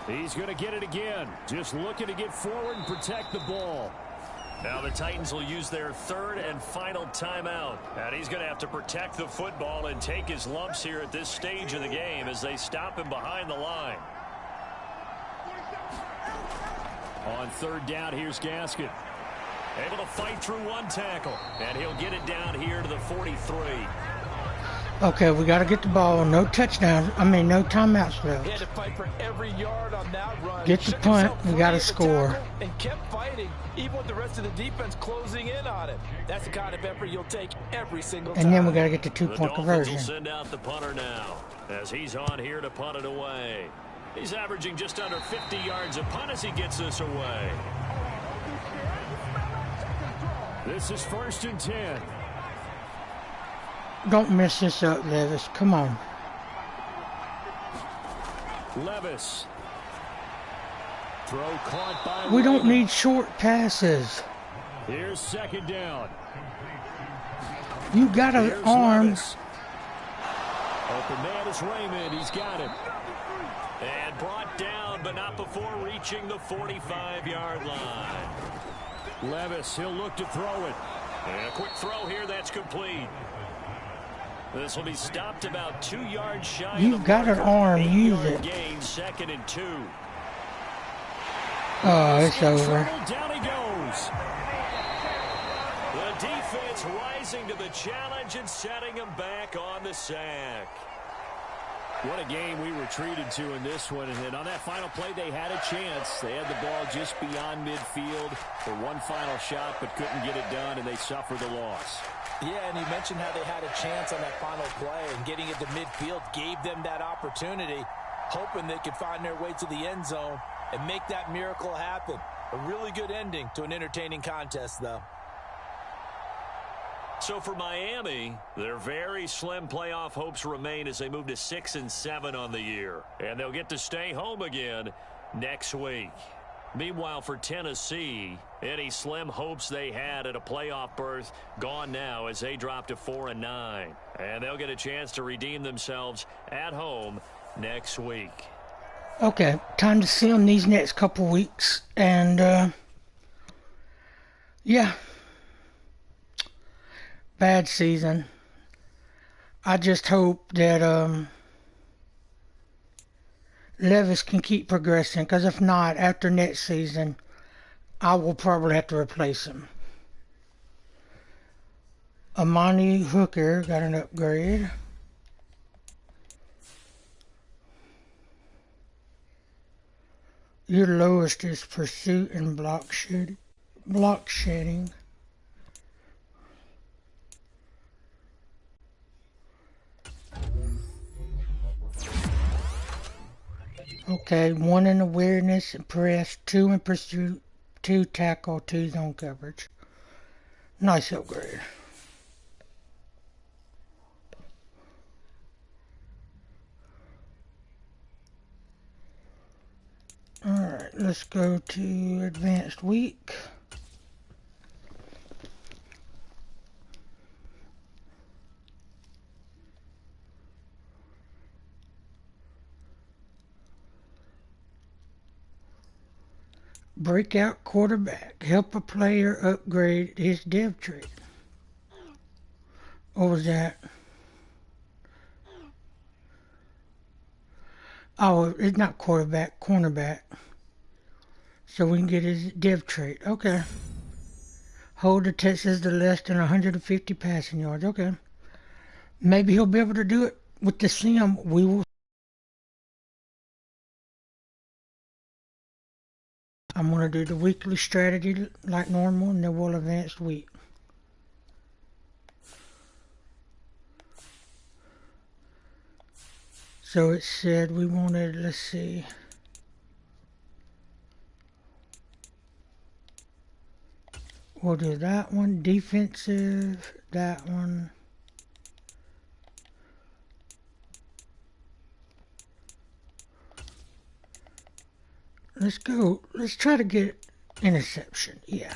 He's going to get it again. Just looking to get forward and protect the ball. Now the Titans will use their 3rd and final timeout. And he's going to have to protect the football and take his lumps here at this stage of the game as they stop him behind the line. On 3rd down, here's Gaskin. Able to fight through 1 tackle. And he'll get it down here to the 43. Okay, we got to get the ball. No touchdowns. I mean, no timeouts left. He had to fight for every yard on that run. Get the punt. We got to score. And kept fighting, even with the rest of the defense closing in on him. That's the kind of effort you'll take every single time. And then we got to get the two-point conversion. Will send out the punter now, as he's on here to punt it away. He's averaging just under 50 yards a punt as he gets this away. This is 1st and 10. Don't mess this up, Levis. Come on. Levis. Throw caught by We don't need short passes. Here's 2nd down. You got an arm. Levis. Open man is Raymond. He's got it. And brought down, but not before reaching the 45-yard line. Levis, he'll look to throw it. And a quick throw here, that's complete. This will be stopped about 2 yards shy. You've got an arm. Use it. Gain, 2nd and 2. Oh, it's over. Down he goes. The defense rising to the challenge and setting him back on the sack. What a game we were treated to in this one. And on that final play, they had a chance. They had the ball just beyond midfield for one final shot, but couldn't get it done, and they suffered the loss. Yeah, and you mentioned how they had a chance on that final play, and getting it to midfield gave them that opportunity, hoping they could find their way to the end zone and make that miracle happen. A really good ending to an entertaining contest, though. So for Miami, their very slim playoff hopes remain as they move to 6 and 7 on the year. And they'll get to stay home again next week. Meanwhile, for Tennessee, any slim hopes they had at a playoff berth gone now as they drop to 4 and 9. And they'll get a chance to redeem themselves at home next week. Okay, time to see them these next couple weeks. And, yeah. Bad season. I just hope that Levis can keep progressing, because if not, after next season, I will probably have to replace him. Amani Hooker got an upgrade. Your lowest is pursuit and block shedding. Okay, 1 in awareness and press, 2 in pursuit, 2 tackle, 2 zone coverage. Nice upgrade. Alright, let's go to advanced week. Breakout quarterback. Help a player upgrade his dev trait. What was that? Oh, it's not quarterback, cornerback. So we can get his dev trait. Okay. Hold the Texas to less than 150 passing yards. Okay. Maybe he'll be able to do it with the sim. We will. I'm going to do the weekly strategy like normal, and then we'll advance week. So it said we wanted, let's see. We'll do that one, defensive, that one. Let's go. Let's try to get interception. Yeah.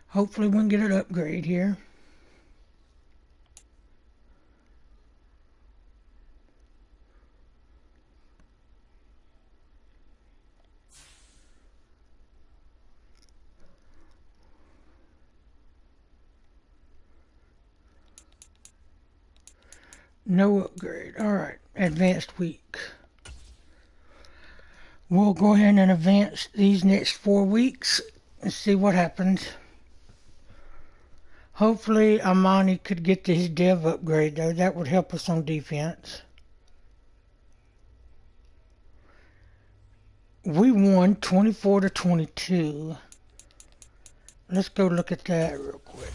Hopefully we can get an upgrade here. No upgrade. Alright, advanced week. We'll go ahead and advance these next 4 weeks. Let's see what happens. Hopefully Amani could get his dev upgrade though. That would help us on defense. We won 24-22. Let's go look at that real quick.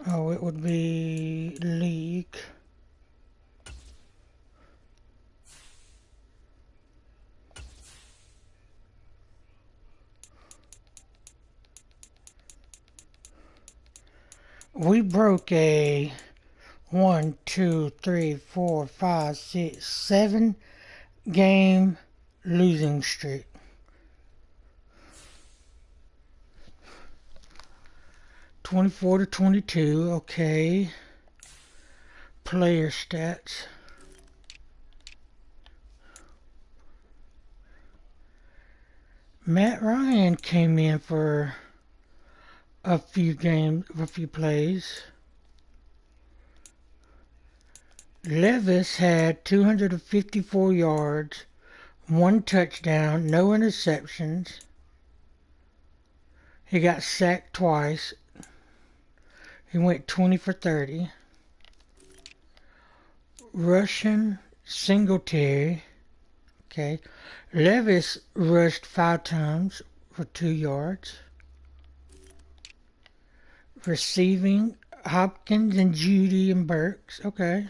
Oh, it would be league. We broke a 1, 2, 3, 4, 5, 6, 7 game losing streak. 24-22, okay. Player stats. Matt Ryan came in for a few plays. Levis had 254 yards, 1 touchdown, no interceptions. He got sacked twice. He went 20 for 30. Russian Singletary. Okay. Levis rushed 5 times for 2 yards. Receiving, Hopkins and Judy and Burks. Okay.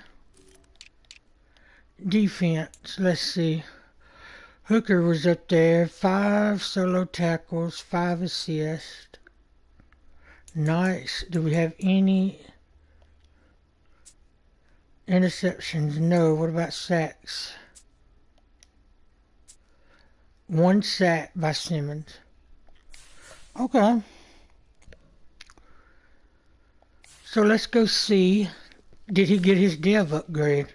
Defense, let's see. Hooker was up there. 5 solo tackles, 5 assists. Nice. Do we have any interceptions? No. What about sacks? 1 sack by Simmons. Okay. So let's go see, did he get his dev upgrade?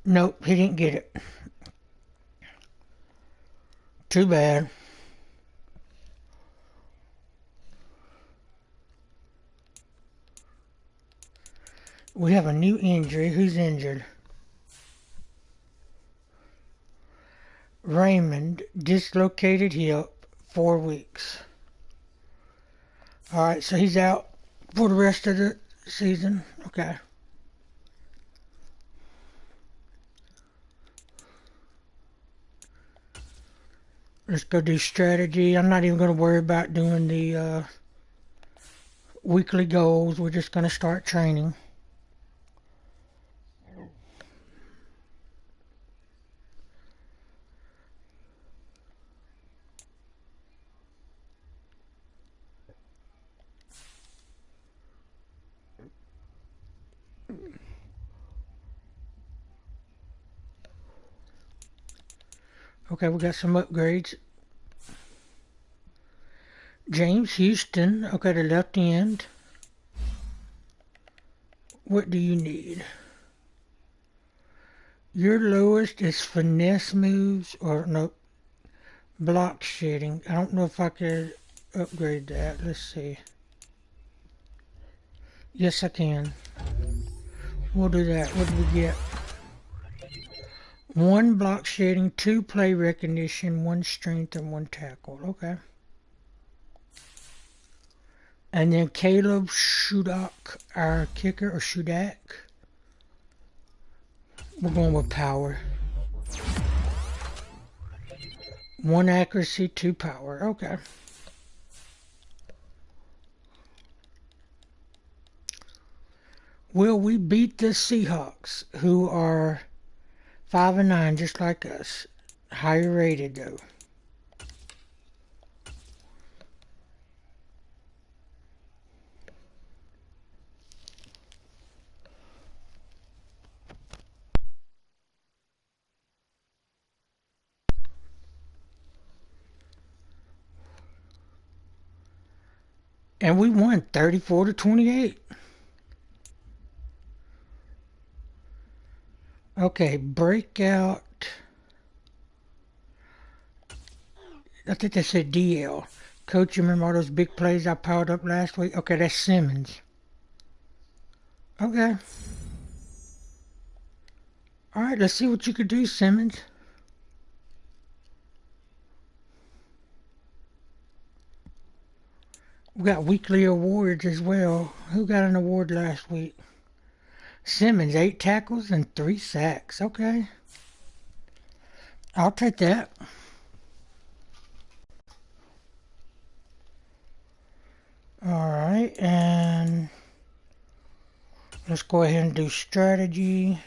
Nope, he didn't get it. Too bad. We have a new injury. Who's injured? Raymond, dislocated hip, 4 weeks. Alright, so he's out for the rest of the season. Okay. Let's go do strategy. I'm not even going to worry about doing the weekly goals. We're just going to start training. Okay, we got some upgrades. James Houston, okay, the left end. What do you need? Your lowest is finesse moves, or no, block shedding. I don't know if I could upgrade that. Let's see. Yes, I can. We'll do that. What do we get? 1 block shedding, 2 play recognition, 1 strength, and 1 tackle. Okay. And then Caleb Shudak, our kicker, or Shudak. We're going with power. 1 accuracy, 2 power. Okay. Will we beat the Seahawks, who are 5-9, just like us? Higher rated, though. And we won 34-28. Okay, breakout. I think they said DL. Coach, you remember all those big plays I powered up last week? Okay, that's Simmons. Okay. Alright, let's see what you could do, Simmons. We got weekly awards as well. Who got an award last week? Simmons, 8 tackles and 3 sacks. Okay. I'll take that. Alright, and let's go ahead and do strategy.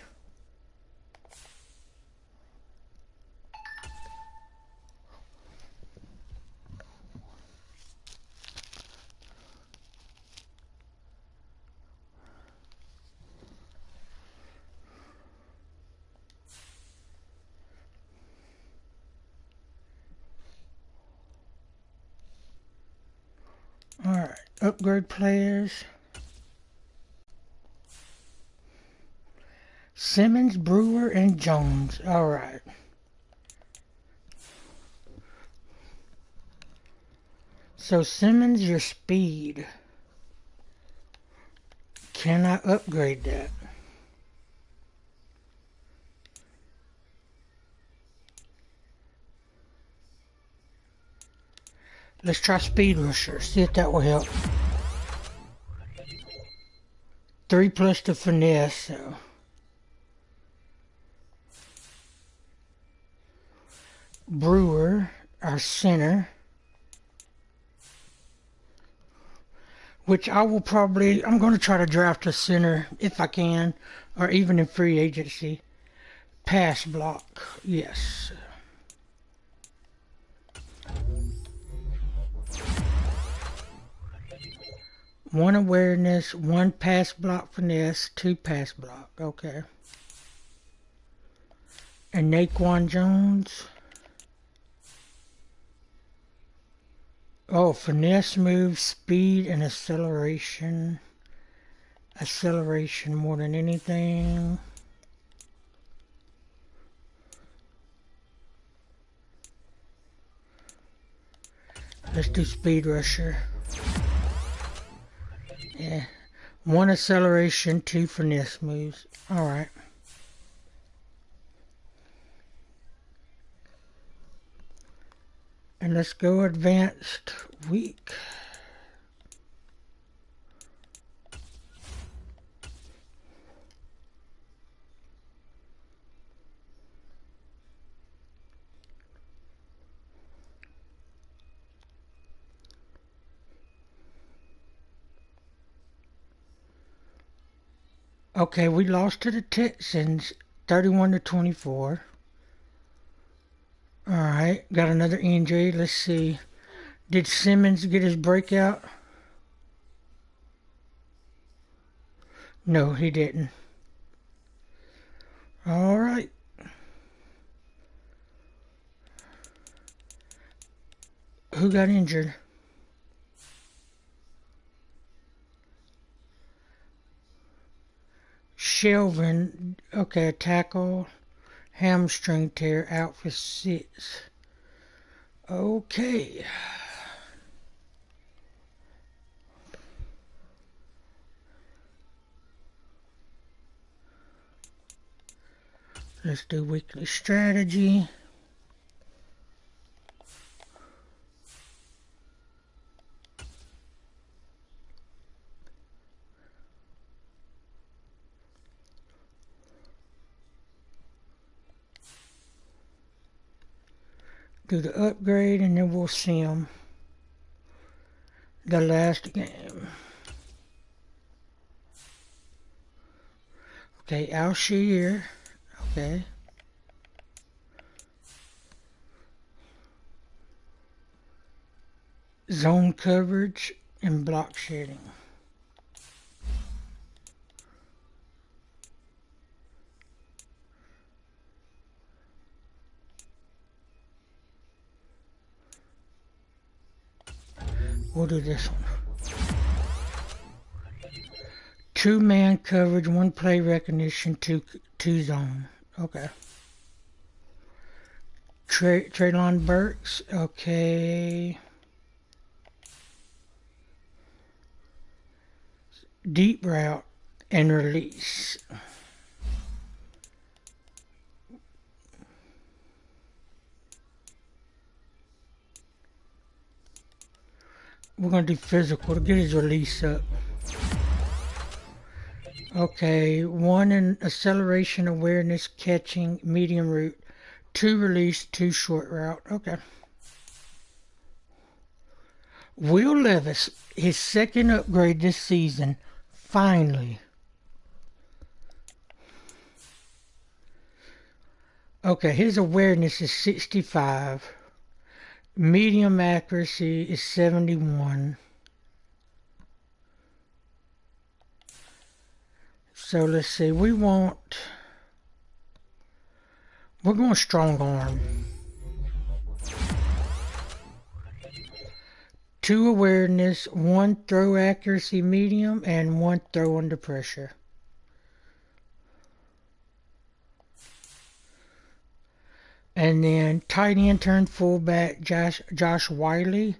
Alright, upgrade players. Simmons, Brewer, and Jones. Alright. So Simmons, your speed. Can I upgrade that? Let's try Speed Rusher, see if that will help. 3 plus the finesse, so. Brewer, our center. Which I will probably, I'm going to try to draft a center if I can, or even in free agency. Pass block, yes. One awareness, 1 pass block finesse, 2 pass block. Okay. And Naquan Jones. Oh, finesse moves, speed, and acceleration. Acceleration more than anything. Let's do Speed Rusher. Yeah. 1 acceleration, 2 finesse moves. Alright. And let's go advanced week. Okay, we lost to the Texans 31-24. Alright, got another injury. Let's see. Did Simmons get his breakout? No, he didn't. Alright. Who got injured? Shelvin, okay, tackle, hamstring tear, out for 6. Okay. Let's do weekly strategy. Do the upgrade and then we'll see them. The last game. Okay, Alshire. Okay. Zone coverage and block shedding. We'll do this one. 2-man coverage, 1 play recognition, 2 zone. Okay. Treylon Burks. Okay. Deep route and release. We're going to do physical to get his release up. Okay, 1 in acceleration, awareness, catching, medium route. 2 release, 2 short route. Okay. Will Levis, his second upgrade this season, finally. Okay, his awareness is 65. Medium accuracy is 71. So let's see, we're going strong arm. 2 awareness, 1 throw accuracy medium, and 1 throw under pressure. And then tight end turned fullback Josh Wiley.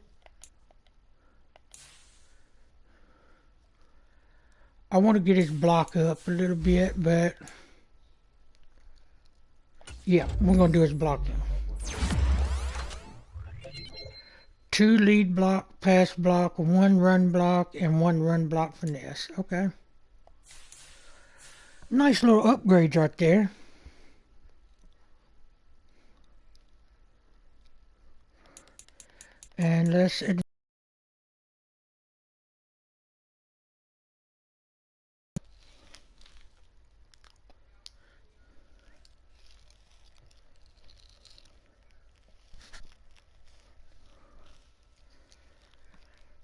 I want to get his block up a little bit, but yeah, we're going to do his blocking. 2 lead block, pass block, 1 run block, and 1 run block finesse. Okay. Nice little upgrades right there. And let's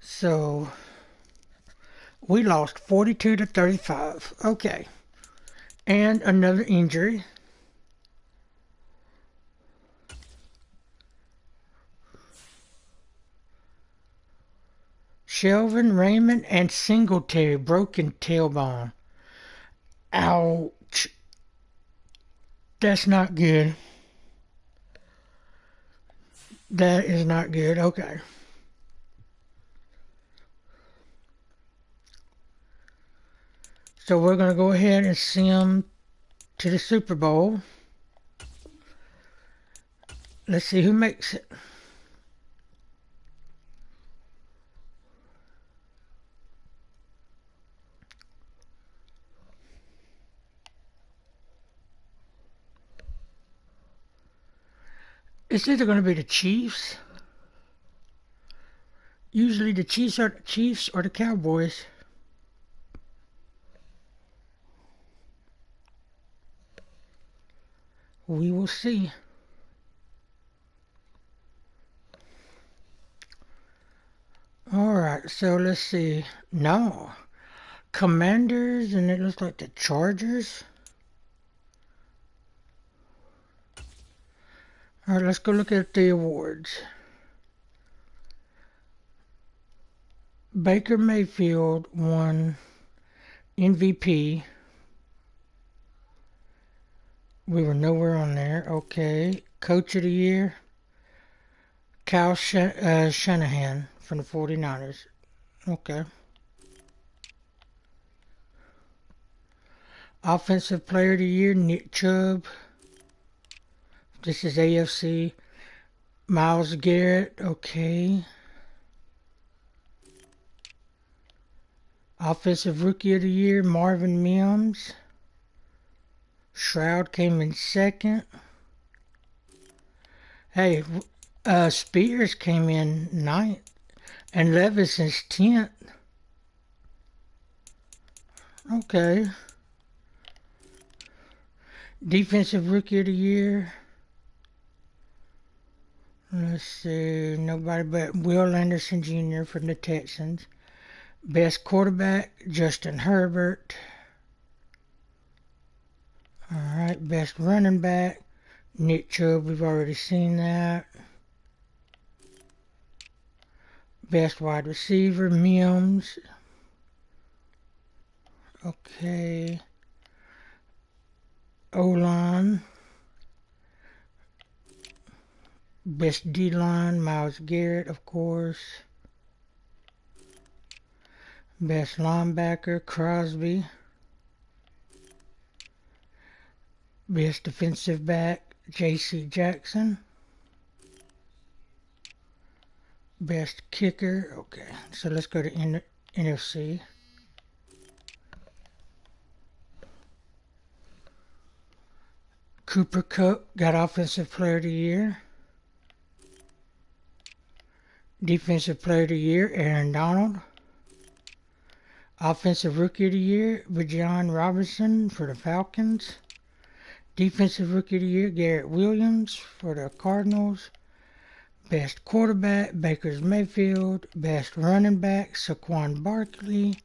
so we lost 42-35. Okay. And another injury. Shelvin, Raymond, and Singletary broken tailbone. Ouch. That's not good. That is not good. Okay. So we're going to go ahead and send them to the Super Bowl. Let's see who makes it. It's either going to be the Chiefs. Usually the Chiefs or the Cowboys. We will see. Alright, so let's see. No. Commanders, and it looks like the Chargers. Alright, let's go look at the awards. Baker Mayfield won MVP. We were nowhere on there. Okay. Coach of the Year, Kyle Shanahan from the 49ers. Okay. Offensive Player of the Year, Nick Chubb. This is AFC. Myles Garrett. Okay. Offensive Rookie of the Year, Marvin Mims. Shroud came in second. Hey, Spears came in ninth. And Levis is 10th. Okay. Defensive Rookie of the Year. Let's see. Nobody but Will Anderson Jr. from the Texans. Best quarterback, Justin Herbert. Alright, best running back, Nick Chubb, we've already seen that. Best wide receiver, Mims. Okay. O-line. Best D-line, Myles Garrett, of course. Best linebacker, Crosby. Best defensive back, J.C. Jackson. Best kicker, okay, so let's go to NFC. Cooper Kupp got Offensive Player of the Year. Defensive Player of the Year, Aaron Donald. Offensive Rookie of the Year, Bijan Robinson for the Falcons. Defensive Rookie of the Year, Garrett Williams for the Cardinals. Best quarterback, Baker Mayfield. Best running back, Saquon Barkley.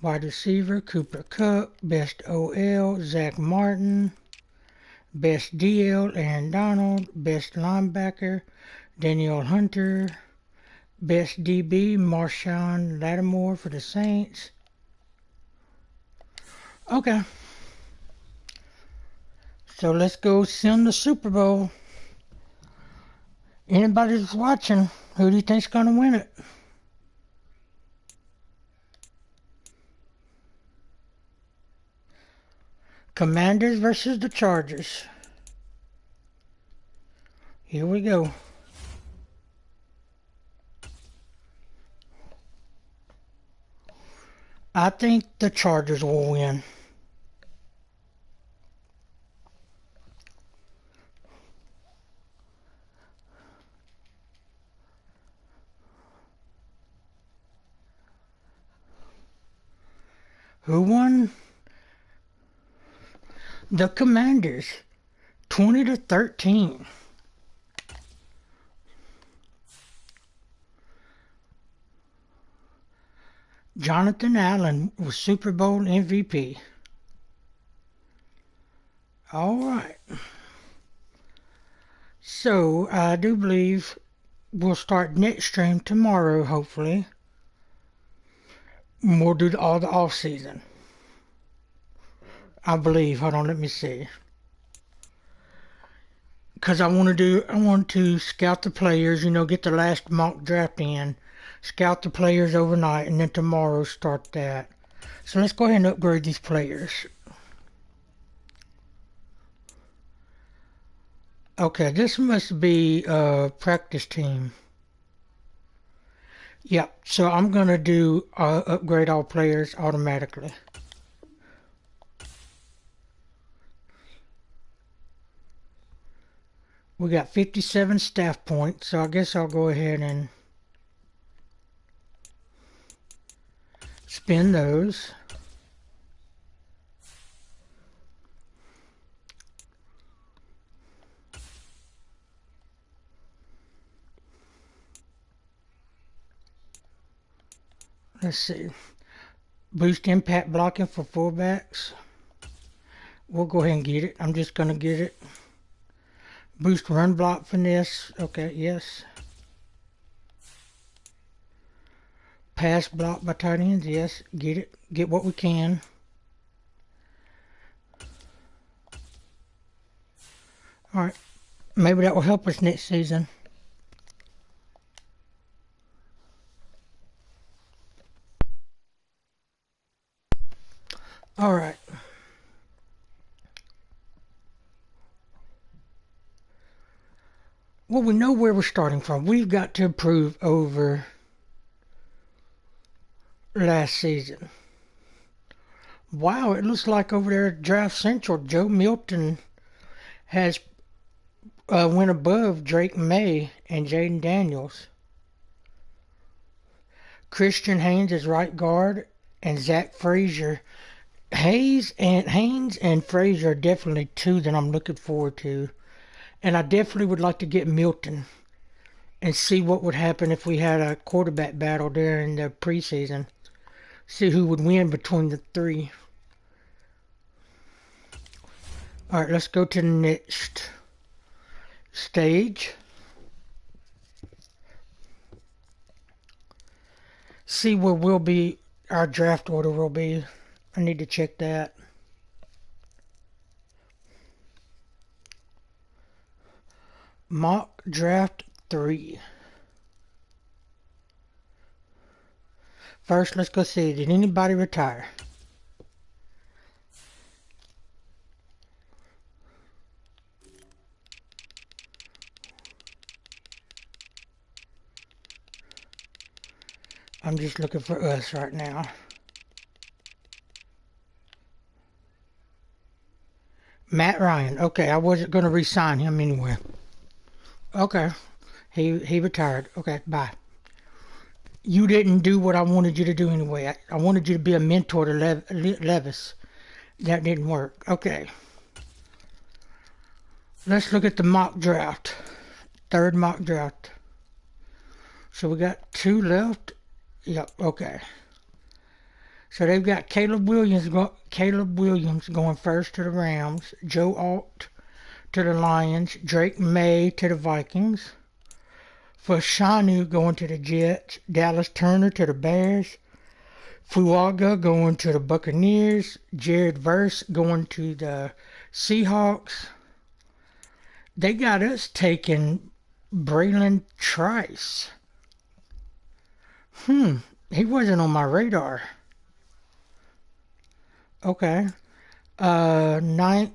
Wide receiver, Cooper Kupp. Best OL, Zach Martin. Best DL, Aaron Donald. Best linebacker, Danielle Hunter. Best DB, Marshawn Lattimore for the Saints. Okay. So let's go sim the Super Bowl. Anybody that's watching, who do you think's going to win it? Commanders versus the Chargers. Here we go. I think the Chargers will win. Who won? The Commanders, 20-13. Jonathan Allen was Super Bowl MVP. All right. So I do believe we'll start next stream tomorrow, hopefully. We'll do all the off season. I believe. Hold on, let me see. Because I want to scout the players, get the last mock draft in, scout the players overnight, and then tomorrow start that. So let's go ahead and upgrade these players. Okay, this must be a practice team. Yep, so I'm going to do upgrade all players automatically. We got 57 staff points, so I guess I'll go ahead and spin those. Let's see. Boost impact blocking for fullbacks. We'll go ahead and get it. I'm just going to get it. Boost run block finesse. Okay, yes. Pass block by tight ends. Yes, get it. Get what we can. Alright. Maybe that will help us next season. Alright. Well, we know where we're starting from. We've got to improve over last season. Wow, it looks like over there at Draft Central, Joe Milton has went above Drake May and Jaden Daniels. Christian Haynes is right guard, and Zach Frazier. Haynes and Frazier are definitely two that I'm looking forward to. And I definitely would like to get Milton and see what would happen if we had a quarterback battle there in the preseason. See who would win between the three. Alright, let's go to the next stage. See where our draft order will be. I need to check that. Mock Draft 3. First, let's go see. Did anybody retire? I'm just looking for us right now. Matt Ryan. Okay, I wasn't going to re-sign him anyway. Okay. He retired. Okay, bye. You didn't do what I wanted you to do anyway. I wanted you to be a mentor to Levis. That didn't work. Okay. Let's look at the mock draft. Third mock draft. So we got 2 left. Yep, okay. So they've got Caleb Williams going first to the Rams, Joe Alt to the Lions, Drake May to the Vikings, Fashanu going to the Jets, Dallas Turner to the Bears, Fuaga going to the Buccaneers, Jared Verse going to the Seahawks. They got us taking Braylon Trice. He wasn't on my radar. Okay. 9th,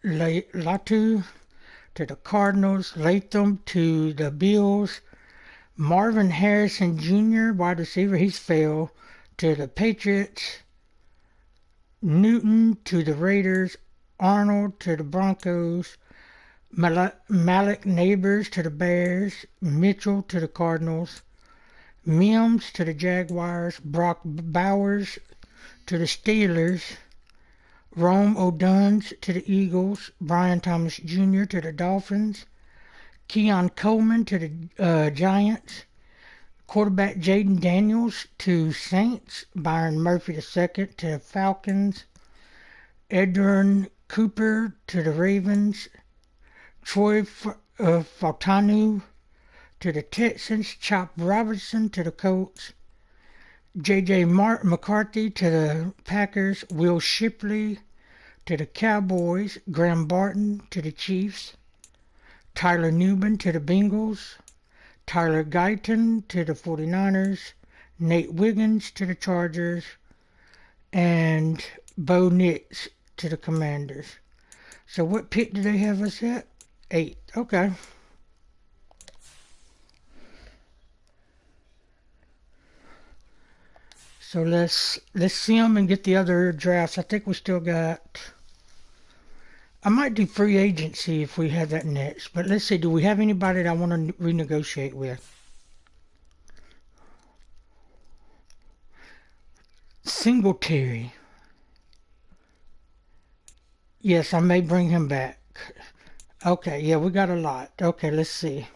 Latu to the Cardinals, Latham to the Bills, Marvin Harrison Jr., wide receiver, he's fell to the Patriots, Newton to the Raiders, Arnold to the Broncos, Malik Neighbors to the Bears, Mitchell to the Cardinals, Mims to the Jaguars, Brock Bowers to the Steelers, Rome Oduns to the Eagles, Brian Thomas Jr. to the Dolphins, Keon Coleman to the Giants, quarterback Jaden Daniels to Saints, Byron Murphy II to the Falcons, Edwin Cooper to the Ravens, Troy Fautanu to the Texans, Chop Robinson to the Colts, J.J. McCarthy to the Packers, Will Shipley to the Cowboys, Graham Barton to the Chiefs, Tyler Newman to the Bengals, Tyler Guyton to the 49ers, Nate Wiggins to the Chargers, and Bo Nix to the Commanders. So what pick do they have us at? 8. Okay. So let's see them and get the other drafts. I think we still got... I might do free agency if we have that next. But let's see, do we have anybody that I want to renegotiate with? Singletary. Yes, I may bring him back. Okay, yeah, we got a lot. Okay, let's see.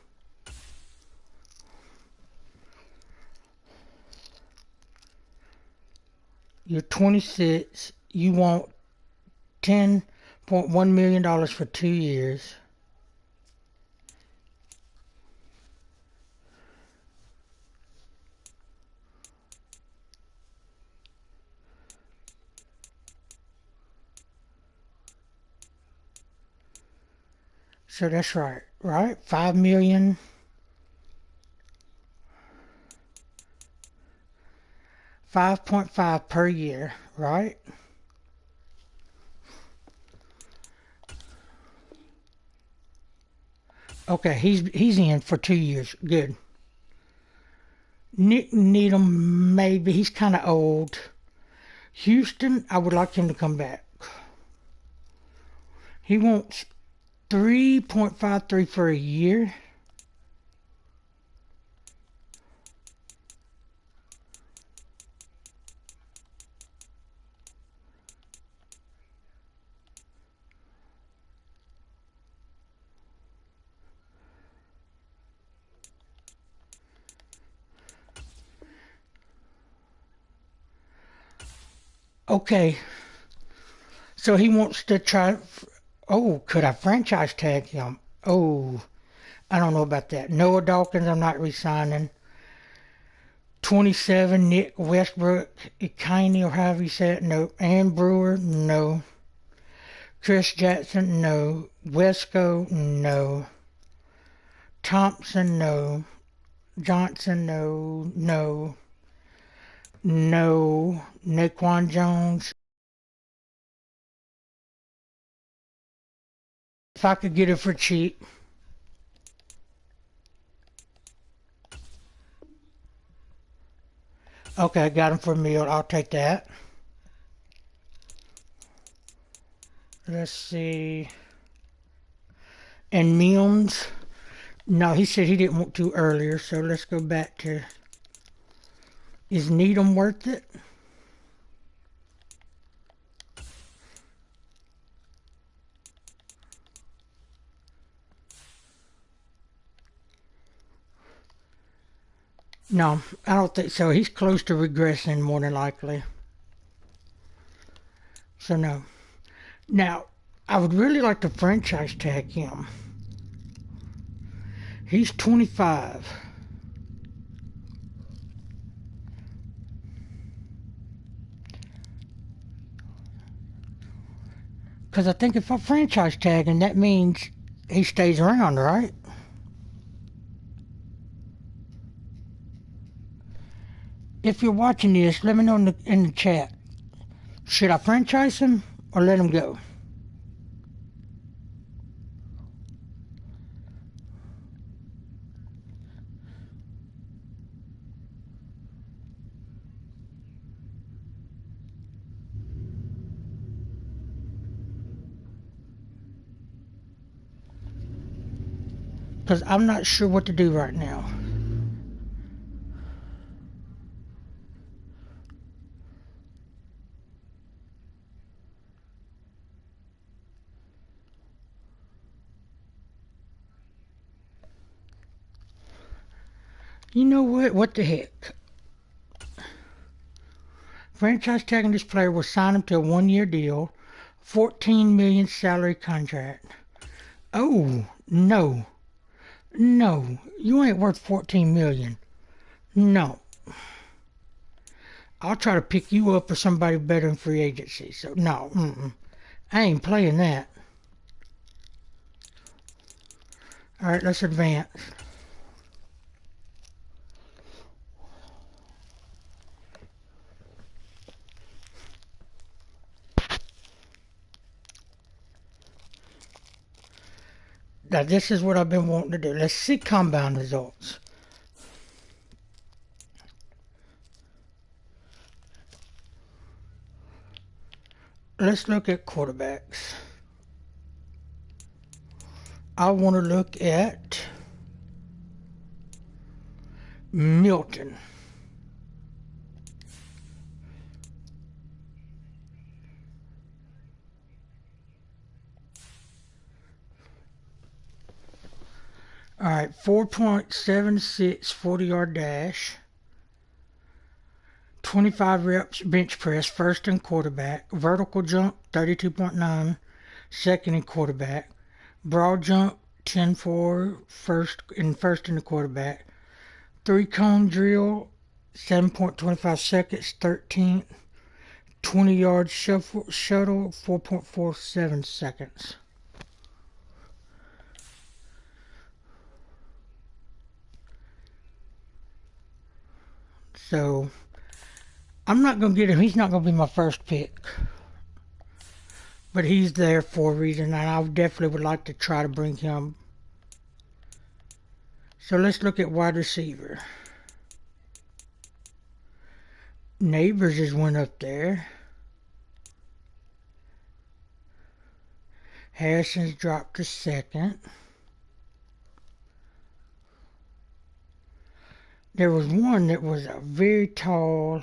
You're 26. You want $10.1 million for 2 years. So that's right? 5 million. 5.5 per year, right? Okay, he's in for 2 years. Good. Nick Needham, maybe. He's kind of old. Houston, I would like him to come back. He wants 3.53 for a year. Okay, so he wants to try... Oh, could I franchise tag him? Oh, I don't know about that. Noah Dawkins, I'm not re-signing. 27, Nick Westbrook, Ikini, or however you say it, no. Ann Brewer, no. Chris Jackson, no. Wesco, no. Thompson, no. Johnson, no. No. No. Naquan Jones. If I could get it for cheap. Okay, I got him for a meal. I'll take that. Let's see. And Mims. No, he said he didn't want to earlier, so let's go back to... Is Needham worth it? No, I don't think so. He's close to regressing more than likely. So no. Now, I would really like to franchise tag him. He's 25. Because I think if I franchise tag him, that means he stays around, right? If you're watching this, let me know in the chat. Should I franchise him or let him go? Because I'm not sure what to do right now. You know what? What the heck? Franchise tagging this player will sign him to a one-year deal, $14 million salary contract. Oh, no. No, you ain't worth $14 million. No. I'll try to pick you up for somebody better in free agency. So, no. I ain't playing that. Alright, let's advance. Now, this is what I've been wanting to do. Let's see combine results. Let's look at quarterbacks. I want to look at Milton. All right, 4.76 40-yard dash, 25 reps bench press, first in quarterback, vertical jump 32.9, second in quarterback, broad jump 10.4, first in the quarterback, 3-cone drill 7.25 seconds, 13th, 20-yard shuttle 4.47 seconds. So, I'm not going to get him. He's not going to be my first pick. But he's there for a reason, and I definitely would like to try to bring him. So, let's look at wide receiver. Neighbors just went up there. Harrison's dropped to second. There was one that was a very tall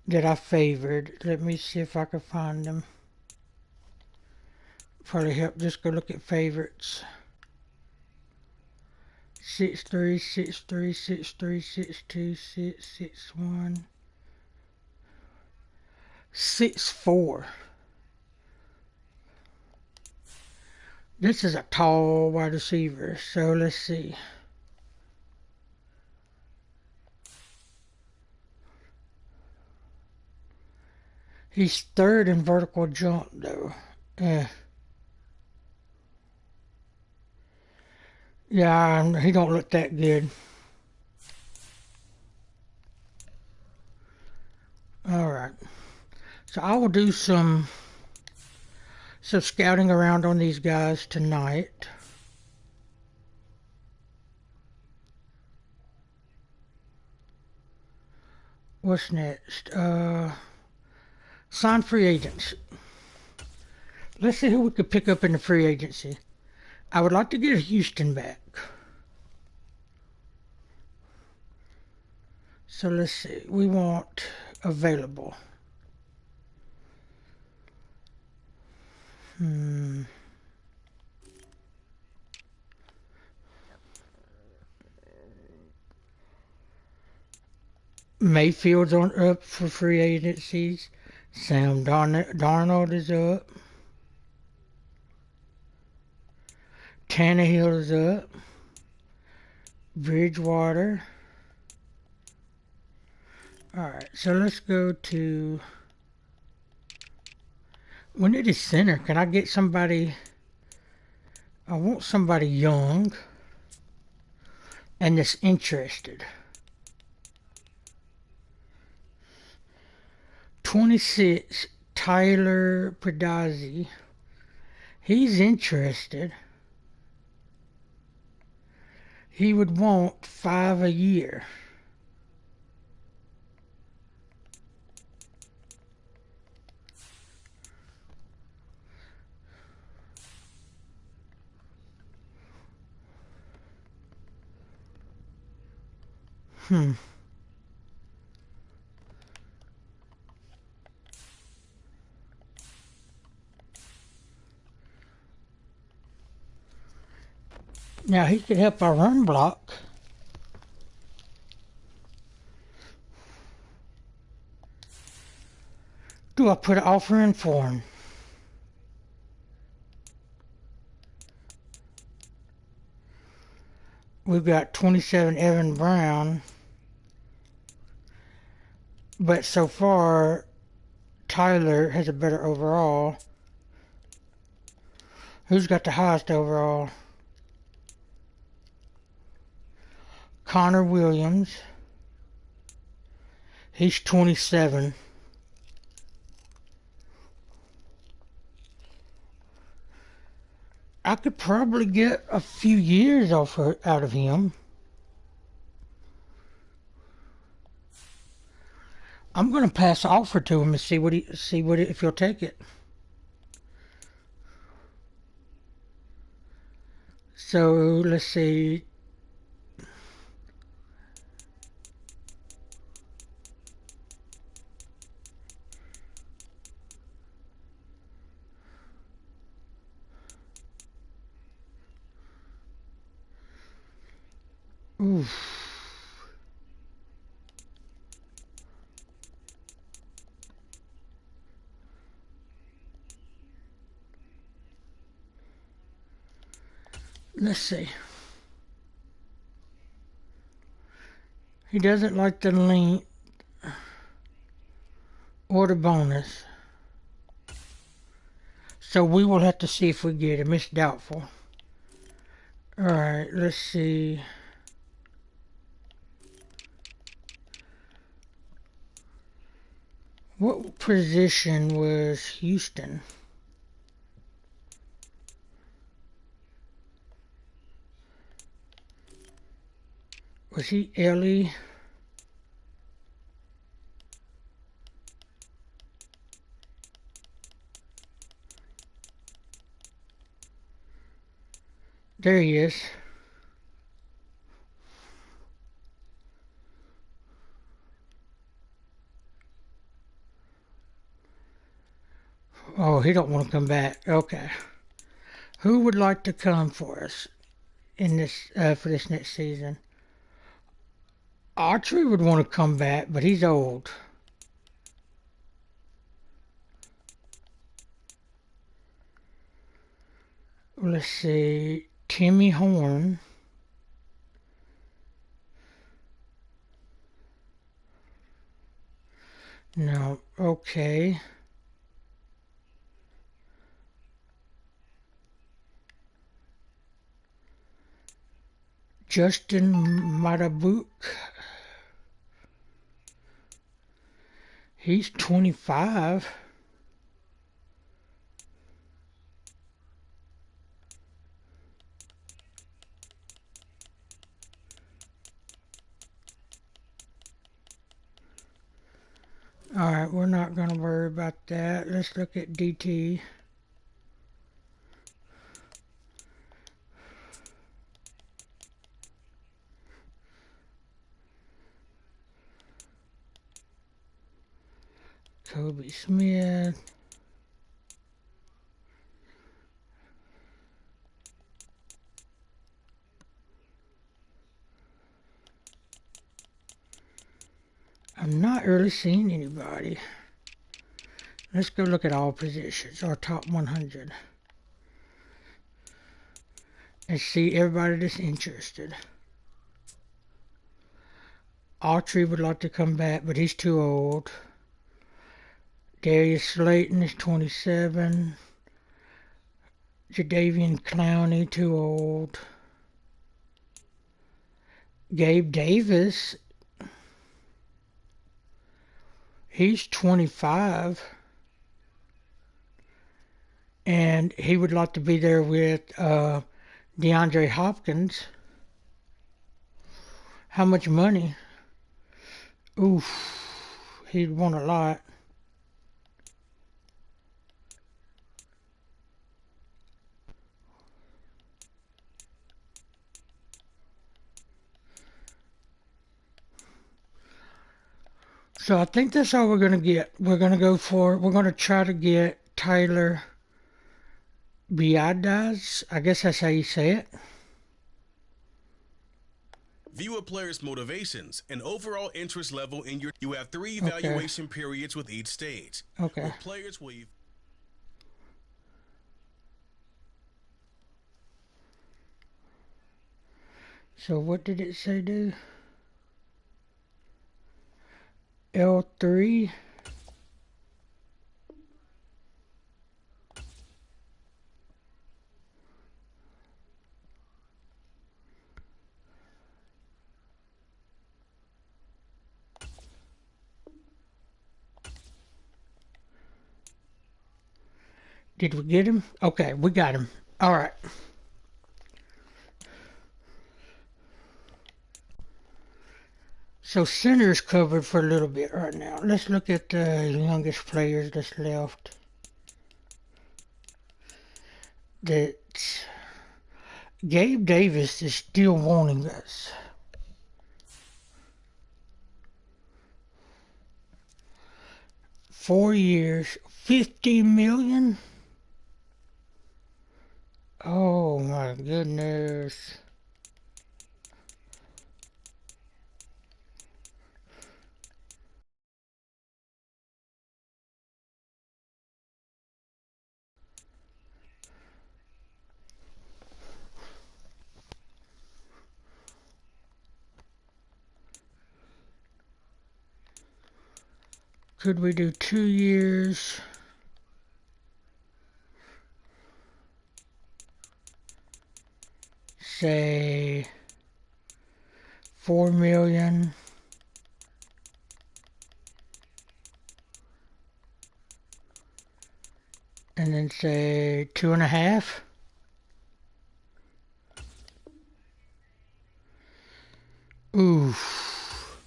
that I favored. Let me see if I can find them. Probably help just go look at favorites. 6'3", 6'3", 6'3", 6'2", 6', 6'1", 6'4". This is a tall wide receiver, so let's see. He's third in vertical jump, though. Yeah, he don't look that good. Alright. So I will do some scouting around on these guys tonight. What's next? Sign free agents. Let's see who we could pick up in the free agency. I would like to get Houston back. So let's see. We want available. Mayfield's up for free agencies. Sam Darnold is up. Tannehill is up. Bridgewater. Alright, so let's go to... We need a center. Can I get somebody... I want somebody young and that's interested. 26, Tyler Predazzi. He's interested. He would want $5 a year. Now he could help our run block. Do I put an offer in for him? We've got 27 Evan Brown. But so far, Tyler has a better overall. Who's got the highest overall? Connor Williams. He's 27. I could probably get a few years out of him. I'm going to pass the offer to him and see if he'll take it. So let's see. Oof. Let's see. He doesn't like the length or the bonus. So we will have to see if we get him. It's doubtful. Alright, let's see. What position was Houston? Was he Ellie? There he is. Oh, he don't want to come back. Okay. Who would like to come for us in this for this next season? Autry would want to come back, but he's old. Let's see. Timmy Horn. No. Okay. Justin Marabuk. He's 25. Alright, we're not going to worry about that. Let's look at DT. Kobe Smith. I'm not really seeing anybody. Let's go look at all positions, our top 100. And see everybody that's interested. Autry would like to come back, but he's too old. Darius Slayton is 27. Jadeveon Clowney, too old. Gabe Davis, he's 25. And he would like to be there with DeAndre Hopkins. How much money? Oof, he'd want a lot. So I think that's all we're going to get. We're going to try to get Tyler Biadasz. I guess that's how you say it. View a player's motivations and overall interest level in your... You have 3 evaluation periods with each stage. Okay. Where players will... So what did it say do? L3. Did we get him? Okay, we got him. All right. So center's covered for a little bit right now. Let's look at the youngest players that's left. That's Gabe Davis is still wanting us. $4 years, $50 million. Oh my goodness. Could we do 2 years? Say $4 million. And then say 2.5. Oof.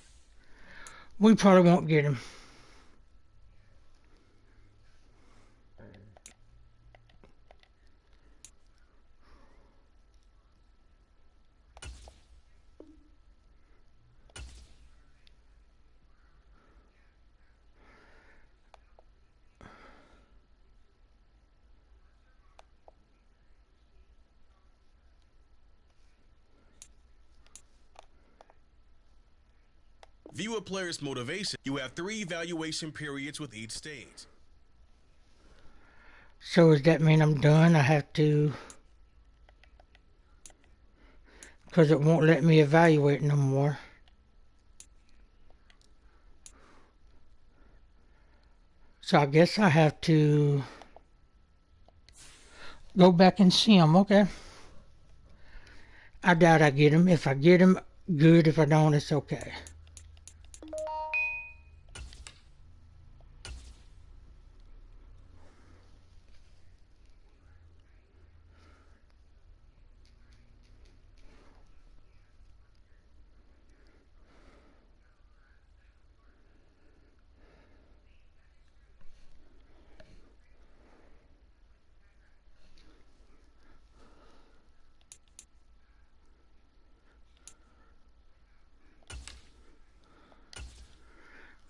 We probably won't get him. View a player's motivation. You have 3 evaluation periods with each stage. So does that mean I'm done? I have to... Because it won't let me evaluate no more. So I guess I have to go back and see them. Okay. I doubt I get him. If I get him, good. If I don't, it's okay.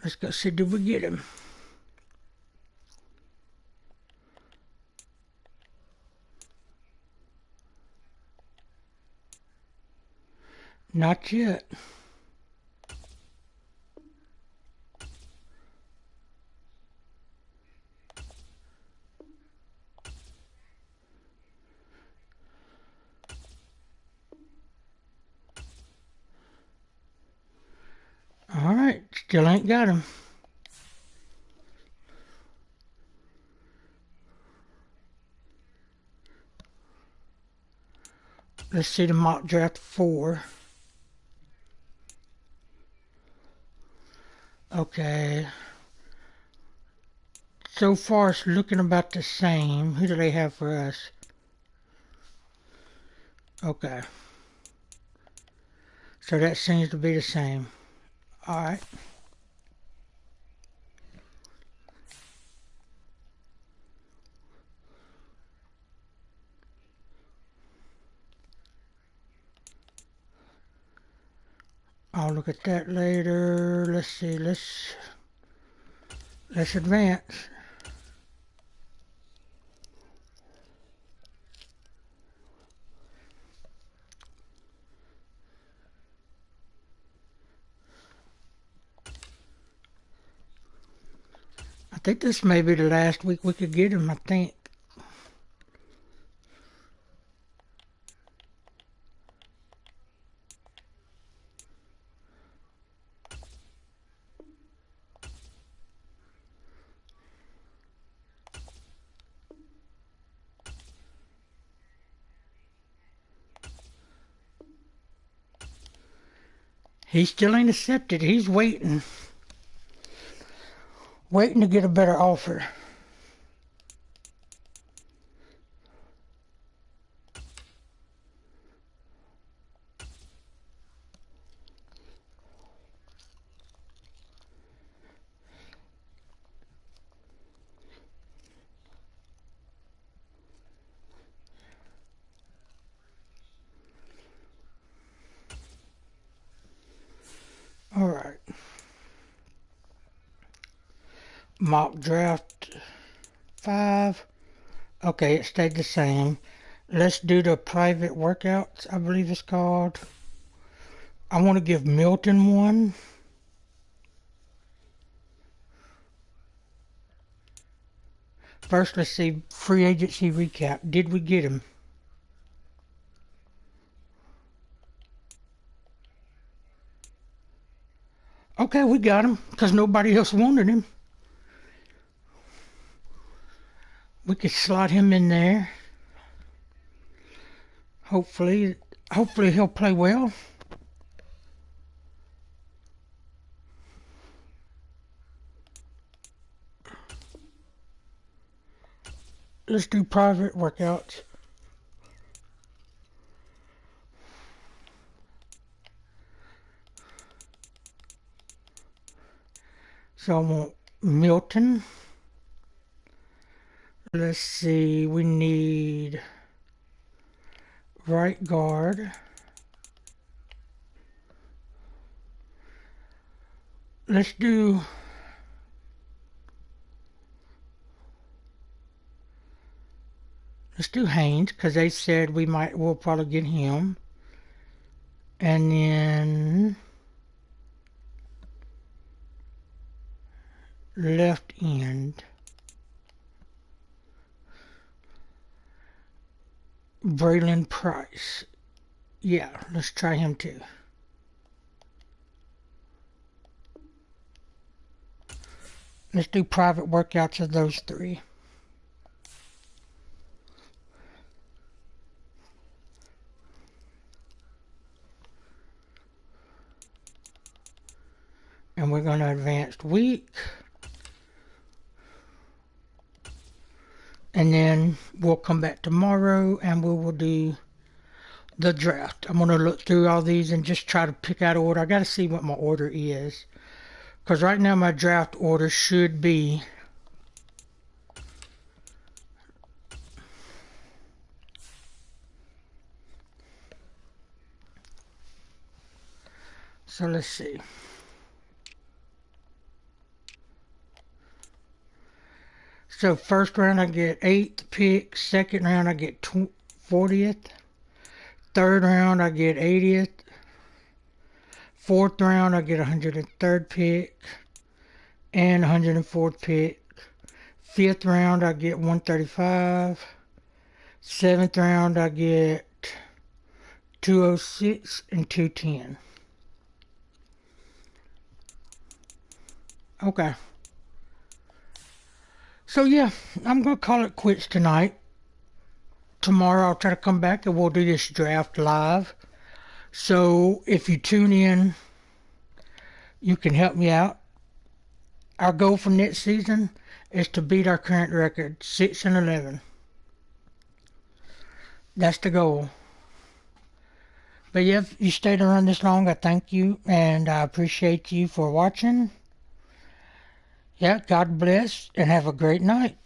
Let's go see, did we get him? Not yet. All right, still ain't got him. Let's see the mock draft 4. Okay. So far, it's looking about the same. Who do they have for us? Okay. So that seems to be the same. Alright. I'll look at that later. Let's see. Let's advance. I think this may be the last week we could get him, I think. He still ain't accepted. He's waiting. Waiting to get a better offer. All right. Mock draft 5. Okay, it stayed the same. Let's do the private workouts, I believe it's called. I want to give Milton one. First, let's see free agency recap. Did we get him? Okay, we got him because nobody else wanted him. We could slot him in there. Hopefully he'll play well. Let's do private workouts. So I want Milton. Let's see, we need right guard. Let's do Haynes because they said we'll probably get him. And then left end. Braylon Price. Yeah, let's try him too. Let's do private workouts of those 3. And we're going to advanced week. And then we'll come back tomorrow and we will do the draft. I'm going to look through all these and just try to pick out an order. I got to see what my order is. Because right now my draft order should be... So let's see. So first round I get 8th pick. Second round I get 40th. Third round I get 80th. Fourth round I get 103rd pick and 104th pick. Fifth round I get 135. Seventh round I get 206 and 210. Okay. So yeah, I'm going to call it quits tonight. Tomorrow I'll try to come back and we'll do this draft live. So if you tune in, you can help me out. Our goal for next season is to beat our current record, 6-11. That's the goal. But yeah, if you stayed around this long, I thank you and I appreciate you for watching. Yeah, God bless and have a great night.